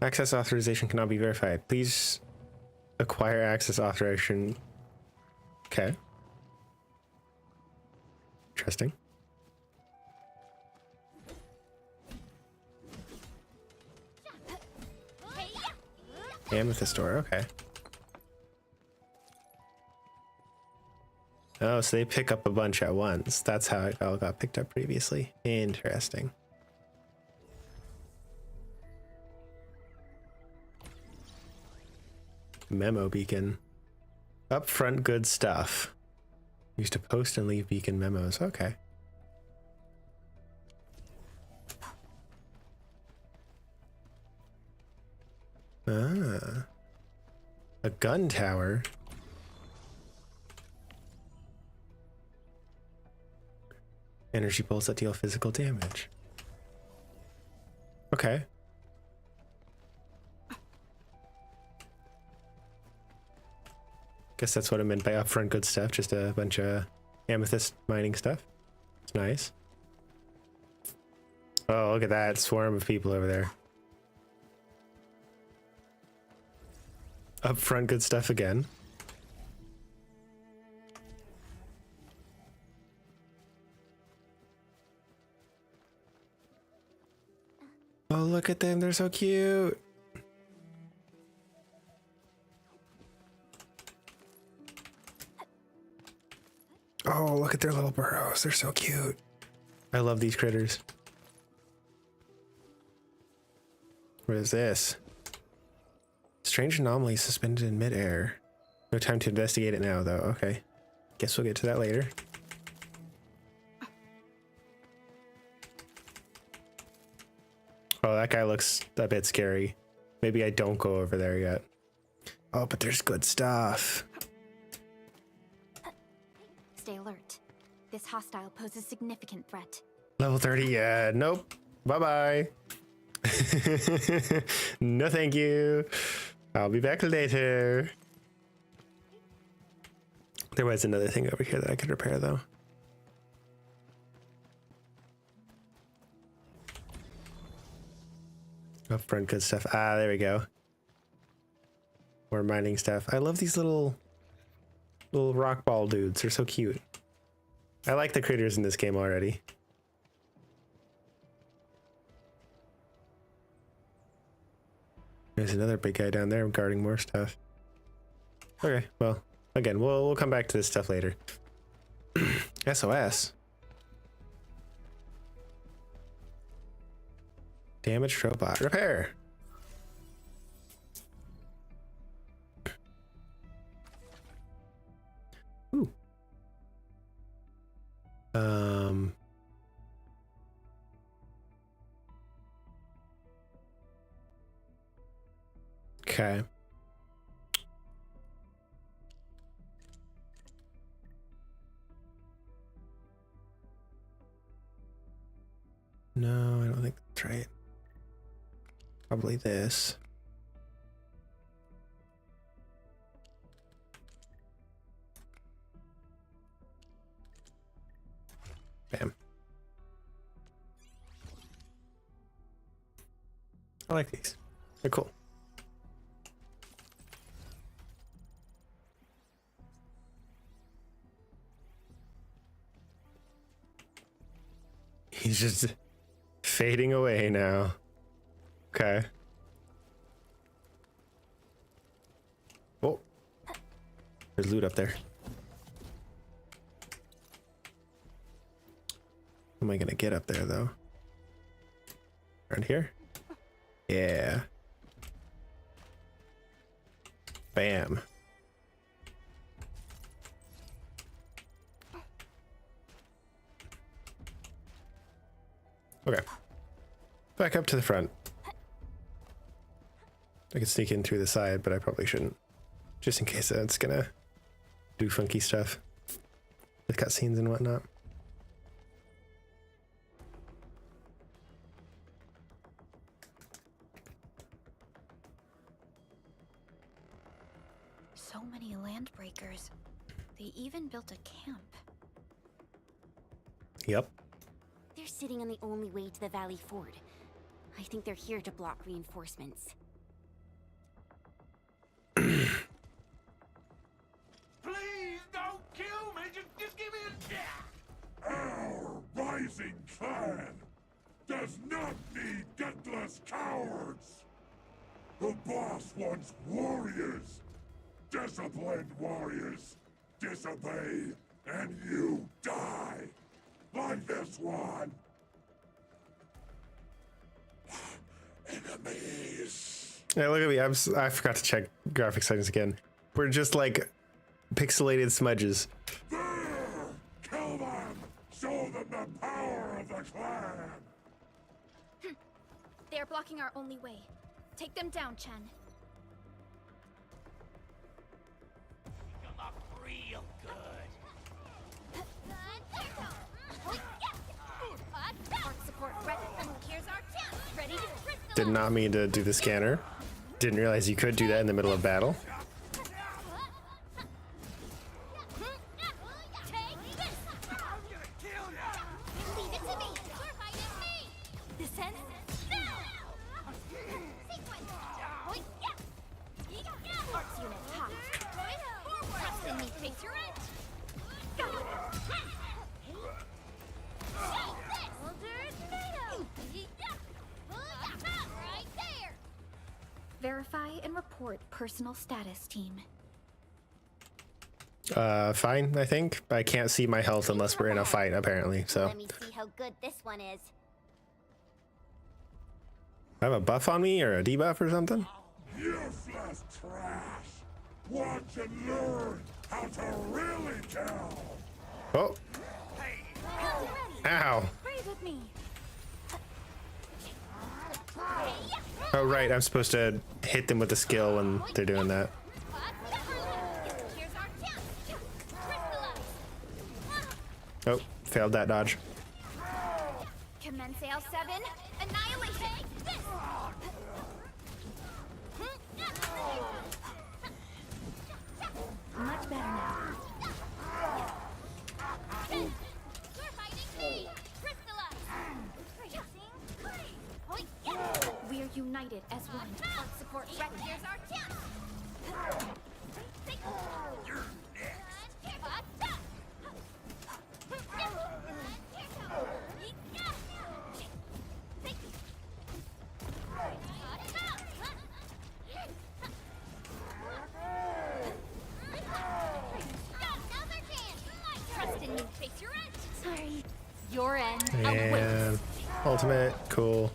Access authorization cannot be verified. Please acquire access authorization. Okay. Interesting. Amethyst door, okay. Oh, so they pick up a bunch at once. That's how it all got picked up previously. Interesting. Memo beacon. Upfront good stuff. Used to post and leave beacon memos. Okay. Ah. A gun tower. Energy bolts that deal physical damage. Okay. Guess that's what I meant by upfront good stuff. Just a bunch of amethyst mining stuff. It's nice. Oh, look at that swarm of people over there. Upfront good stuff again. Oh, look at them. They're so cute. Oh, look at their little burrows. They're so cute. I love these critters. What is this? Strange anomaly suspended in midair. No time to investigate it now, though. Okay. Guess we'll get to that later. Oh, that guy looks a bit scary. Maybe I don't go over there yet. Oh, but there's good stuff.
Stay alert. This hostile poses significant threat.
Level 30, yeah. Nope. Bye-bye. No, thank you. I'll be back later. There was another thing over here that I could repair, though. Upfront good stuff. Ah, there we go. More mining stuff. I love these little rock ball dudes. They're so cute. I like the critters in this game already. There's another big guy down there guarding more stuff. Okay, well, again, we'll come back to this stuff later. SOS. Damaged robot. Repair. Ooh. Okay. No, I don't think that's right. Probably this. Bam. I like these. They're cool. He's just fading away now. Okay. Oh. There's loot up there. How am I gonna get up there though? Around here? Yeah. Bam. Okay. Back up to the front. I could sneak in through the side, but I probably shouldn't. Just in case it's gonna do funky stuff. The cutscenes and whatnot.
So many land breakers. They even built a camp.
Yep.
They're sitting on the only way to the Valley Ford. I think they're here to block reinforcements.
Please don't kill me. Just give me a chance. Our rising clan does not need gutless cowards. The boss wants warriors. Disciplined warriors. Disobey and you die. Like this one. Enemies.
Yeah, look at me. I forgot to check graphic settings again. We're just like pixelated smudges.
There! Kill them! Show them the power of the clan!
They are blocking our only way. Take them down, Chen.
Come up real good.
Did not mean to do the scanner. Didn't realize you could do that in the middle of battle.
Verify and report personal status, team.
Fine, I think. I can't see my health unless we're in a fight, apparently, so.
Let me see how good this one is.
I have a buff on me or a debuff or something?
Useless trash. Watch and learn how to really kill.
Oh. Ow.
Breathe with me.
Oh, right. I'm supposed to hit them with the skill when they're doing that. Oh, failed that dodge.
Commence L7. Annihilation. Much better now. We are united as one. Support Red. Here's our chance.
You're next.
Trust in me. Face your end. Sorry. Your end.
And ultimate, cool.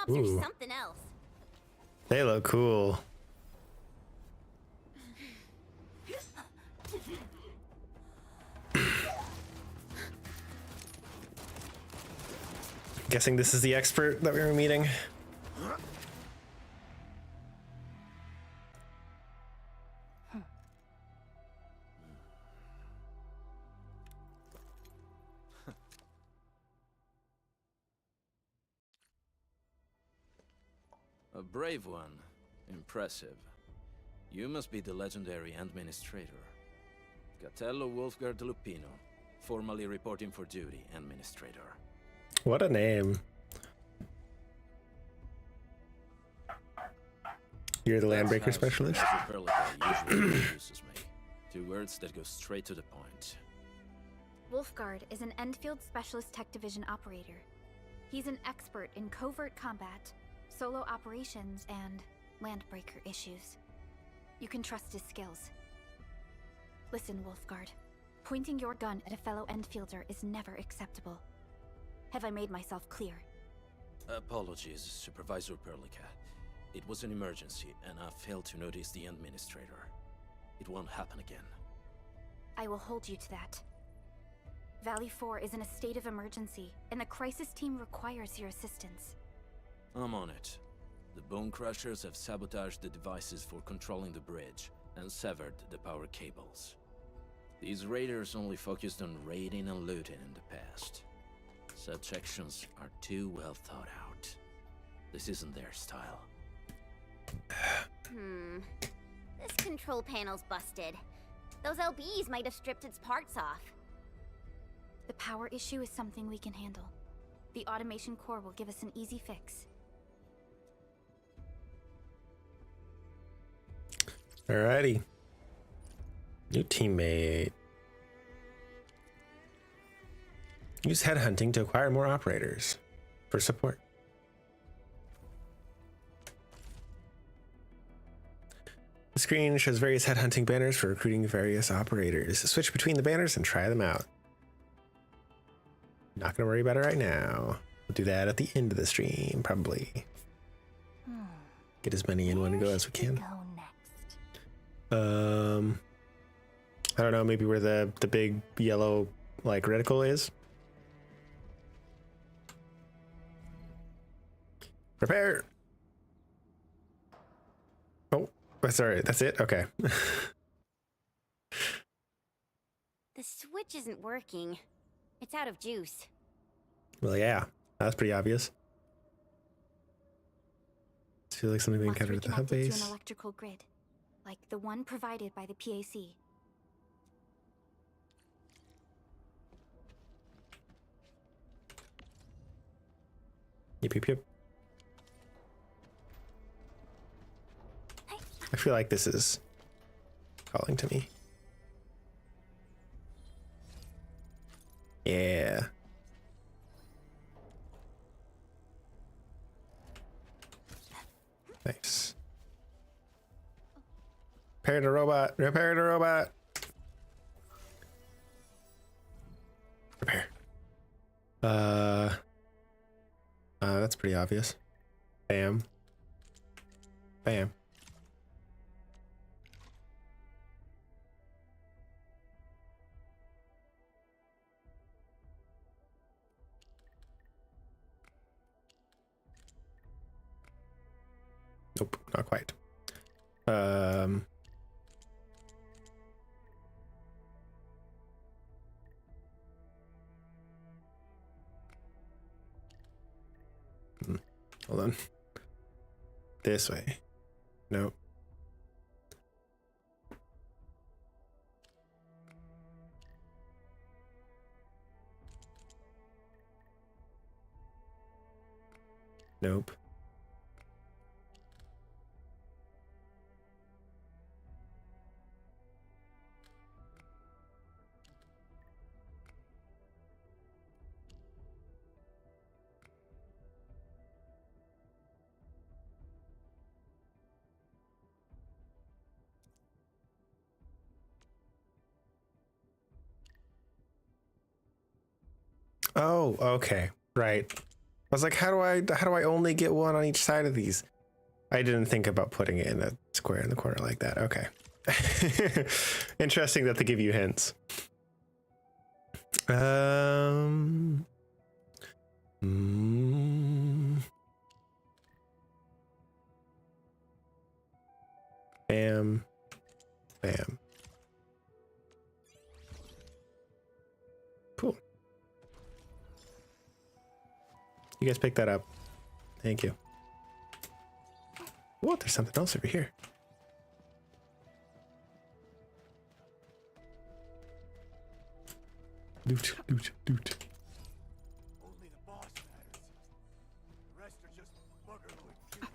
mobs
Ooh.
are something else.
They look cool. Guessing this is the expert that we were meeting.
A brave one. Impressive. You must be the legendary administrator. Catello Wolfgard Lupino, formally reporting for duty, administrator.
What a name. You're the landbreaker specialist?
Usually introduces me. 2 words that go straight to the point.
Wolfgard is an Endfield Specialist Tech Division operator. He's an expert in covert combat, solo operations, and landbreaker issues. You can trust his skills. Listen, Wolfgard. Pointing your gun at a fellow Endfielder is never acceptable. Have I made myself clear?
Apologies, Supervisor Perlica. It was an emergency, and I failed to notice the administrator. It won't happen again.
I will hold you to that. Valley 4 is in a state of emergency, and the crisis team requires your assistance.
I'm on it. The Bone Crushers have sabotaged the devices for controlling the bridge, and severed the power cables. These raiders only focused on raiding and looting in the past. Such actions are too well thought out. This isn't their style.
This control panel's busted. Those LBs might have stripped its parts off.
The power issue is something we can handle. The automation core will give us an easy fix.
Alrighty. New teammate. Use headhunting to acquire more operators for support. The screen shows various headhunting banners for recruiting various operators. Switch between the banners and try them out. Not gonna worry about it right now. We'll do that at the end of the stream, probably. Get as many in one go as we can. I don't know, maybe where the big yellow like reticle is. Prepare. Oh, that's all right. That's it. Okay.
The switch isn't working. It's out of juice.
Well, yeah, that's pretty obvious. I feel like something being
Must
encountered at the hub
reconnect it
base.
to an electrical grid, like the one provided by the PAC.
Yep. I feel like this is calling to me. Yeah. Nice. Repair the robot. Repair the robot. Repair. That's pretty obvious. Bam. Bam. Nope, not quite. Hold on. This way. Nope. Nope. Oh, okay. Right. was like, how do I only get one on each side of these? I didn't think about putting it in a square in the corner like that. Okay. Interesting that they give you hints. Bam. Bam. Cool. You guys pick that up. Thank you. Whoa, there's something else over here. Loot.
Only the boss matters. The rest are just buggerloid puke.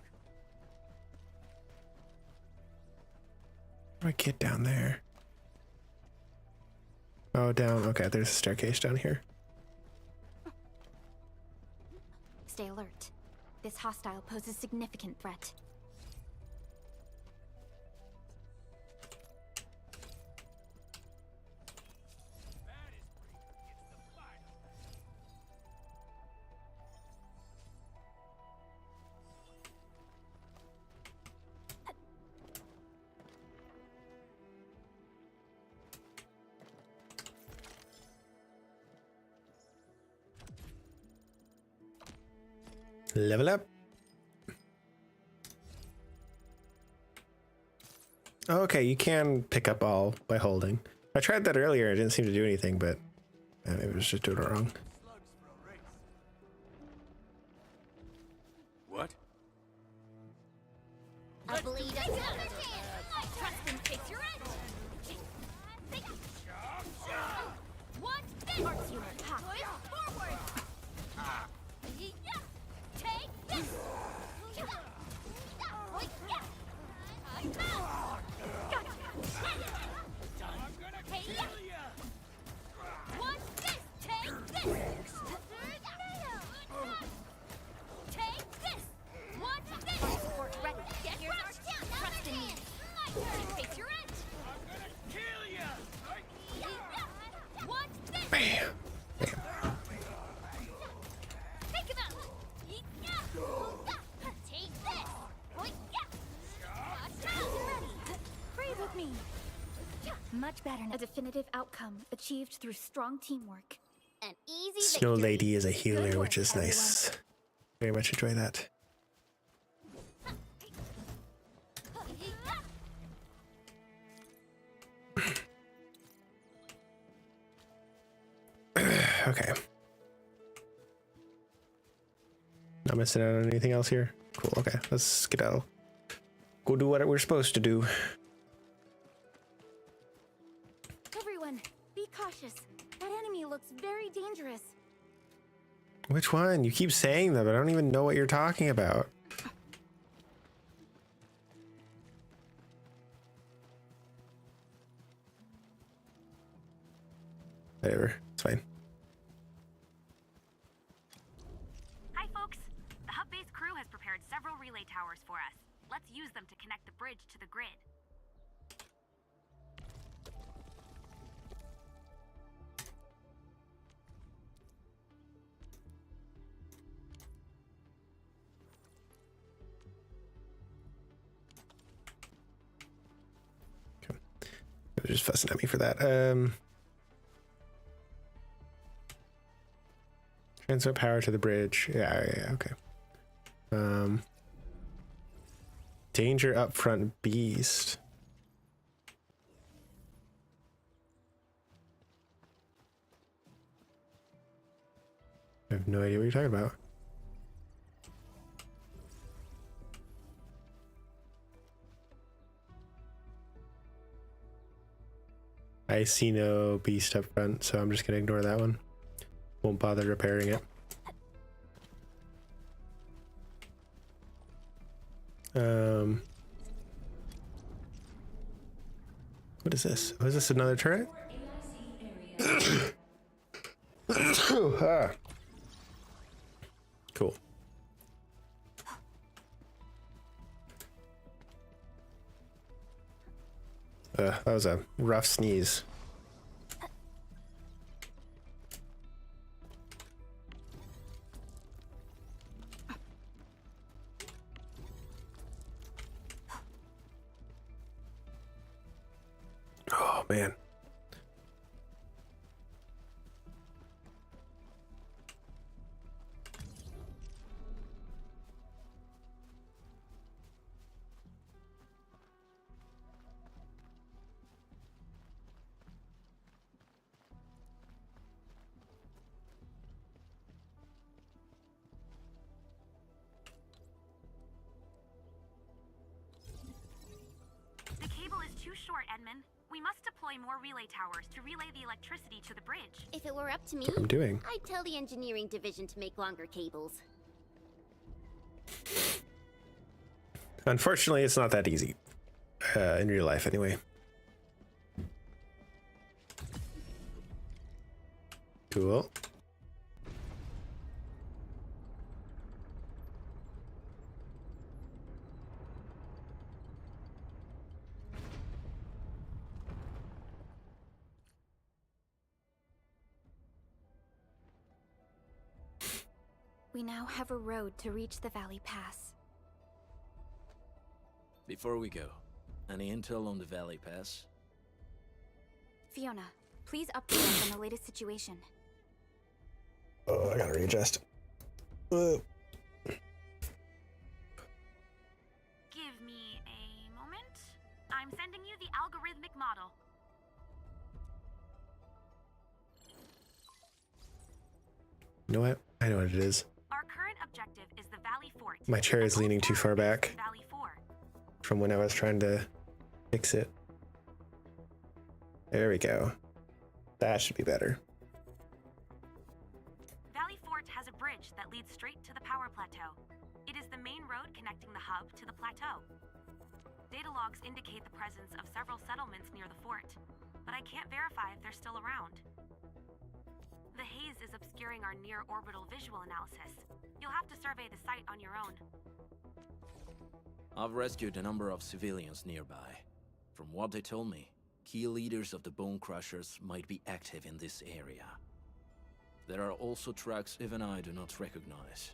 How do I get down there? Oh, down. Okay, there's a staircase down here.
Stay alert. This hostile poses significant threat.
Level up. Okay, you can pick up all by holding. I tried that earlier. It didn't seem to do anything, but maybe it was just doing it wrong.
What?
A bleed us Preston takes your edge. What? Arts you pop forward. Take this. Watch this. Take this. Take this. Watch this. Support ready. Get your Preston needs. Face your edge. I'm gonna kill you. Watch this.
Bam.
Take him out. Take this.
Breathe with me. Much better now. A definitive outcome achieved through strong teamwork.
An easy
Snow
victory.
Lady is a healer, which is nice. Very much enjoy that. Okay. Not missing out on anything else here? Cool, okay. Let's skedaddle. Go do what we're supposed to do.
Everyone, be cautious. That enemy looks very dangerous.
Which one? You keep saying that, but I don't even know what you're talking about. Whatever, it's fine.
Hi, folks. The hub base crew has prepared several relay towers for us. Let's use them to connect the bridge to the grid.
They're just fussing at me for that. Transfer power to the bridge. Yeah, okay. Danger up front, beast. I have no idea what you're talking about. I see no beast up front, so I'm just gonna ignore that one. Won't bother repairing it. What is this? Oh, is this another turret? Ah. Cool. That was a rough sneeze. man.
The cable is too short, Edmund. We must deploy more relay towers to relay the electricity to the bridge.
If it were up to me,
That's what I'm doing.
I'd tell the engineering division to make longer cables.
Unfortunately, it's not that easy. In real life, anyway. Cool.
We now have a road to reach the Valley Pass.
Before we go, any intel on the Valley Pass?
Fiona, please update us on the latest situation.
Oh, I gotta readjust.
Give me a moment. I'm sending you the algorithmic model.
You know what? I know what it is.
Our current objective is the Valley Fort.
My chair is leaning too far back
Valley 4.
from when I was trying to fix it. There we go. That should be better.
Valley Fort has a bridge that leads straight to the power plateau. It is the main road connecting the hub to the plateau. Data logs indicate the presence of several settlements near the fort, but I can't verify if they're still around. The haze is obscuring our near-orbital visual analysis. You'll have to survey the site on your own.
I've rescued a number of civilians nearby. From what they told me, key leaders of the Bone Crushers might be active in this area. There are also tracks even I do not recognize,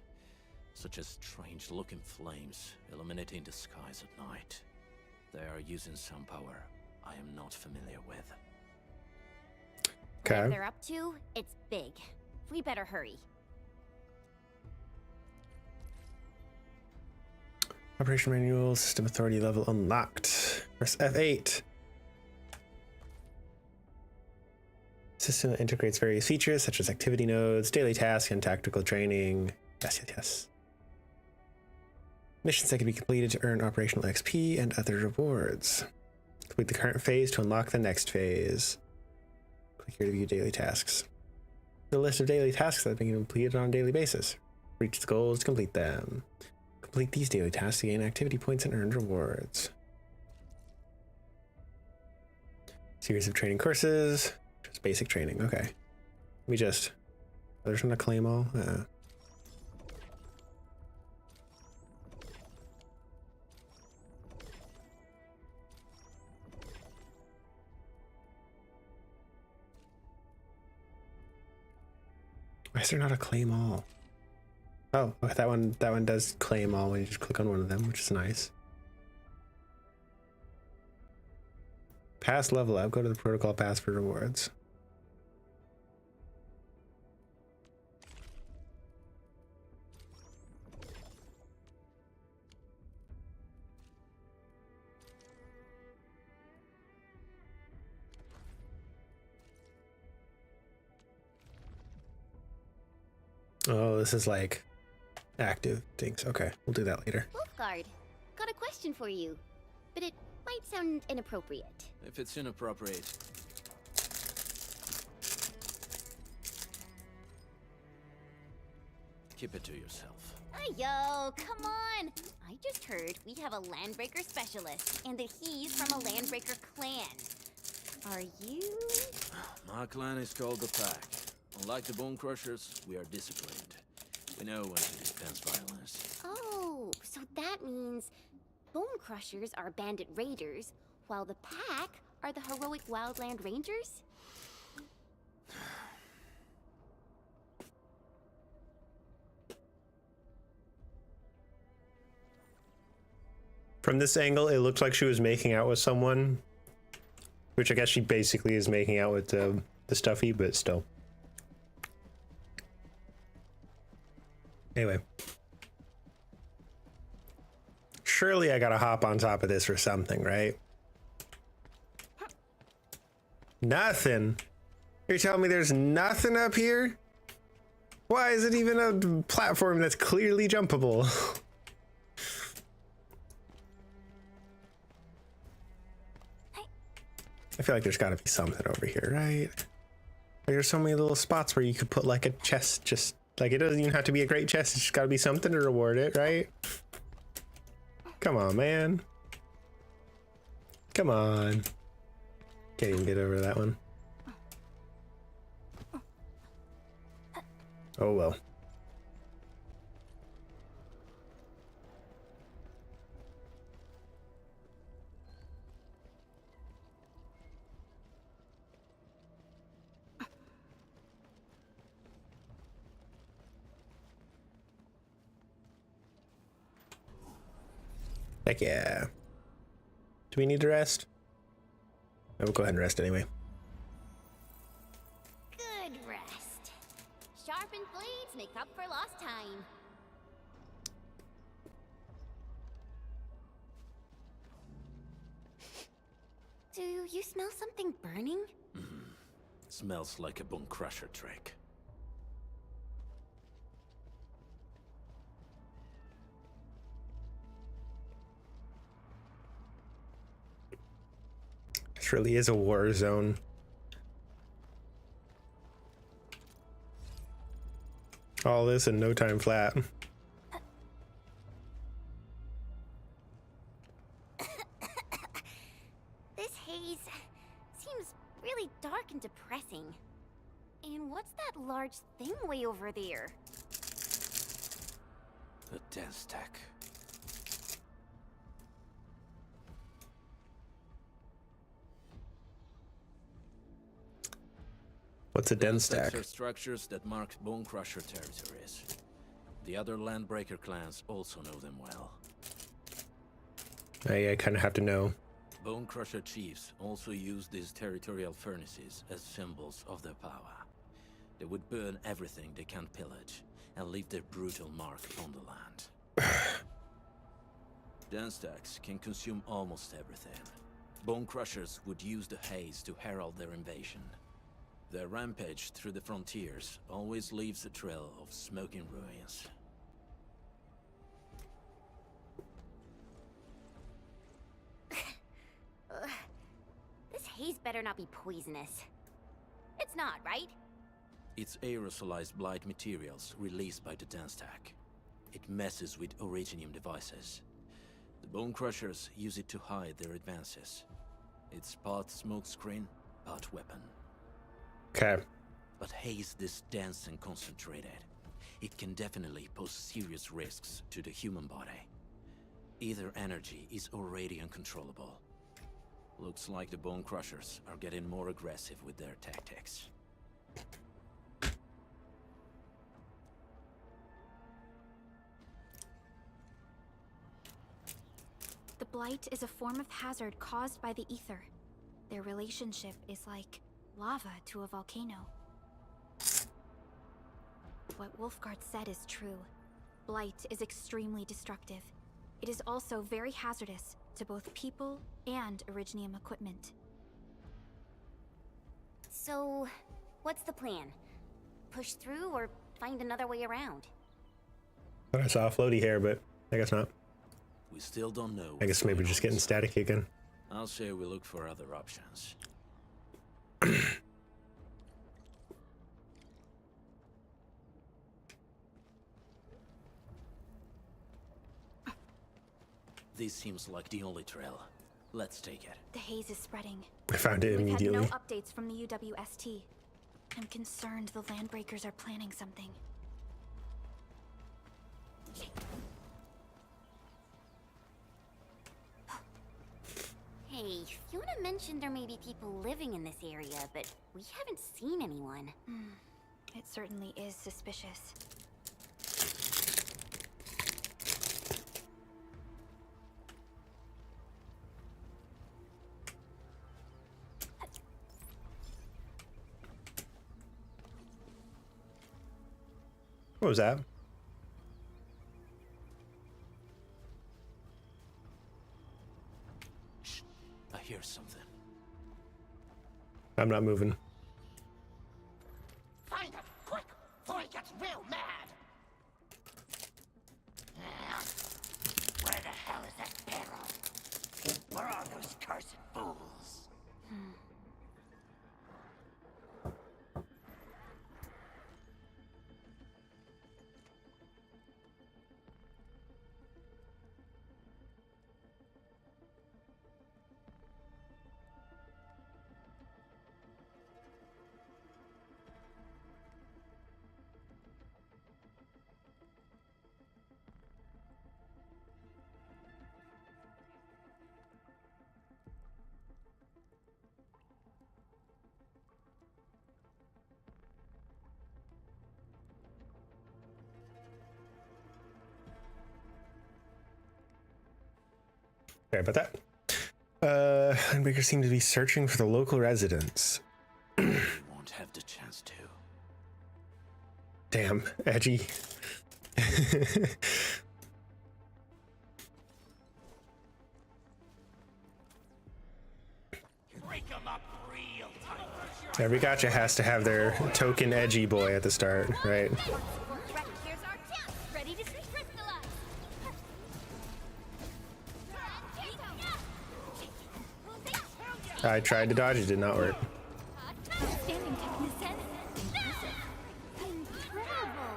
such as strange-looking flames illuminating the skies at night. They are using some power I am not familiar with.
Whatever they're up to, it's big. We better hurry.
Operation manual, system authority level unlocked. Press F8. System that integrates various features such as activity nodes, daily tasks, and tactical training. Yes, yes, yes. Missions that can be completed to earn operational XP and other rewards. Complete the current phase to unlock the next phase. Click here to view daily tasks. The list of daily tasks that have been completed on a daily basis. Reach the goals to complete them. Complete these daily tasks to gain activity points and earn rewards. Series of training courses. Just basic training, okay. We just... There's not a claim all? Why is there not a claim all? Oh, that one does claim all when you just click on one of them, which is nice. Pass level up, go to the protocol pass for rewards. Oh, this is like active things. Okay, we'll do that later.
Wolfguard, got a question for you, but it might sound inappropriate.
If it's inappropriate, keep it to yourself.
Yo, come on! I just heard we have a Landbreaker specialist, and that he's from a Landbreaker clan. Are you?
My clan is called the Pack. Unlike the Bone Crushers, we are disciplined. We know when to dispense violence.
Oh, so that means Bone Crushers are bandit raiders, while the Pack are the heroic Wildland Rangers?
From this angle, it looked like she was making out with someone. Which I guess she basically is making out with the stuffy, but still. Anyway. Surely I gotta hop on top of this or something, right? Nothing. You're telling me there's nothing up here? Why is it even a platform that's clearly jumpable? I feel like there's gotta be something over here, right? There's so many little spots where you could put like a chest, just like it doesn't even have to be a great chest, it's just gotta be something to reward it, right? Come on, man. Come on. Can't even get over that one. Oh well. Heck yeah. Do we need to rest? I will go ahead and rest anyway.
Good rest. Sharpened blades make up for lost time. Do you smell something burning?
Smells like a bone crusher trick.
This really is a war zone. All this in no time flat.
This haze seems really dark and depressing. And what's that large thing way over there?
A dense tech.
What's a den stack?
Are structures that mark Bone Crusher territories. The other Landbreaker clans also know them well.
I kind of have to know.
Bone Crusher chiefs also use these territorial furnaces as symbols of their power. They would burn everything they can't pillage and leave their brutal mark on the land. Den stacks can consume almost everything. Bone Crushers would use the haze to herald their invasion. Their rampage through the frontiers always leaves a trail of smoking ruins.
This haze better not be poisonous. It's not, right?
It's aerosolized blight materials released by the den stack. It messes with originium devices. The Bone Crushers use it to hide their advances. It's part smokescreen, part weapon.
Okay.
But haze this dense and concentrated. It can definitely pose serious risks to the human body. Either energy is already uncontrollable. Looks like the Bone Crushers are getting more aggressive with their tactics.
The blight is a form of hazard caused by the ether. Their relationship is like lava to a volcano. What Wolfguard said is true. Blight is extremely destructive. It is also very hazardous to both people and Originium equipment.
So, what's the plan? Push through or find another way around?
Thought I saw floaty hair, but I guess not.
We still don't know.
I guess maybe just getting static again.
I'll say we look for other options. This seems like the only trail. Let's take it.
The haze is spreading.
I found it immediately.
We've had no updates from the UWST. I'm concerned the Landbreakers are planning something.
Hey, Fiona mentioned there may be people living in this area, but we haven't seen anyone.
It certainly is suspicious.
What was that?
Shh. I hear something.
I'm not moving.
Find him, quick, before he gets real mad. Where the hell is that barrel? Where are those cursed fools?
Sorry about that. Landbreakers seem to be searching for the local residents.
We won't have the chance to.
Damn, edgy. Every gacha has to have their token edgy boy at the start, right?
Here's our chance. Ready to crystallize.
I tried to dodge, it did not work.
Outstanding technician.
Incredible.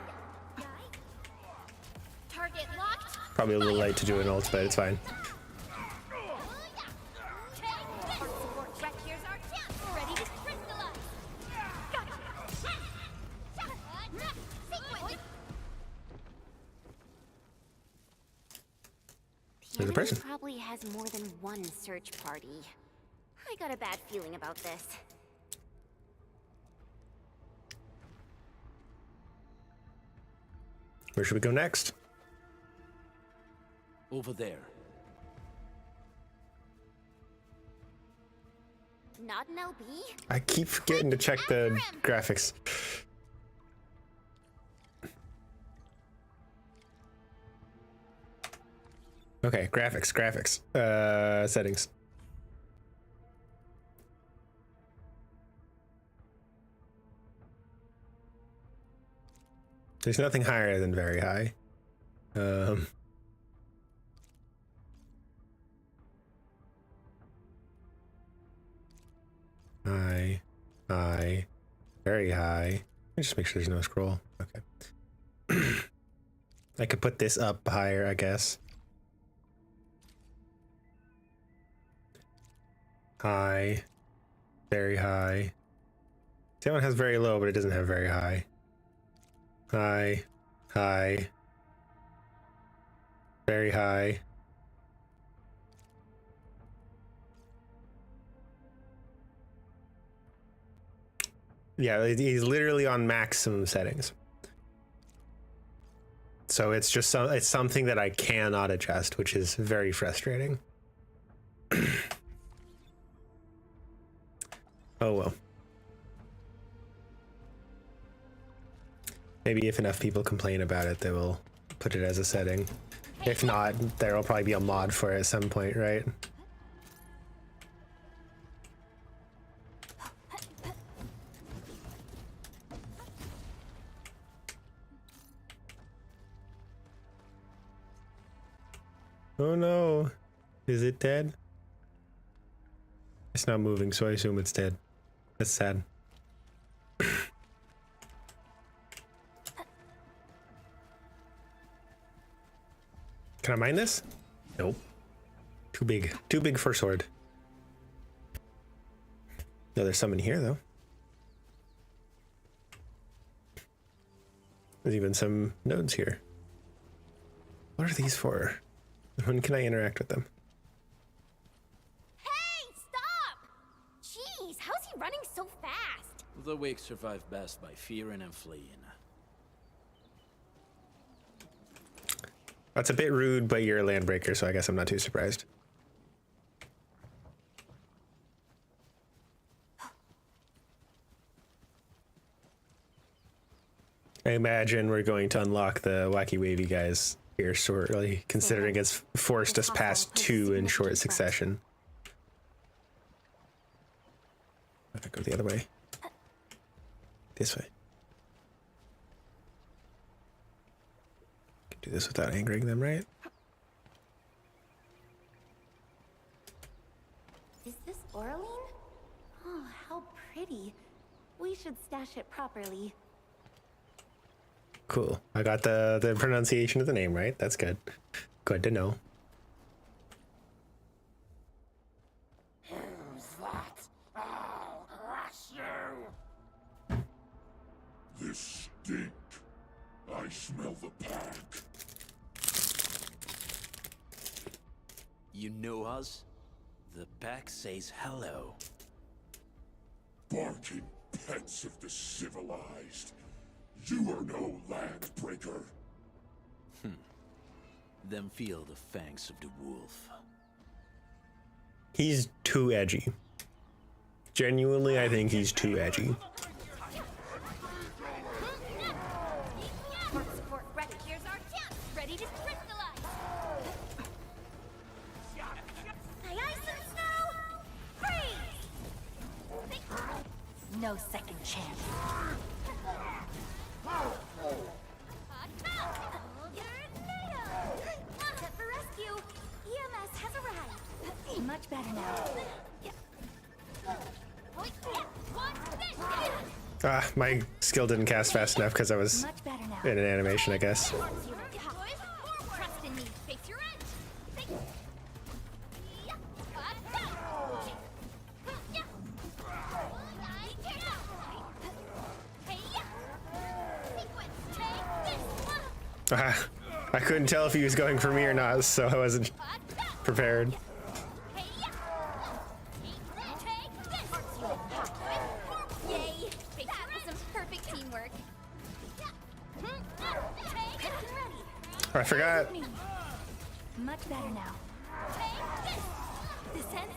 Target locked.
Probably a little late to do an ult, but it's fine.
Here's our chance. Ready to crystallize.
There's a person.
Probably has more than one search party. I got a bad feeling about this.
Where should we go next?
Over there.
Not an LB?
I keep forgetting to check the graphics. Okay, graphics. Settings. There's nothing higher than very high. High, very high. Let me just make sure there's no scroll. Okay. I could put this up higher, I guess. High, very high. That one has very low, but it doesn't have very high. High, very high. Yeah, he's literally on maximum settings. So it's just it's something that I cannot adjust, which is very frustrating. Oh well. Maybe if enough people complain about it, they will put it as a setting. If not, there will probably be a mod for it at some point, right? Oh no. Is it dead? It's not moving, so I assume it's dead. That's sad. Can I mine this? Nope. Too big. Too big for sword. No, there's some in here though. There's even some nodes here. What are these for? When can I interact with them?
Hey, stop! Jeez, how's he running so fast?
The weak survive best by fearing and fleeing.
That's a bit rude, but you're a landbreaker, so I guess I'm not too surprised. I imagine we're going to unlock the wacky wavy guys here shortly, considering it's forced us past 2 in short succession. I go the other way. This way. Can do this without angering them, right?
Is this Oraline? Oh, how pretty. We should stash it properly.
Cool. I got the pronunciation of the name right. That's good. Good to know.
Who's that? I'll crush you!
This stink. I smell the pack.
You know us? The pack says hello.
Barking pets of the civilized. You are no landbreaker.
Then feel the fangs of the wolf.
He's too edgy. Genuinely, I think he's too edgy.
Support ready. Here's our chance. Ready to crystallize. My ice and snow. Freeze.
No second chance.
Set for rescue. EMS has arrived.
Much better now.
Ah, my skill didn't cast fast enough because I was
Much better now.
in an animation, I guess.
Trust in me. Face your edge.
Ah, I couldn't tell if he was going for me or not, so I wasn't prepared.
Yay! That was some perfect teamwork.
Oh, I forgot.
Much better now.
This ends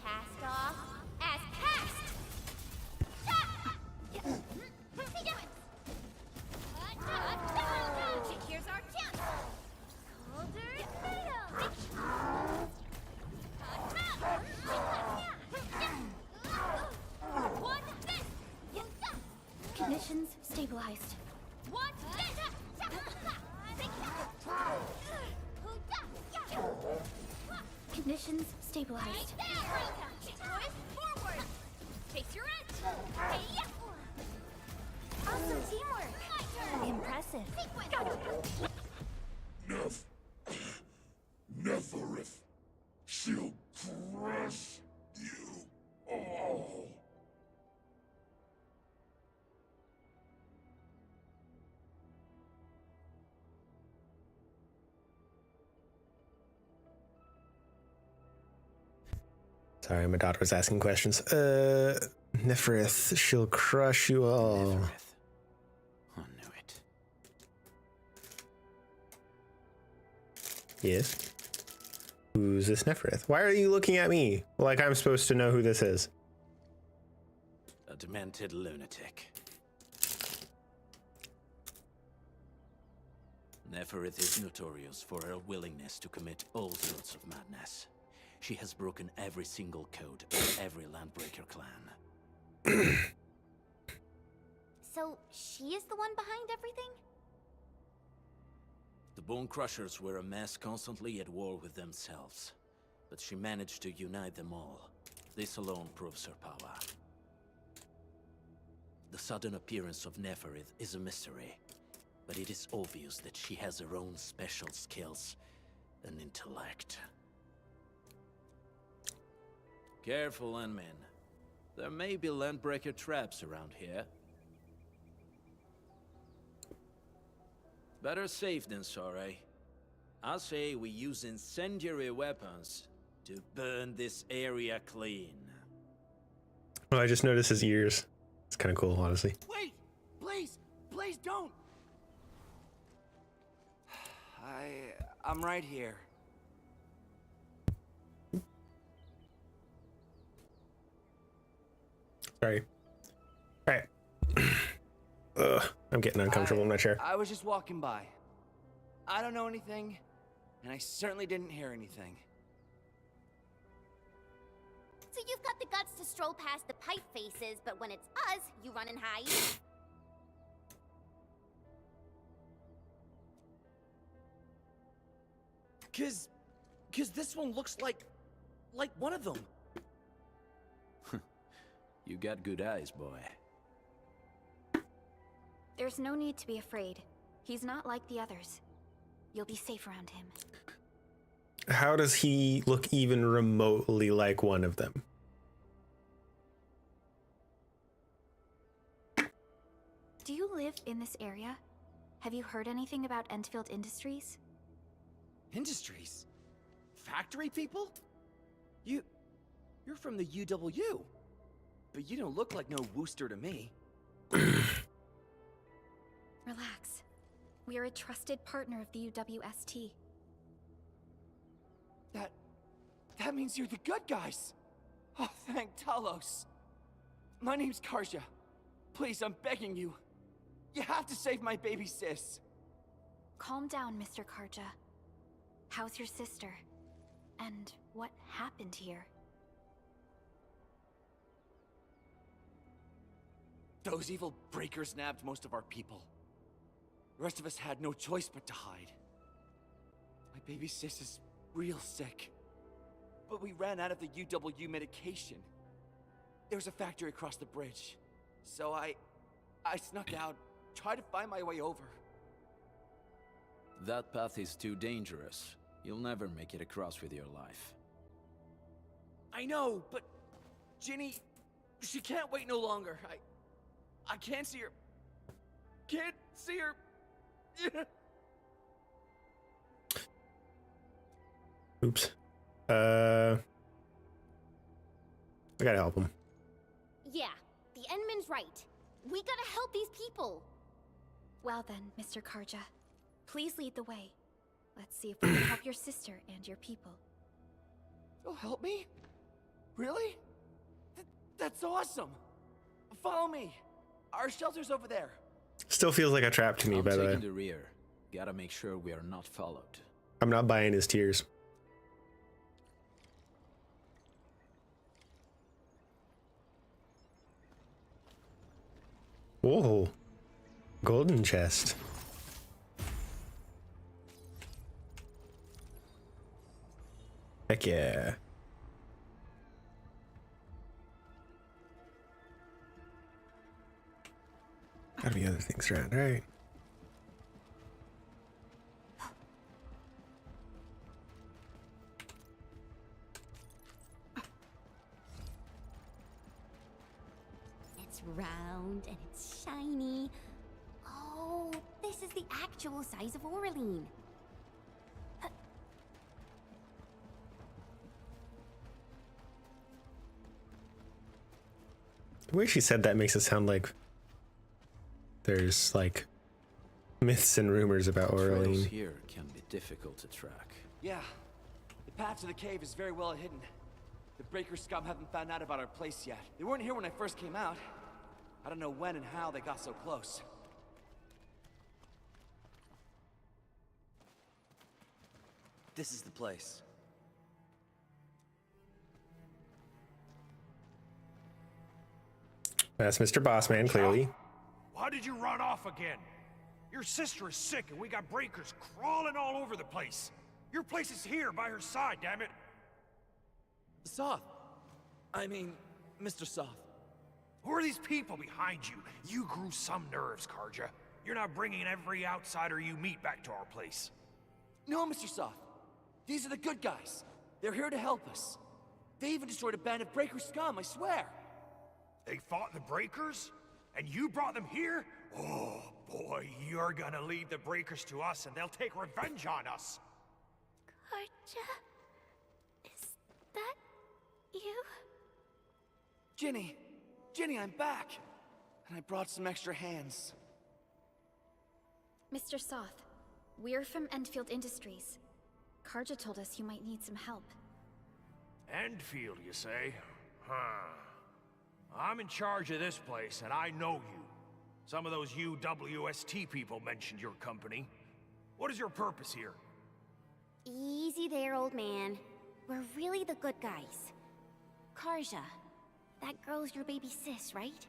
Cast off as cast. Here's our chance.
Conditions stabilized. Conditions stabilized.
Forward. Face your edge.
Awesome teamwork. Impressive.
Neferith. She'll crush you all.
Sorry, my daughter was asking questions. Neferith, she'll crush you all.
I knew it.
Yes. Who's this Neferith? Why are you looking at me? Like I'm supposed to know who this is.
A demented lunatic. Neferith is notorious for her willingness to commit all sorts of madness. She has broken every single code of every Landbreaker clan.
So she is the one behind everything?
The Bone Crushers were a mess constantly at war with themselves. But she managed to unite them all. This alone proves her power. The sudden appearance of Neferith is a mystery. But it is obvious that she has her own special skills and intellect. Careful, Landmen. There may be Landbreaker traps around here. Better safe than sorry. I say we use incendiary weapons to burn this area clean.
Well, I just noticed his ears. It's kind of cool, honestly.
Wait! Please! Please don't! I'm right here.
Sorry. All right. Ugh, I'm getting uncomfortable in my chair.
I was just walking by. I don't know anything, and I certainly didn't hear anything.
So you've got the guts to stroll past the pipe faces, but when it's us, you run and hide?
Cause this one looks like one of them.
You got good eyes, boy.
There's no need to be afraid. He's not like the others. You'll be safe around him.
How does he look even remotely like one of them?
Do you live in this area? Have you heard anything about Endfield Industries?
Industries? Factory people? You're from the UW. But you don't look like no Wooster to me.
Relax. We are a trusted partner of the UWST.
That means you're the good guys. Oh, thank Talos. My name's Karja. Please, I'm begging you. You have to save my baby sis.
Calm down, Mr. Karja. How's your sister? And what happened here?
Those evil breakers nabbed most of our people. The rest of us had no choice but to hide. My baby sis is real sick. But we ran out of the UW medication. There was a factory across the bridge. So I snuck out, tried to find my way over.
That path is too dangerous. You'll never make it across with your life.
I know, but Ginny, she can't wait no longer. I can't see her. Can't see her.
Oops. I gotta help him.
Yeah, the Endman's right. We gotta help these people.
Well then, Mr. Karja. Please lead the way. Let's see if we can help your sister and your people.
You'll help me? Really? That's awesome. Follow me. Our shelter's over there.
Still feels like a trap to me, by the way.
I'm taking the rear. Gotta make sure we are not followed.
I'm not buying his tears. Whoa. Golden chest. Heck yeah. Gotta be other things around, right?
It's round and it's shiny. Oh, this is the actual size of Oraline.
The way she said that makes it sound like there's like myths and rumors about
Trails
Oraline.
here can be difficult to track.
Yeah. The path to the cave is very well hidden. The breaker scum haven't found out about our place yet. They weren't here when I first came out. I don't know when and how they got so close. This is the place.
That's Mr. Bossman, clearly.
Why did you run off again? Your sister is sick and we got breakers crawling all over the place. Your place is here by her side, damn it.
Soth. I mean, Mr. Soth.
Who are these people behind you? You grew some nerves, Karja. You're not bringing every outsider you meet back to our place.
No, Mr. Soth. These are the good guys. They're here to help us. They even destroyed a band of breaker scum, I swear.
They fought the breakers? And you brought them here? Oh, boy, you're gonna lead the breakers to us and they'll take revenge on us.
Karja? Is that you?
Ginny! Ginny, I'm back! And I brought some extra hands.
Mr. Soth, we're from Endfield Industries. Karja told us you might need some help.
Endfield, you say? Huh. I'm in charge of this place, and I know you. Some of those UWST people mentioned your company. What is your purpose here?
Easy there, old man. We're really the good guys. Karja, that girl's your baby sis, right?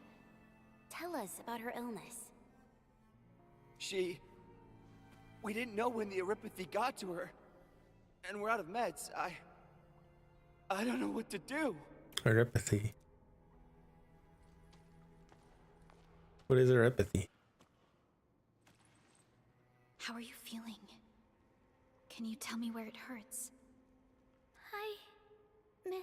Tell us about her illness.
We didn't know when the Eurypathy got to her. And we're out of meds. I don't know what to do.
Eurypathy. What is Eurypathy?
How are you feeling? Can you tell me where it hurts?
Hi, miss.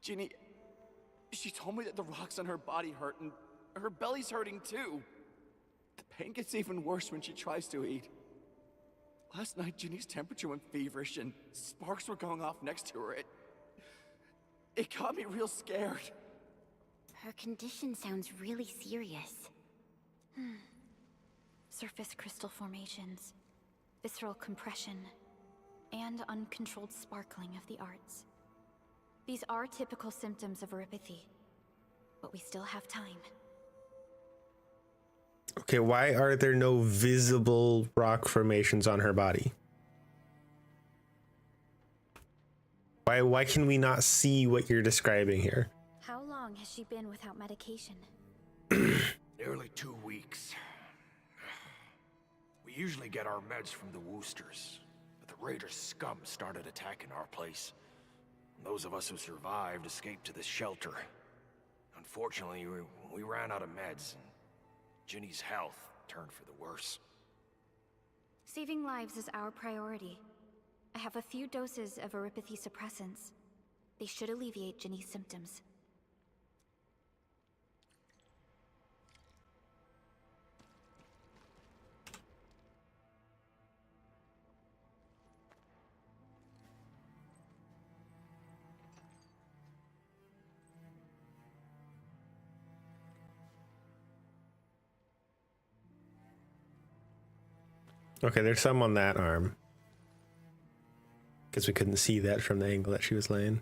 Ginny, she told me that the rocks on her body hurt and her belly's hurting too. The pain gets even worse when she tries to eat. Last night, Ginny's temperature went feverish and sparks were going off next to her. It got me real scared.
Her condition sounds really serious.
Surface crystal formations, visceral compression, and uncontrolled sparkling of the arts. These are typical symptoms of Eurypathy, but we still have time.
Okay, why are there no visible rock formations on her body? Why can we not see what you're describing here?
How long has she been without medication?
Nearly 2 weeks. We usually get our meds from the Woosters, but the Raiders' scum started attacking our place. Those of us who survived escaped to this shelter. Unfortunately, we ran out of meds, and Ginny's health turned for the worse.
Saving lives is our priority. I have a few doses of Eurypathy suppressants. They should alleviate Ginny's symptoms.
Okay, there's some on that arm. Because we couldn't see that from the angle that she was laying.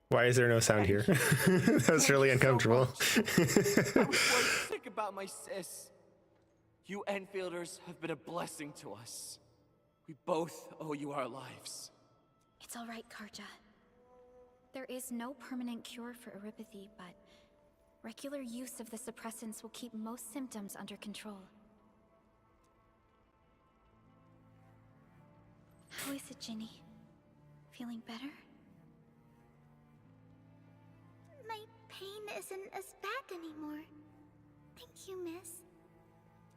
Why is there no sound here? That was really uncomfortable.
I was worried sick about my sis. You Enfielders have been a blessing to us. We both owe you our lives.
It's all right, Karja. There is no permanent cure for Eurypathy, but regular use of the suppressants will keep most symptoms under control. How is it, Ginny? Feeling better?
My pain isn't as bad anymore. Thank you, miss.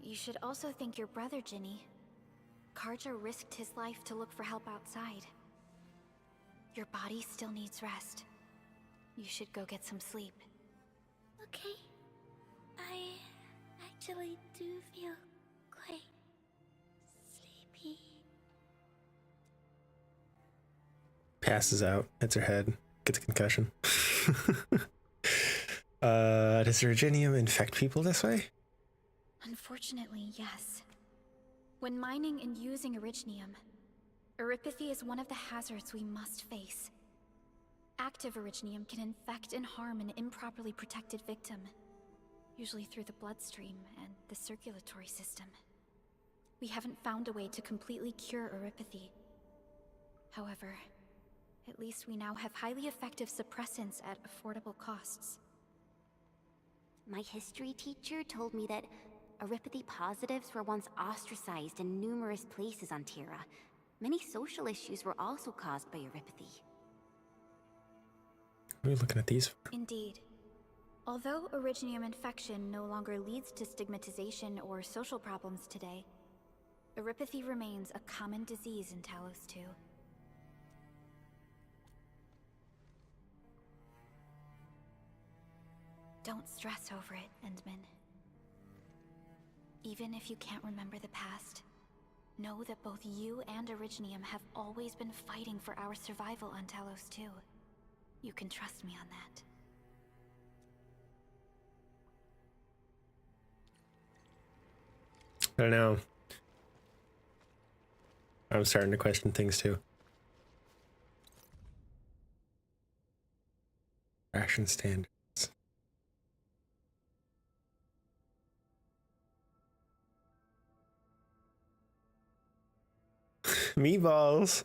You should also thank your brother, Ginny. Karja risked his life to look for help outside. Your body still needs rest. You should go get some sleep.
Okay. I actually do feel quite sleepy.
Passes out, hits her head, gets a concussion. Does Virginium infect people this way?
Unfortunately, yes. When mining and using Originium, Eurypathy is one of the hazards we must face. Active Originium can infect and harm an improperly protected victim, usually through the bloodstream and the circulatory system. We haven't found a way to completely cure Eurypathy. However, at least we now have highly effective suppressants at affordable costs.
My history teacher told me that Eurypathy positives were once ostracized in numerous places on Terra. Many social issues were also caused by Eurypathy.
What are we looking at these for?
Indeed. Although Originium infection no longer leads to stigmatization or social problems today, Eurypathy remains a common disease in Talos 2. Don't stress over it, Endman. Even if you can't remember the past, know that both you and Originium have always been fighting for our survival on Talos 2. You can trust me on that.
I don't know. I'm starting to question things too. Ration standards. Meatballs.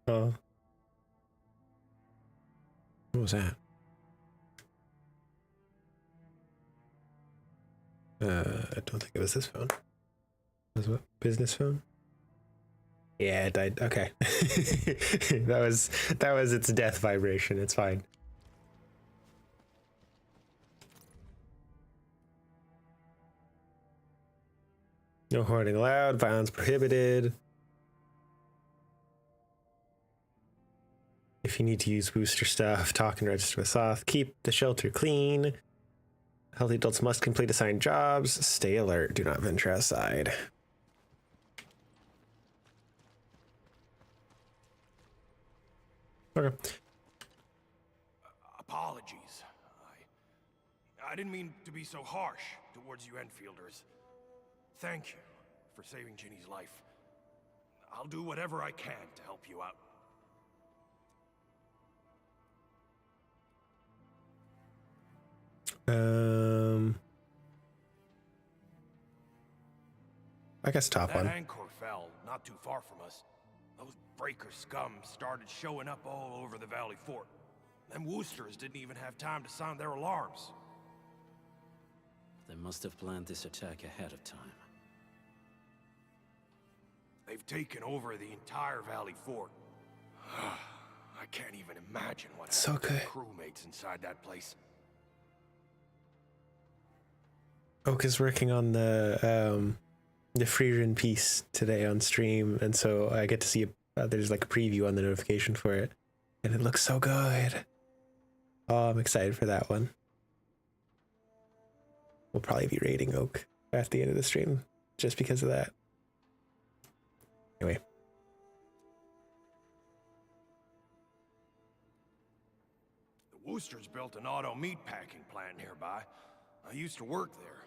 Oh. What was that? I don't think it was this phone. Was what? Business phone? Yeah, it died. Okay. that was its death vibration. It's fine. No hoarding allowed. Violence prohibited. If you need to use booster stuff, talk and register with Soth. Keep the shelter clean. Healthy adults must complete assigned jobs. Stay alert. Do not venture outside. Okay.
Apologies. I didn't mean to be so harsh towards you Enfielders. Thank you for saving Ginny's life. I'll do whatever I can to help you out.
I guess top one.
That anchor fell not too far from us. Those breaker scum started showing up all over the Valley Fort. Them Woosters didn't even have time to sound their alarms.
They must have planned this attack ahead of time.
They've taken over the entire Valley Fort. I can't even imagine what happened to the crewmates inside that place.
Oak is working on the Frisian piece today on stream, and so I get to see there's like a preview on the notification for it, and it looks so good. Oh, I'm excited for that one. We'll probably be raiding Oak at the end of the stream just because of that. Anyway.
The Woosters built an auto meat packing plant nearby. I used to work there.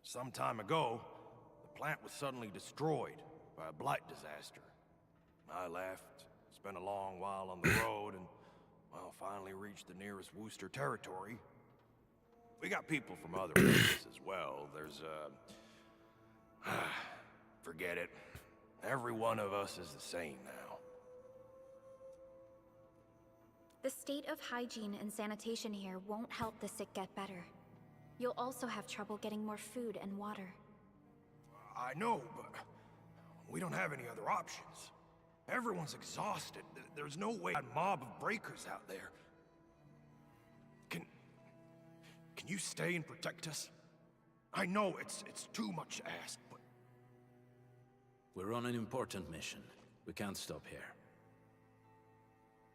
Some time ago, the plant was suddenly destroyed by a blight disaster. I left, spent a long while on the road, and, well, finally reached the nearest Wooster territory. We got people from other places as well. There's, forget it. Every one of us is the same now.
The state of hygiene and sanitation here won't help the sick get better. You'll also have trouble getting more food and water.
I know, but we don't have any other options. Everyone's exhausted. There's no way a mob of breakers out there. Can you stay and protect us? I know it's too much to ask, but...
We're on an important mission. We can't stop here.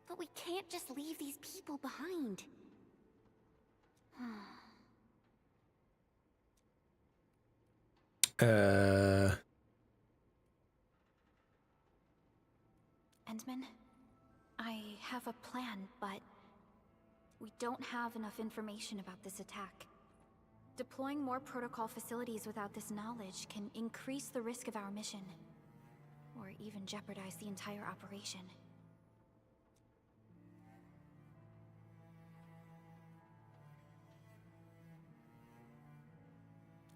But we can't just leave these people behind.
Endman, I have a plan, but we don't have enough information about this attack. Deploying more protocol facilities without this knowledge can increase the risk of our mission, or even jeopardize the entire operation.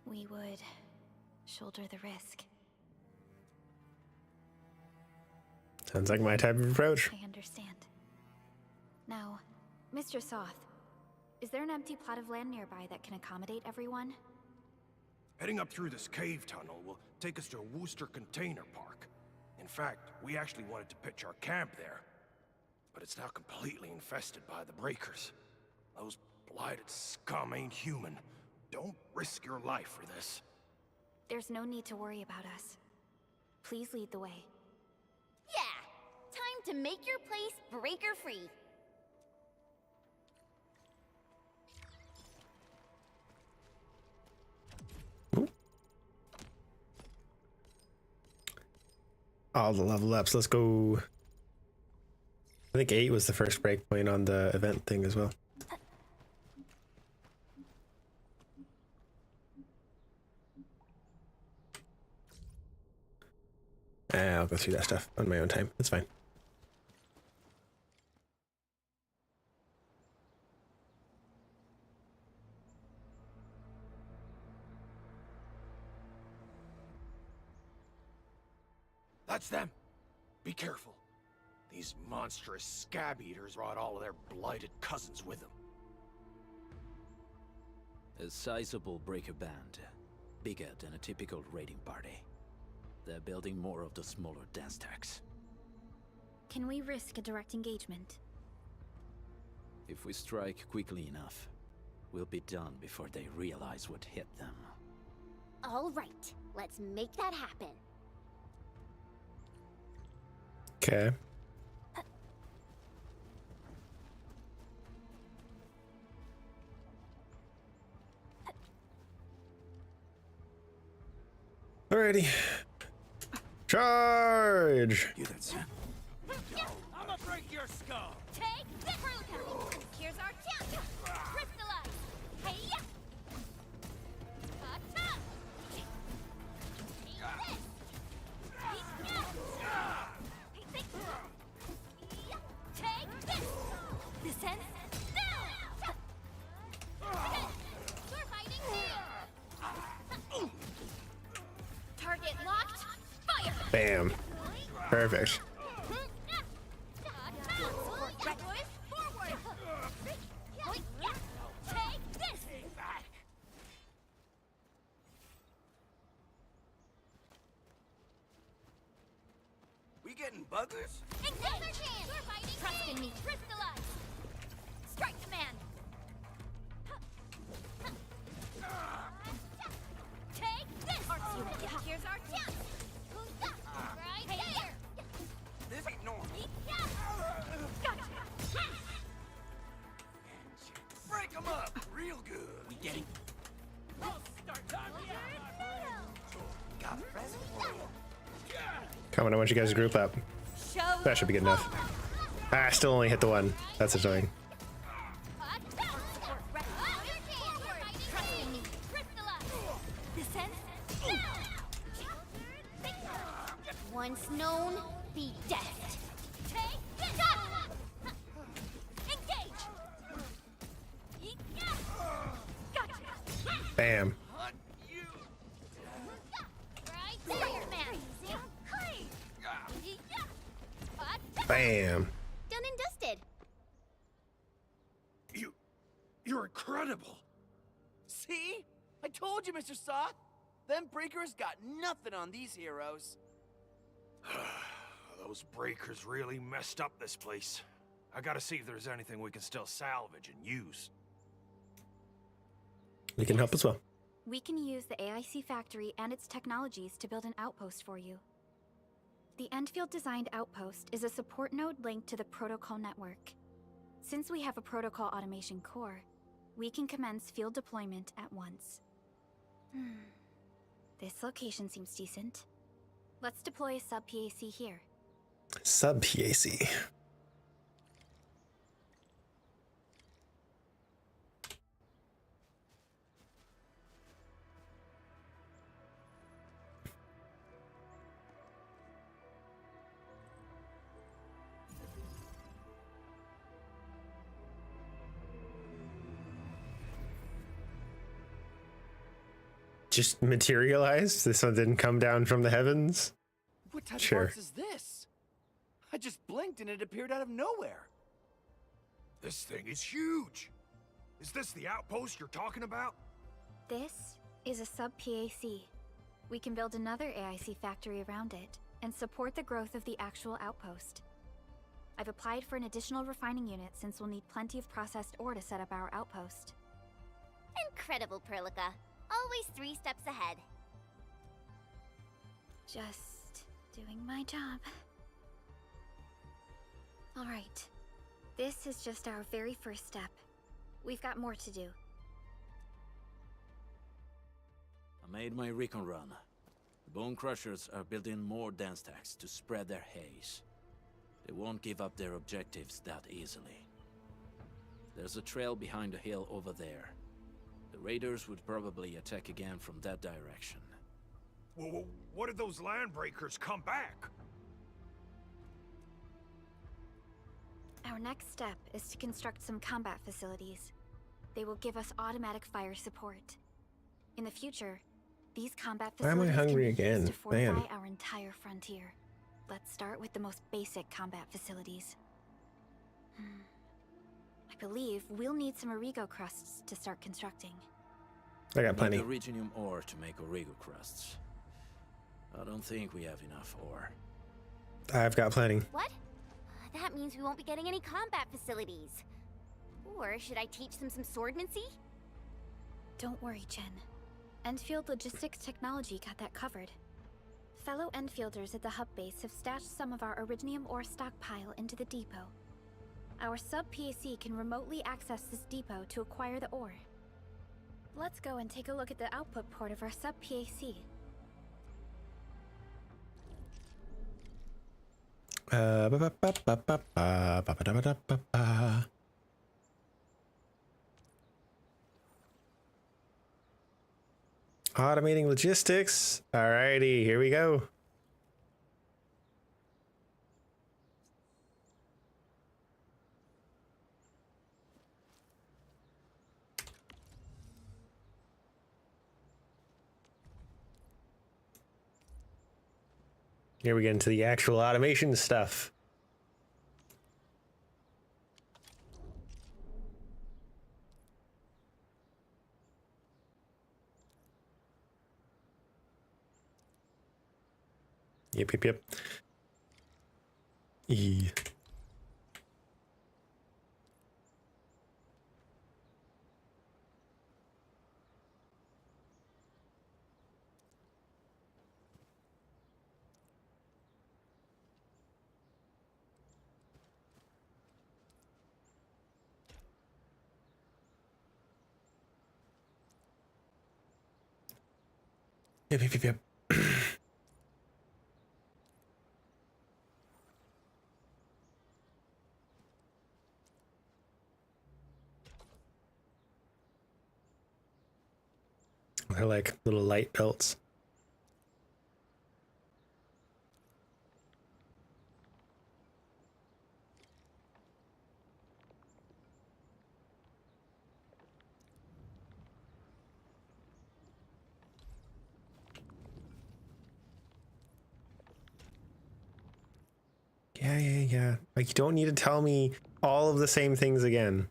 We would shoulder the risk.
Sounds like my type of approach.
I understand. Now, Mr. Soth, is there an empty plot of land nearby that can accommodate everyone?
Heading up through this cave tunnel will take us to a Wooster container park. In fact, we actually wanted to pitch our camp there. But it's now completely infested by the breakers. Those blighted scum ain't human. Don't risk your life for this.
There's no need to worry about us. Please lead the way.
Yeah! Time to make your place breaker-free.
all the level ups. Let's go. I think 8 was the first breakpoint on the event thing as well. I'll go through that stuff on my own time. That's fine.
That's them. Be careful. These monstrous scab eaters brought all of their blighted cousins with them.
A sizable breaker band, bigger than a typical raiding party. They're building more of the smaller dance tags.
Can we risk a direct engagement?
If we strike quickly enough, we'll be done before they realize what hit them.
All right, let's make that happen.
Okay. Alrighty. Charge!
You that son.
I'ma break your skull!
Take this! Here's our chance! Crystallize! Hey-ya! Ta-ta! Eat this! Eat this! Take this! This ends now! You're fighting too! Target locked! Fire!
Bam. Perfect.
We getting buggers?
Trust in me. Crystallize. Strike command. Take this. Here's our chance. Who's that? Right here.
This ain't normal.
Gotcha.
Break them up real good. We getting... Got a present for you.
Come on, I want you guys to group up. That should be good enough. I still only hit the one. That's annoying.
Once known, be death. Take this! Engage! Gotcha!
Bam. Bam.
Done and dusted.
You're incredible.
See? I told you, Mr. Saw. Them breakers got nothing on these heroes.
Those breakers really messed up this place. I gotta see if there's anything we can still salvage and use.
We can help as well.
We can use the AIC factory and its technologies to build an outpost for you. The Endfield designed outpost is a support node linked to the protocol network. Since we have a protocol automation core, we can commence field deployment at once. This location seems decent. Let's deploy a sub-PAC here.
Sub-PAC. Just materialized? This one didn't come down from the heavens?
What type
Sure.
of box is this? I just blinked and it appeared out of nowhere.
This thing is huge. Is this the outpost you're talking about?
This is a sub-PAC. We can build another AIC factory around it and support the growth of the actual outpost. I've applied for an additional refining unit since we'll need plenty of processed ore to set up our outpost.
Incredible, Perlica. Always 3 steps ahead.
Just doing my job. All right. This is just our very first step. We've got more to do.
I made my recon run. The Bone Crushers are building more dance stacks to spread their haze. They won't give up their objectives that easily. There's a trail behind the hill over there. The raiders would probably attack again from that direction.
Well, what if those landbreakers come back?
Our next step is to construct some combat facilities. They will give us automatic fire support. In the future, these combat
Why am I
facilities
hungry
can be
again?
used to fortify
Man.
our entire frontier. Let's start with the most basic combat facilities. I believe we'll need some Origo crusts to start constructing.
I got plenty.
We need Originium ore to make Origo crusts. I don't think we have enough ore.
I've got plenty.
What? That means we won't be getting any combat facilities. Or should I teach them some swordmancy?
Don't worry, Jen. Endfield Logistics Technology got that covered. Fellow Enfielders at the hub base have stashed some of our Originium ore stockpile into the depot. Our sub-PAC can remotely access this depot to acquire the ore. Let's go and take a look at the output port of our sub-PAC.
Automating logistics. Alrighty, here we go. Here we get into the actual automation stuff. Yep. E. Yep. They're like little light belts. Yeah. Like, you don't need to tell me all of the same things again.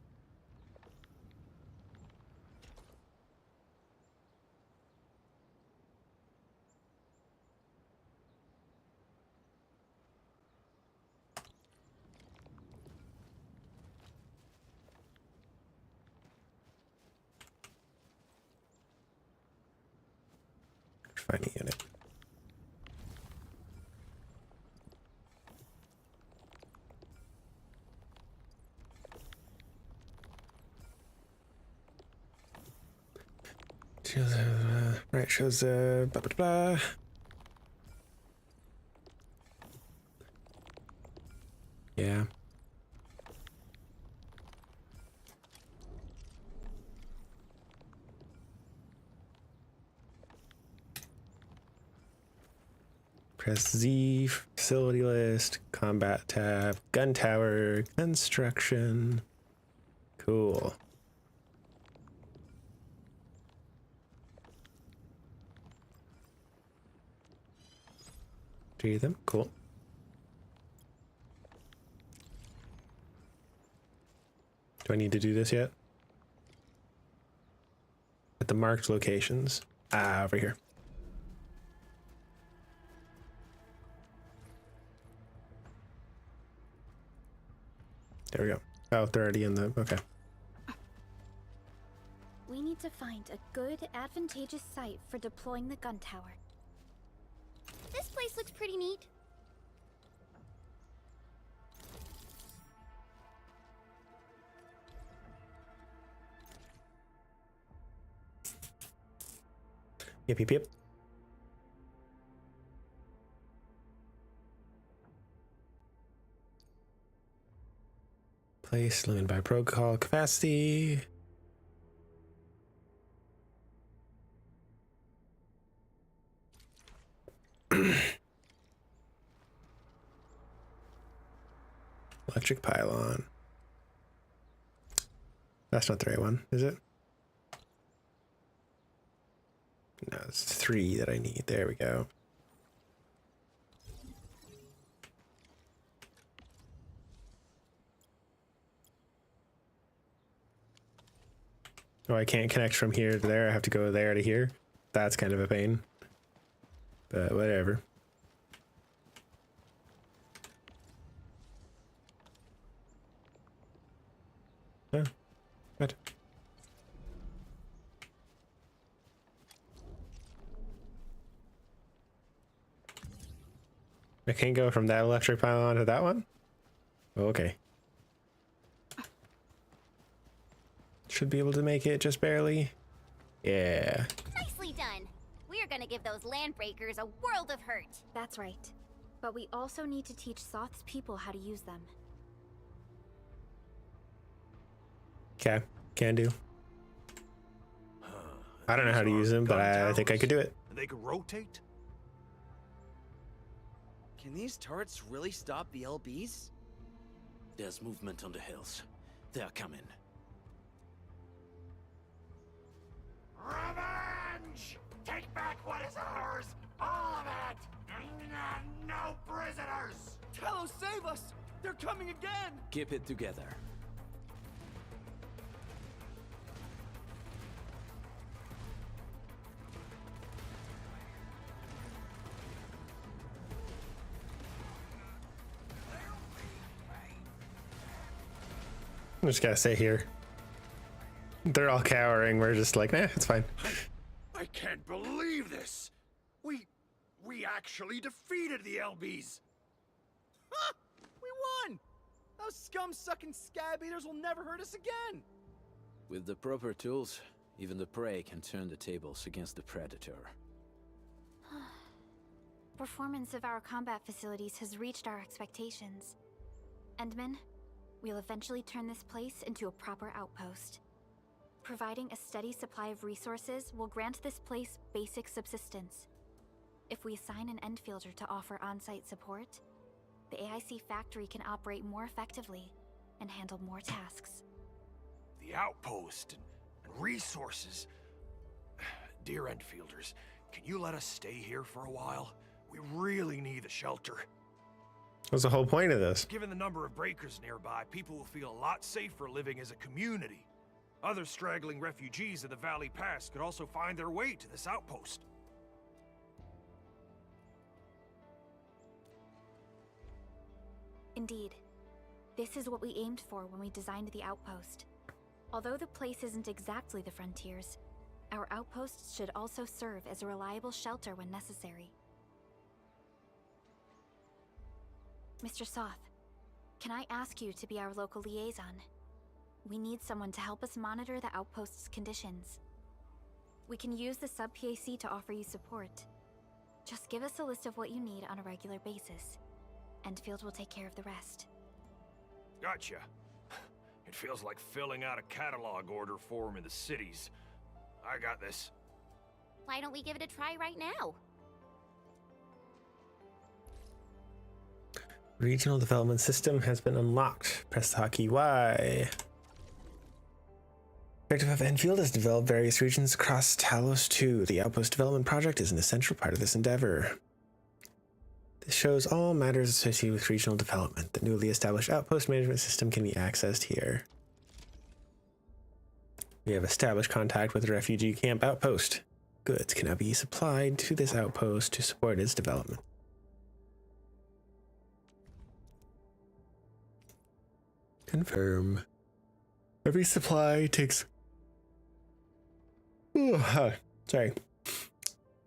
Finding unit. Shows blah blah blah. Yeah. Press Z, facility list, combat tab, gun tower, construction. Cool. 3 of them, cool. Do I need to do this yet? At the marked locations. Over here. There we go. Oh, they're already in the... Okay.
We need to find a good, advantageous site for deploying the gun tower.
This place looks pretty neat.
Yep. Place limited by protocol capacity. Electric pylon. That's not the right one, is it? No, it's 3 that I need. There we go. Oh, I can't connect from here to there. I have to go there to here. That's kind of a pain. But whatever. Oh, what? I can't go from that electric pylon to that one? Okay. Should be able to make it just barely. Yeah.
Nicely done. We're gonna give those landbreakers a world of hurt.
That's right. But we also need to teach Soth's people how to use them.
Okay, can do. I don't know how to use them, but I think I could do it.
They could rotate?
Can these turrets really stop the LBs?
There's movement on the hills. They're coming.
Revenge! Take back what is ours! All of it! No prisoners!
Talos, save us! They're coming again!
Keep it together.
I'm just gotta stay here. They're all cowering. We're just like, nah, it's fine.
I can't believe this! We actually defeated the LBs!
Ha! We won! Those scum-sucking scab eaters will never hurt us again!
With the proper tools, even the prey can turn the tables against the predator.
Performance of our combat facilities has reached our expectations. Endman, we'll eventually turn this place into a proper outpost. Providing a steady supply of resources will grant this place basic subsistence. If we assign an Endfielder to offer on-site support, the AIC factory can operate more effectively and handle more tasks.
The outpost and resources. Dear Endfielders, can you let us stay here for a while? We really need the shelter.
What's the whole point of this?
Given the number of breakers nearby, people will feel a lot safer living as a community. Other straggling refugees of the Valley Pass could also find their way to this outpost.
Indeed. This is what we aimed for when we designed the outpost. Although the place isn't exactly the frontiers, our outposts should also serve as a reliable shelter when necessary. Mr. Soth, can I ask you to be our local liaison? We need someone to help us monitor the outpost's conditions. We can use the sub-PAC to offer you support. Just give us a list of what you need on a regular basis. Endfield will take care of the rest.
Gotcha. It feels like filling out a catalog order form in the cities. I got this.
Why don't we give it a try right now?
Regional development system has been unlocked. Press the hotkey Y. Objective of Enfield has developed various regions across Talos 2. The Outpost Development Project is an essential part of this endeavor. This shows all matters associated with regional development. The newly established Outpost management system can be accessed here. We have established contact with the refugee camp outpost. Goods can now be supplied to this outpost to support its development. Confirm. Every supply takes...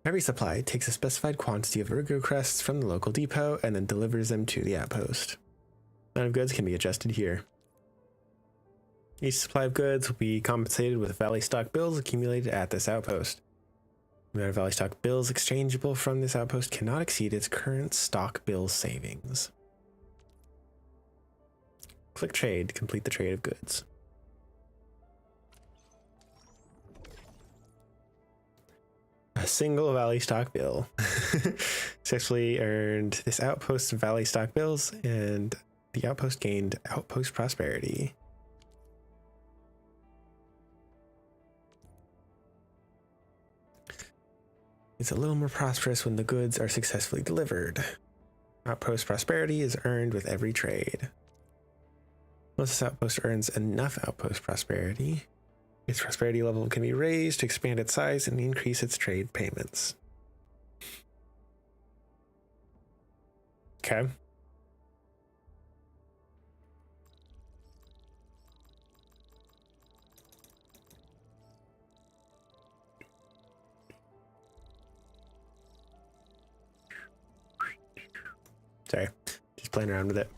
Every supply takes a specified quantity of ergo crests from the local depot and then delivers them to the outpost. Amount of goods can be adjusted here. Each supply of goods will be compensated with Valley stock bills accumulated at this outpost. The amount of Valley stock bills exchangeable from this outpost cannot exceed its current stock bill savings. Click trade to complete the trade of goods. A single Valley stock bill. Successfully earned this outpost of Valley stock bills, and the outpost gained outpost prosperity. It's a little more prosperous when the goods are successfully delivered. Outpost prosperity is earned with every trade. Once this outpost earns enough outpost prosperity, its prosperity level can be raised to expand its size and increase its trade payments. Okay. Sorry, just playing around with it.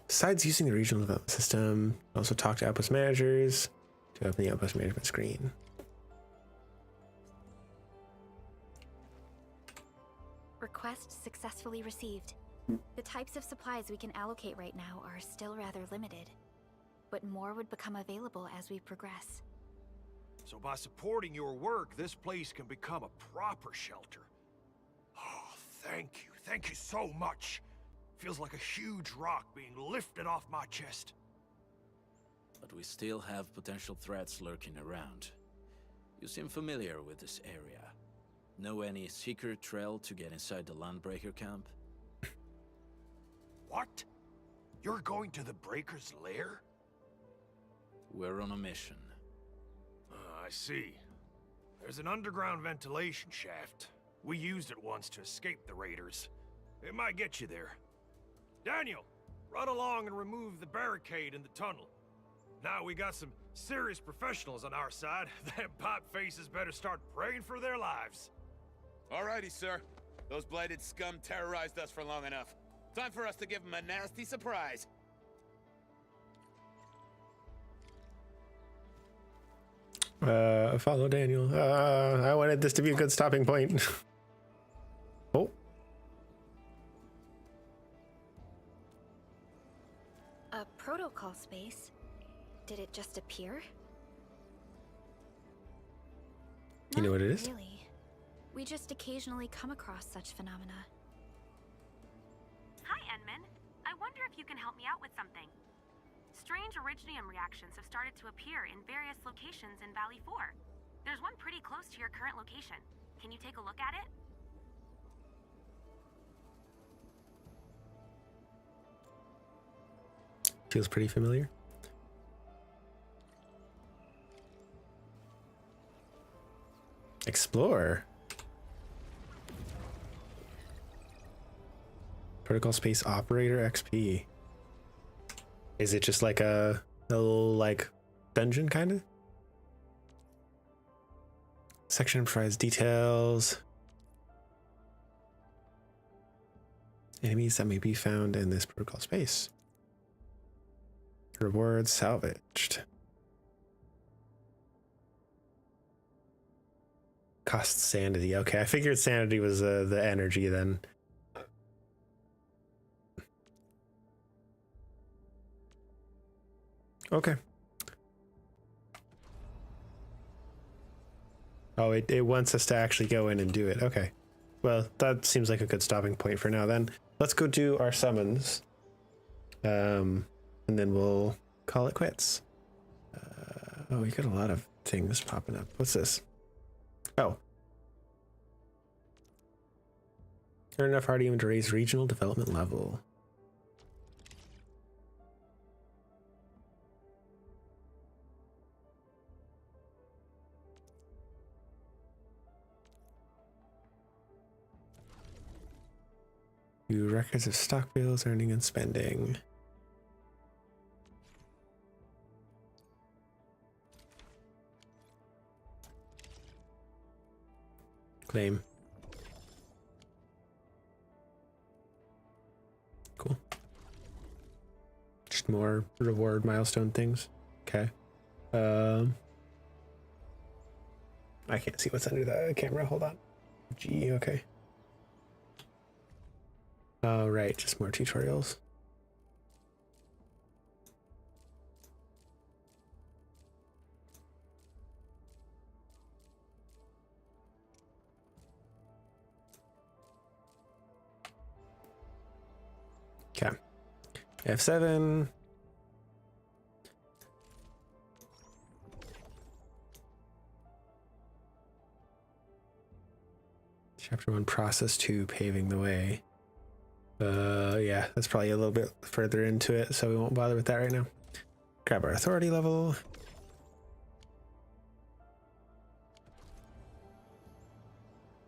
Besides using the regional development system, also talk to outpost managers to open the outpost management screen.
Request successfully received. The types of supplies we can allocate right now are still rather limited, but more would become available as we progress.
So by supporting your work, this place can become a proper shelter. Oh, thank you so much. Feels like a huge rock being lifted off my chest.
But we still have potential threats lurking around. You seem familiar with this area. Know any secret trail to get inside the Landbreaker camp?
What? You're going to the Breaker's lair?
We're on a mission.
I see. There's an underground ventilation shaft. We used it once to escape the raiders. It might get you there. Daniel, run along and remove the barricade in the tunnel. Now we got some serious professionals on our side. Them pipe faces better start praying for their lives.
Alrighty, sir. Those blighted scum terrorized us for long enough. Time for us to give them a nasty surprise.
Follow Daniel. I wanted this to be a good stopping point. Oh.
A protocol space? Did it just appear?
You know what it is?
Really. We just occasionally come across such phenomena.
Hi, Enman. I wonder if you can help me out with something. Strange originium reactions have started to appear in various locations in Valley 4. There's one pretty close to your current location. Can you take a look at it?
Feels pretty familiar. Explore. Protocol space operator XP. Is it just like a little like dungeon kind of? Section provides details. Enemies that may be found in this protocol space. Rewards salvaged. Cost sanity. Okay, I figured sanity was the energy then. Okay. Oh, it wants us to actually go in and do it. Okay. Well, that seems like a good stopping point for now then. Let's go do our summons. And then we'll call it quits. Oh, we got a lot of things popping up. What's this? Oh. Earn enough hard even to raise regional development level. View records of stock bills, earning and spending. Claim. Cool. Just more reward milestone things. Okay. I can't see what's under the camera. Hold on. G, okay. Oh, right, just more tutorials. Okay. F7. Chapter 1, Process 2, Paving the Way. Yeah, that's probably a little bit further into it, so we won't bother with that right now. Grab our authority level.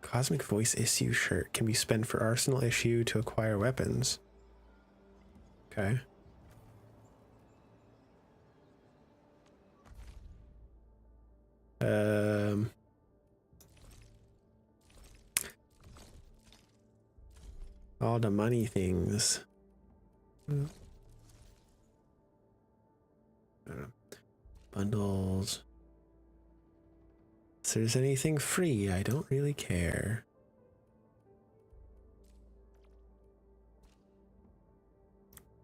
Cosmic Voice Issue shirt can be spent for arsenal issue to acquire weapons. Okay. All the money things. Bundles. If there's anything free, I don't really care.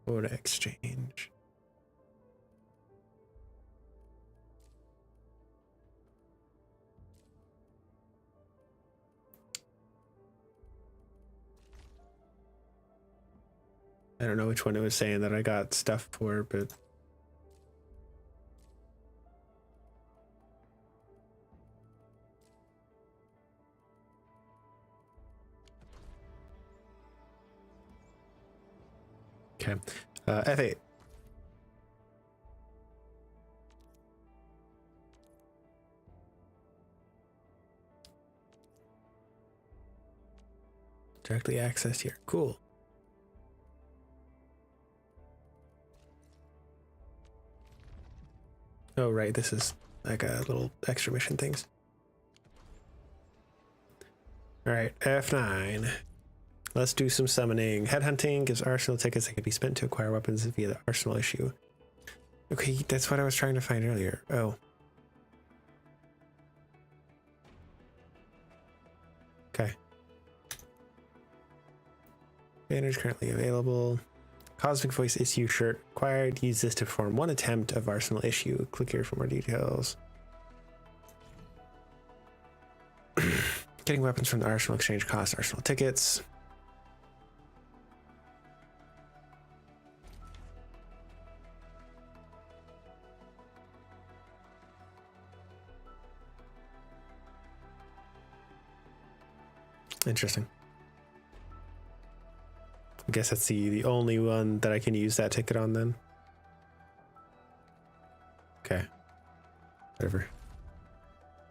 Or to exchange. I don't know which one it was saying that I got stuff for, but okay. F8. Directly accessed here. Cool. Oh, right. This is like a little extra mission things. All right. F9. Let's do some summoning. Headhunting gives arsenal tickets that can be spent to acquire weapons via the arsenal issue. Okay, that's what I was trying to find earlier. Oh. Okay. Banners currently available. Cosmic Voice Issue shirt acquired. Use this to perform one attempt of arsenal issue. Click here for more details. Getting weapons from the arsenal exchange costs arsenal tickets. Interesting. I guess that's the only one that I can use that ticket on then. Okay. Whatever.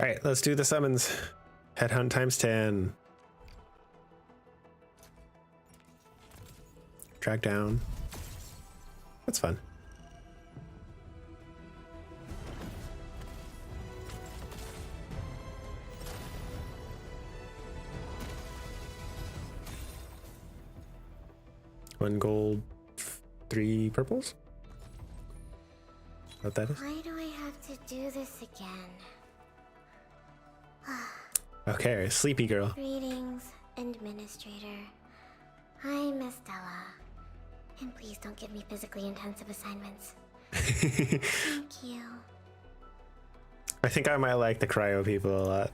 All right, let's do the summons. Headhunt times 10. Track down. That's fun. One gold, 3 purples? What that is?
Why do I have to do this again?
Okay, sleepy girl.
Greetings, Administrator. I'm Estella. And please don't give me physically intensive assignments. Thank you.
I think I might like the cryo people a lot.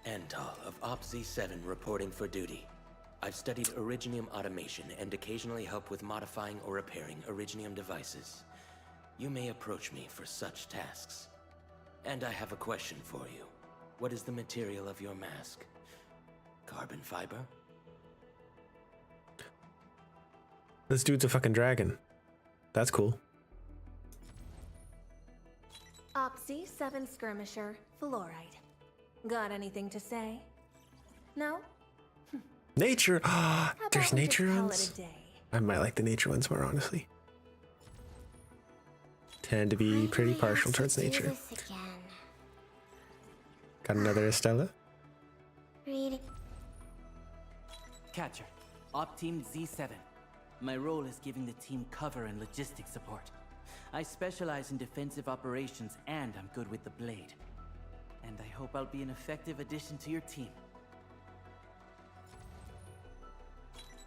Antal of OPZ-7 reporting for duty. I've studied Originium automation and occasionally help with modifying or repairing Originium devices. You may approach me for such tasks. And I have a question for you. What is the material of your mask? Carbon fiber?
This dude's a fucking dragon. That's cool.
OPZ-7 skirmisher, fluoride. Got anything to say? No?
Nature. There's
we
nature
just call
ones.
it a day?
I might like the nature ones more, honestly. Tend to be pretty partial towards nature. Got another Estella?
Reading.
Catcher, Op Team Z7. My role is giving the team cover and logistics support. I specialize in defensive operations and I'm good with the blade. And I hope I'll be an effective addition to your team.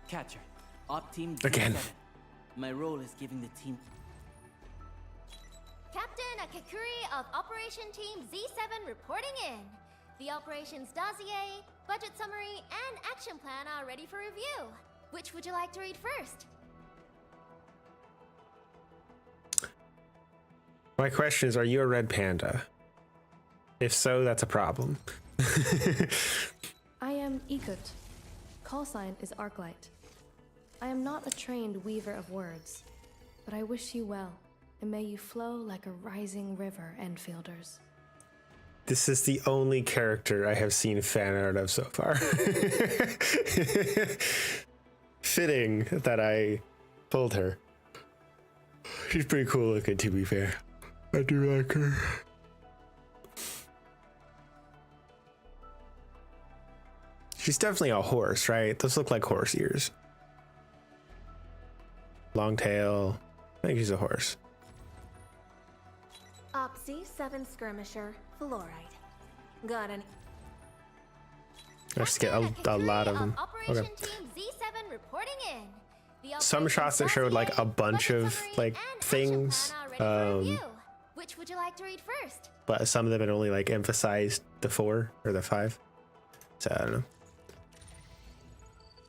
Catcher. Op Team
Again.
Z7. My role is giving the team...
Captain Akakuri of Operation Team Z7 reporting in. The operations dossier, budget summary, and action plan are ready for review. Which would you like to read first?
My question is, are you a red panda? If so, that's a problem.
I am Ikut. Call sign is Arclight. I am not a trained weaver of words, but I wish you well, and may you flow like a rising river, Enfielders.
This is the only character I have seen fan art of so far. Fitting that I pulled her. She's pretty cool looking, to be fair. I do like her. She's definitely a horse, right? Those look like horse ears. Long tail. I think she's a horse.
Opsy 7 Skirmisher, Fluoride. Got any?
I just get a lot of them. Okay.
Team Z7 reporting in. The
Some shots that showed like a bunch of like things,
Which would you like to read first?
but some of them had only like emphasized the 4 or the 5. So I don't know.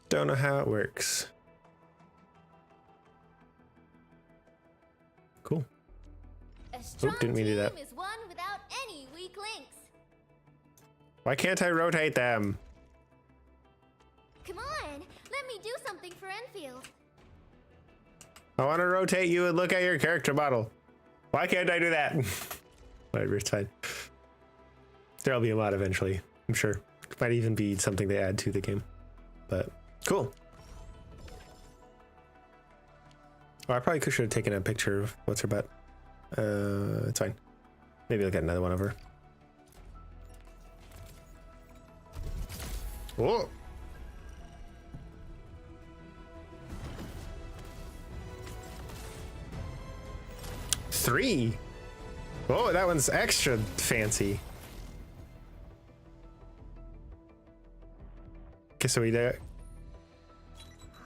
Don't know how it works. Cool.
A strong
didn't mean to do that.
team is one without any weak links.
Why can't I rotate them?
Come on, let me do something for Enfield.
I want to rotate you and look at your character model. Why can't I do that? Whatever, it's fine. There'll be a mod eventually, I'm sure. It might even be something they add to the game. But cool. Oh, I probably should have taken a picture of what's her butt. It's fine. Maybe I'll get another one of her. Oh! Three. Oh, that one's extra fancy. Okay, so we do.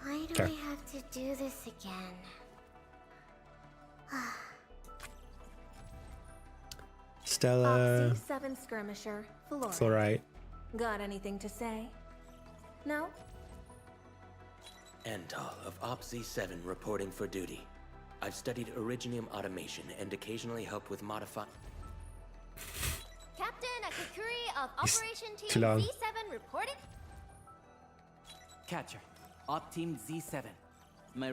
Why do I have to do this again?
Stella.
Opsy 7 Skirmisher, Fluoride.
Fluoride.
Got anything to say? No?
Endal of Opsy 7 reporting for duty. I've studied Originium automation and occasionally help with modifying...
Captain Akakuri of Operation
too
Team
long.
Z7 reporting.
Catcher. Op Team Z7. My...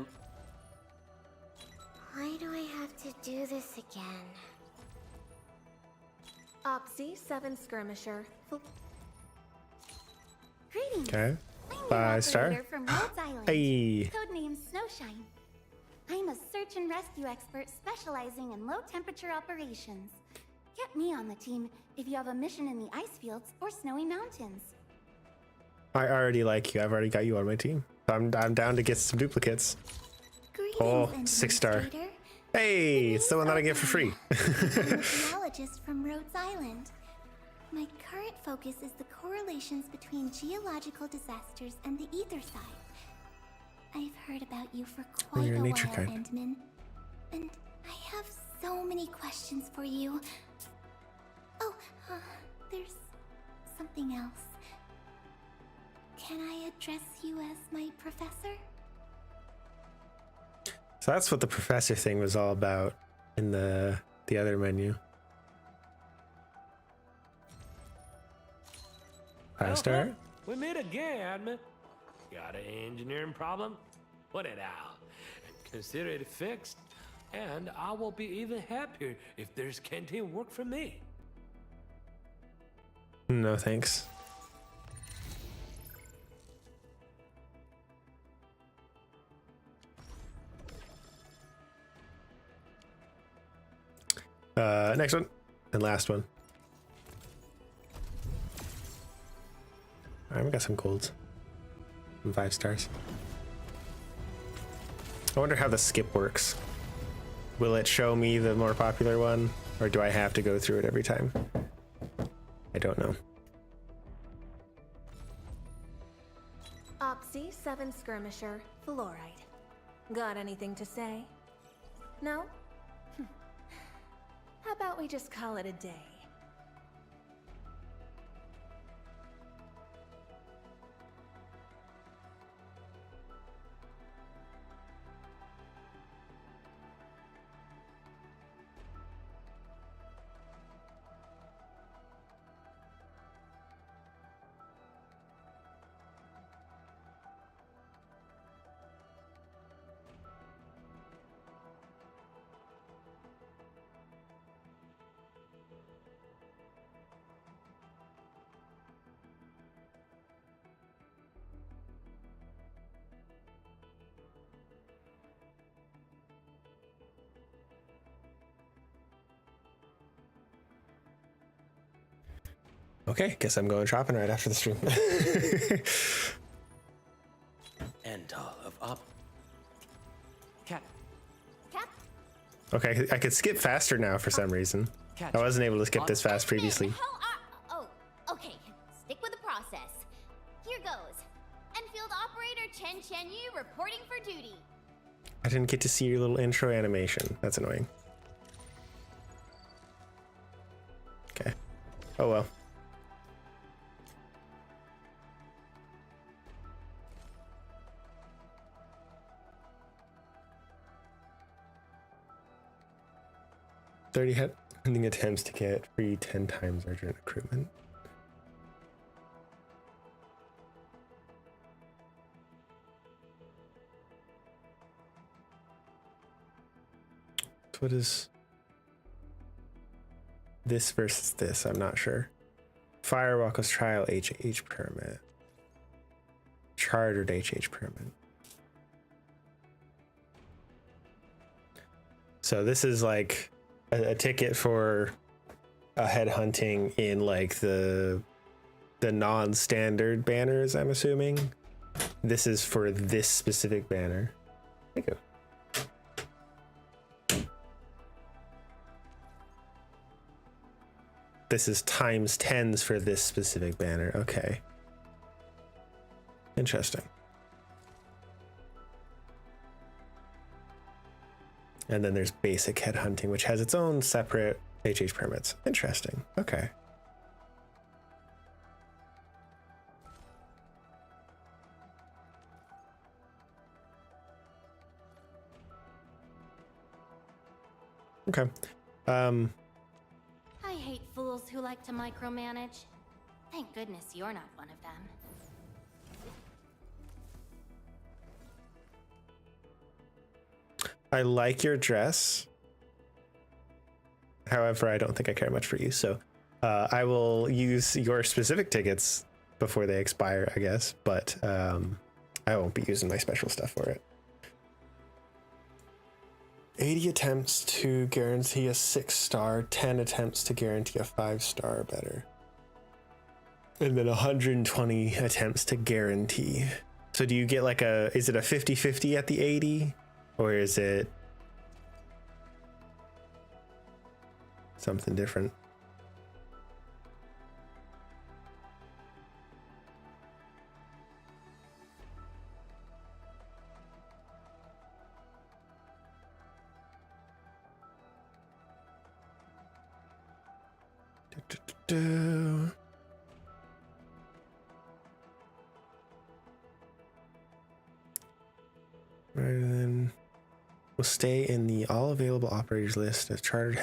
Why do I have to do this again?
Opsy 7 Skirmisher,
Greetings.
Okay.
I'm the
5 star.
operator from Rhodes Island.
Hey.
Codename Snowshine. I'm a search and rescue expert specializing in low-temperature operations. Get me on the team if you have a mission in the ice fields or snowy mountains.
I already like you. I've already got you on my team. I'm down to get some duplicates. Oh, 6 star.
Administrator.
Hey, it's the one that I get for free.
I'm a geologist from Rhodes Island. My current focus is the correlations between geological disasters and the ether side. I've heard about you for quite
You're
a
a nature
while,
kind.
Endman. And I have so many questions for you. Oh, there's something else. Can I address you as my professor?
So that's what the professor thing was all about in the other menu. 5 star.
We meet again, Admin. Got an engineering problem? Put it out. Consider it fixed. And I will be even happier if there's canteen work for me.
No thanks. Next one and last one. All right, we got some golds. Some 5 stars. I wonder how the skip works. Will it show me the more popular one, or do I have to go through it every time? I don't know.
Oxy 7 Skirmisher, Fluorite. Got anything to say? No? How about we just call it a day?
Okay, guess I'm going shopping right after the stream.
Antal of Op.
Cap.
Cap?
Okay, I could skip faster now for some reason. I wasn't able to skip this fast previously.
Oh, okay. Stick with the process. Here goes. Enfield operator Chen Yu reporting for duty.
I didn't get to see your little intro animation. That's annoying. Okay. Oh well. Hunting attempts to get free 10 times urgent recruitment. So what is this versus this? I'm not sure. Firewalker's trial HH permit. Chartered HH permit. So this is like a ticket for a headhunting in like the non-standard banners, I'm assuming. This is for this specific banner. Thank you. This is times 10s for this specific banner. Okay. Interesting. And then there's basic headhunting, which has its own separate HH permits. Interesting. Okay. Okay.
I hate fools who like to micromanage. Thank goodness you're not one of them.
I like your dress. However, I don't think I care much for you, so I will use your specific tickets before they expire, I guess, but I won't be using my special stuff for it. 80 attempts to guarantee a 6-star, 10 attempts to guarantee a 5-star or better. And then 120 attempts to guarantee. So do you get like is it a 50-50 at the 80? Or is it something different? Rather than will stay in the all available operators list of chartered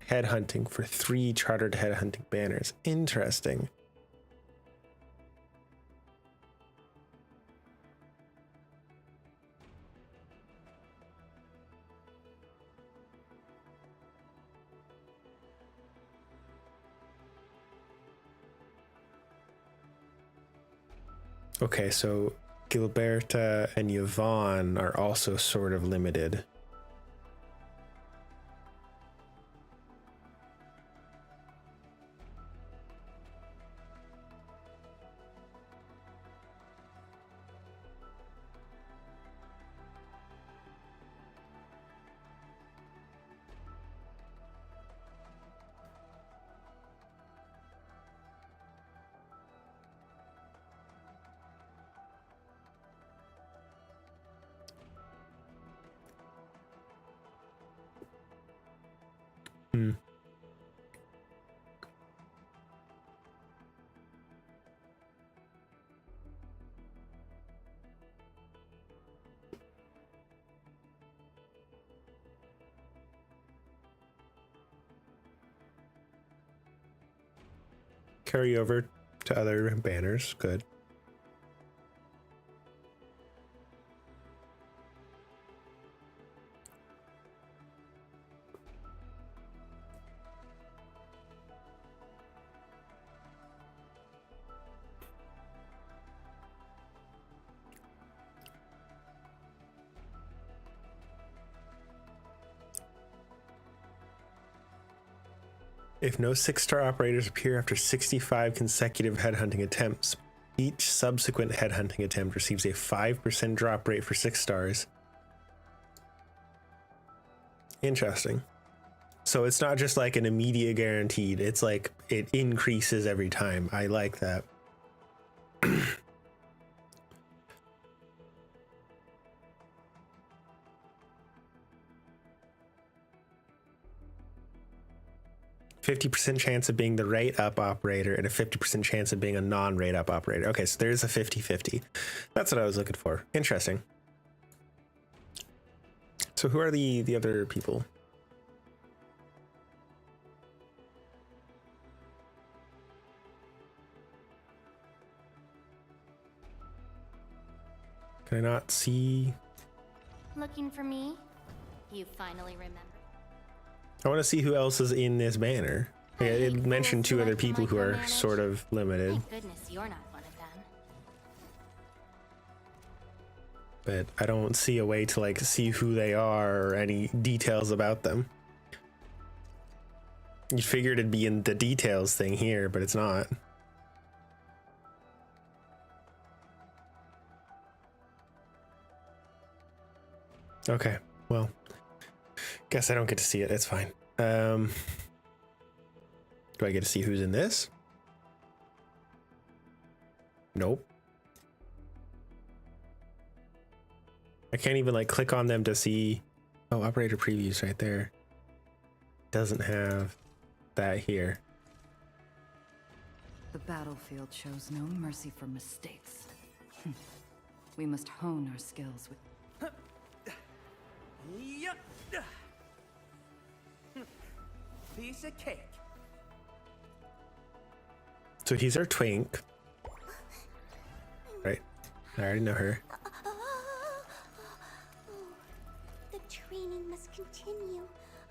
headhunting for 3 chartered headhunting banners. Interesting. Okay, so Gilberta and Yvonne are also sort of limited. carry over to other banners. Good. If no 6-star operators appear after 65 consecutive headhunting attempts, each subsequent headhunting attempt receives a 5% drop rate for 6 stars. Interesting. So it's not just like an immediate guaranteed, it's like it increases every time. I like that. 50% chance of being the rate up operator and a 50% chance of being a non-rate up operator. Okay, so there's a 50-50. That's what I was looking for. Interesting. So who are the other people? Can I not see?
Looking for me? You finally remember.
I want to see who else is in this banner. Yeah, it mentioned 2 other people who are sort of limited.
Thank goodness you're not one of them.
But I don't see a way to like see who they are or any details about them. You figured it'd be in the details thing here, but it's not. Okay, well, guess I don't get to see it. It's fine. Do I get to see who's in this? Nope. I can't even like click on them to see. Oh, operator previews right there. Doesn't have that here.
The battlefield shows no mercy for mistakes. We must hone our skills with...
Yep. Piece of cake.
So he's our twink. Right. I already know her.
The training must continue.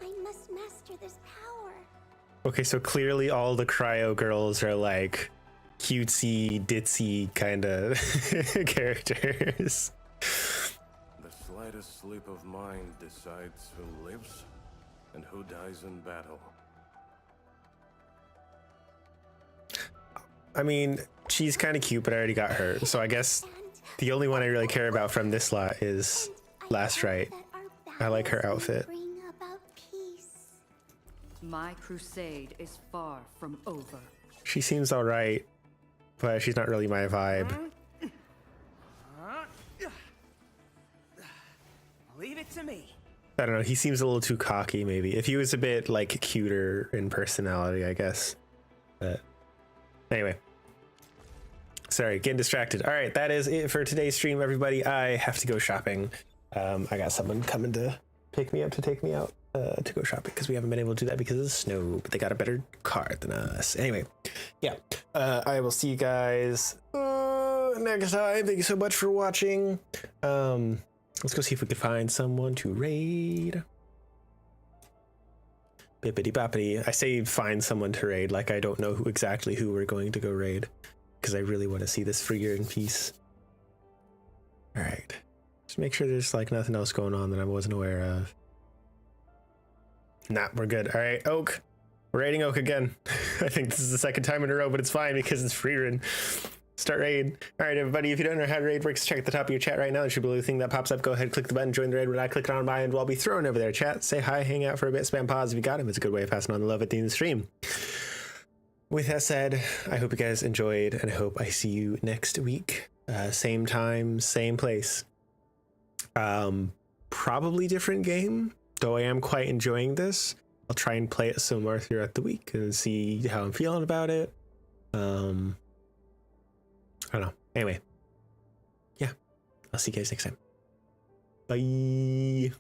I must master this power.
Okay, so clearly all the cryo girls are like cutesy, ditzy kind of characters.
The slightest slip of mind decides who lives and who dies in battle.
I mean, she's kind of cute, but I already got her. So I guess the only one I really care about from this lot is Last Right. I like her outfit.
My crusade is far from over.
She seems all right, but she's not really my vibe.
Leave it to me.
I don't know. He seems a little too cocky, maybe. If he was a bit like cuter in personality, I guess. But anyway. Sorry, getting distracted. All right, that is it for today's stream, everybody. I have to go shopping. I got someone coming to pick me up to take me out to go shopping because we haven't been able to do that because of the snow, but they got a better car than us. Anyway, yeah, I will see you guys next time. Thank you so much for watching. Let's go see if we can find someone to raid. Bippity boppity. I say find someone to raid like I don't know exactly who we're going to go raid because I really want to see this freer in peace. All right. Just make sure there's like nothing else going on that I wasn't aware of. Nah, we're good. All right, Oak. We're raiding Oak again. I think this is the second time in a row, but it's fine because it's free raid. Start raid. All right, everybody, if you don't know how to raid works, check at the top of your chat right now. There should be a little thing that pops up. Go ahead, click the button, join the raid. When I click it on my end, I'll be thrown over there. Chat, say hi, hang out for a bit, spam pause if you got him. It's a good way of passing on the love at the end of the stream. With that said, I hope you guys enjoyed, and I hope I see you next week. Same time, same place. Probably different game, though I am quite enjoying this. I'll try and play it some more throughout the week and see how I'm feeling about it. I don't know. Anyway, yeah, I'll see you guys next time. Bye.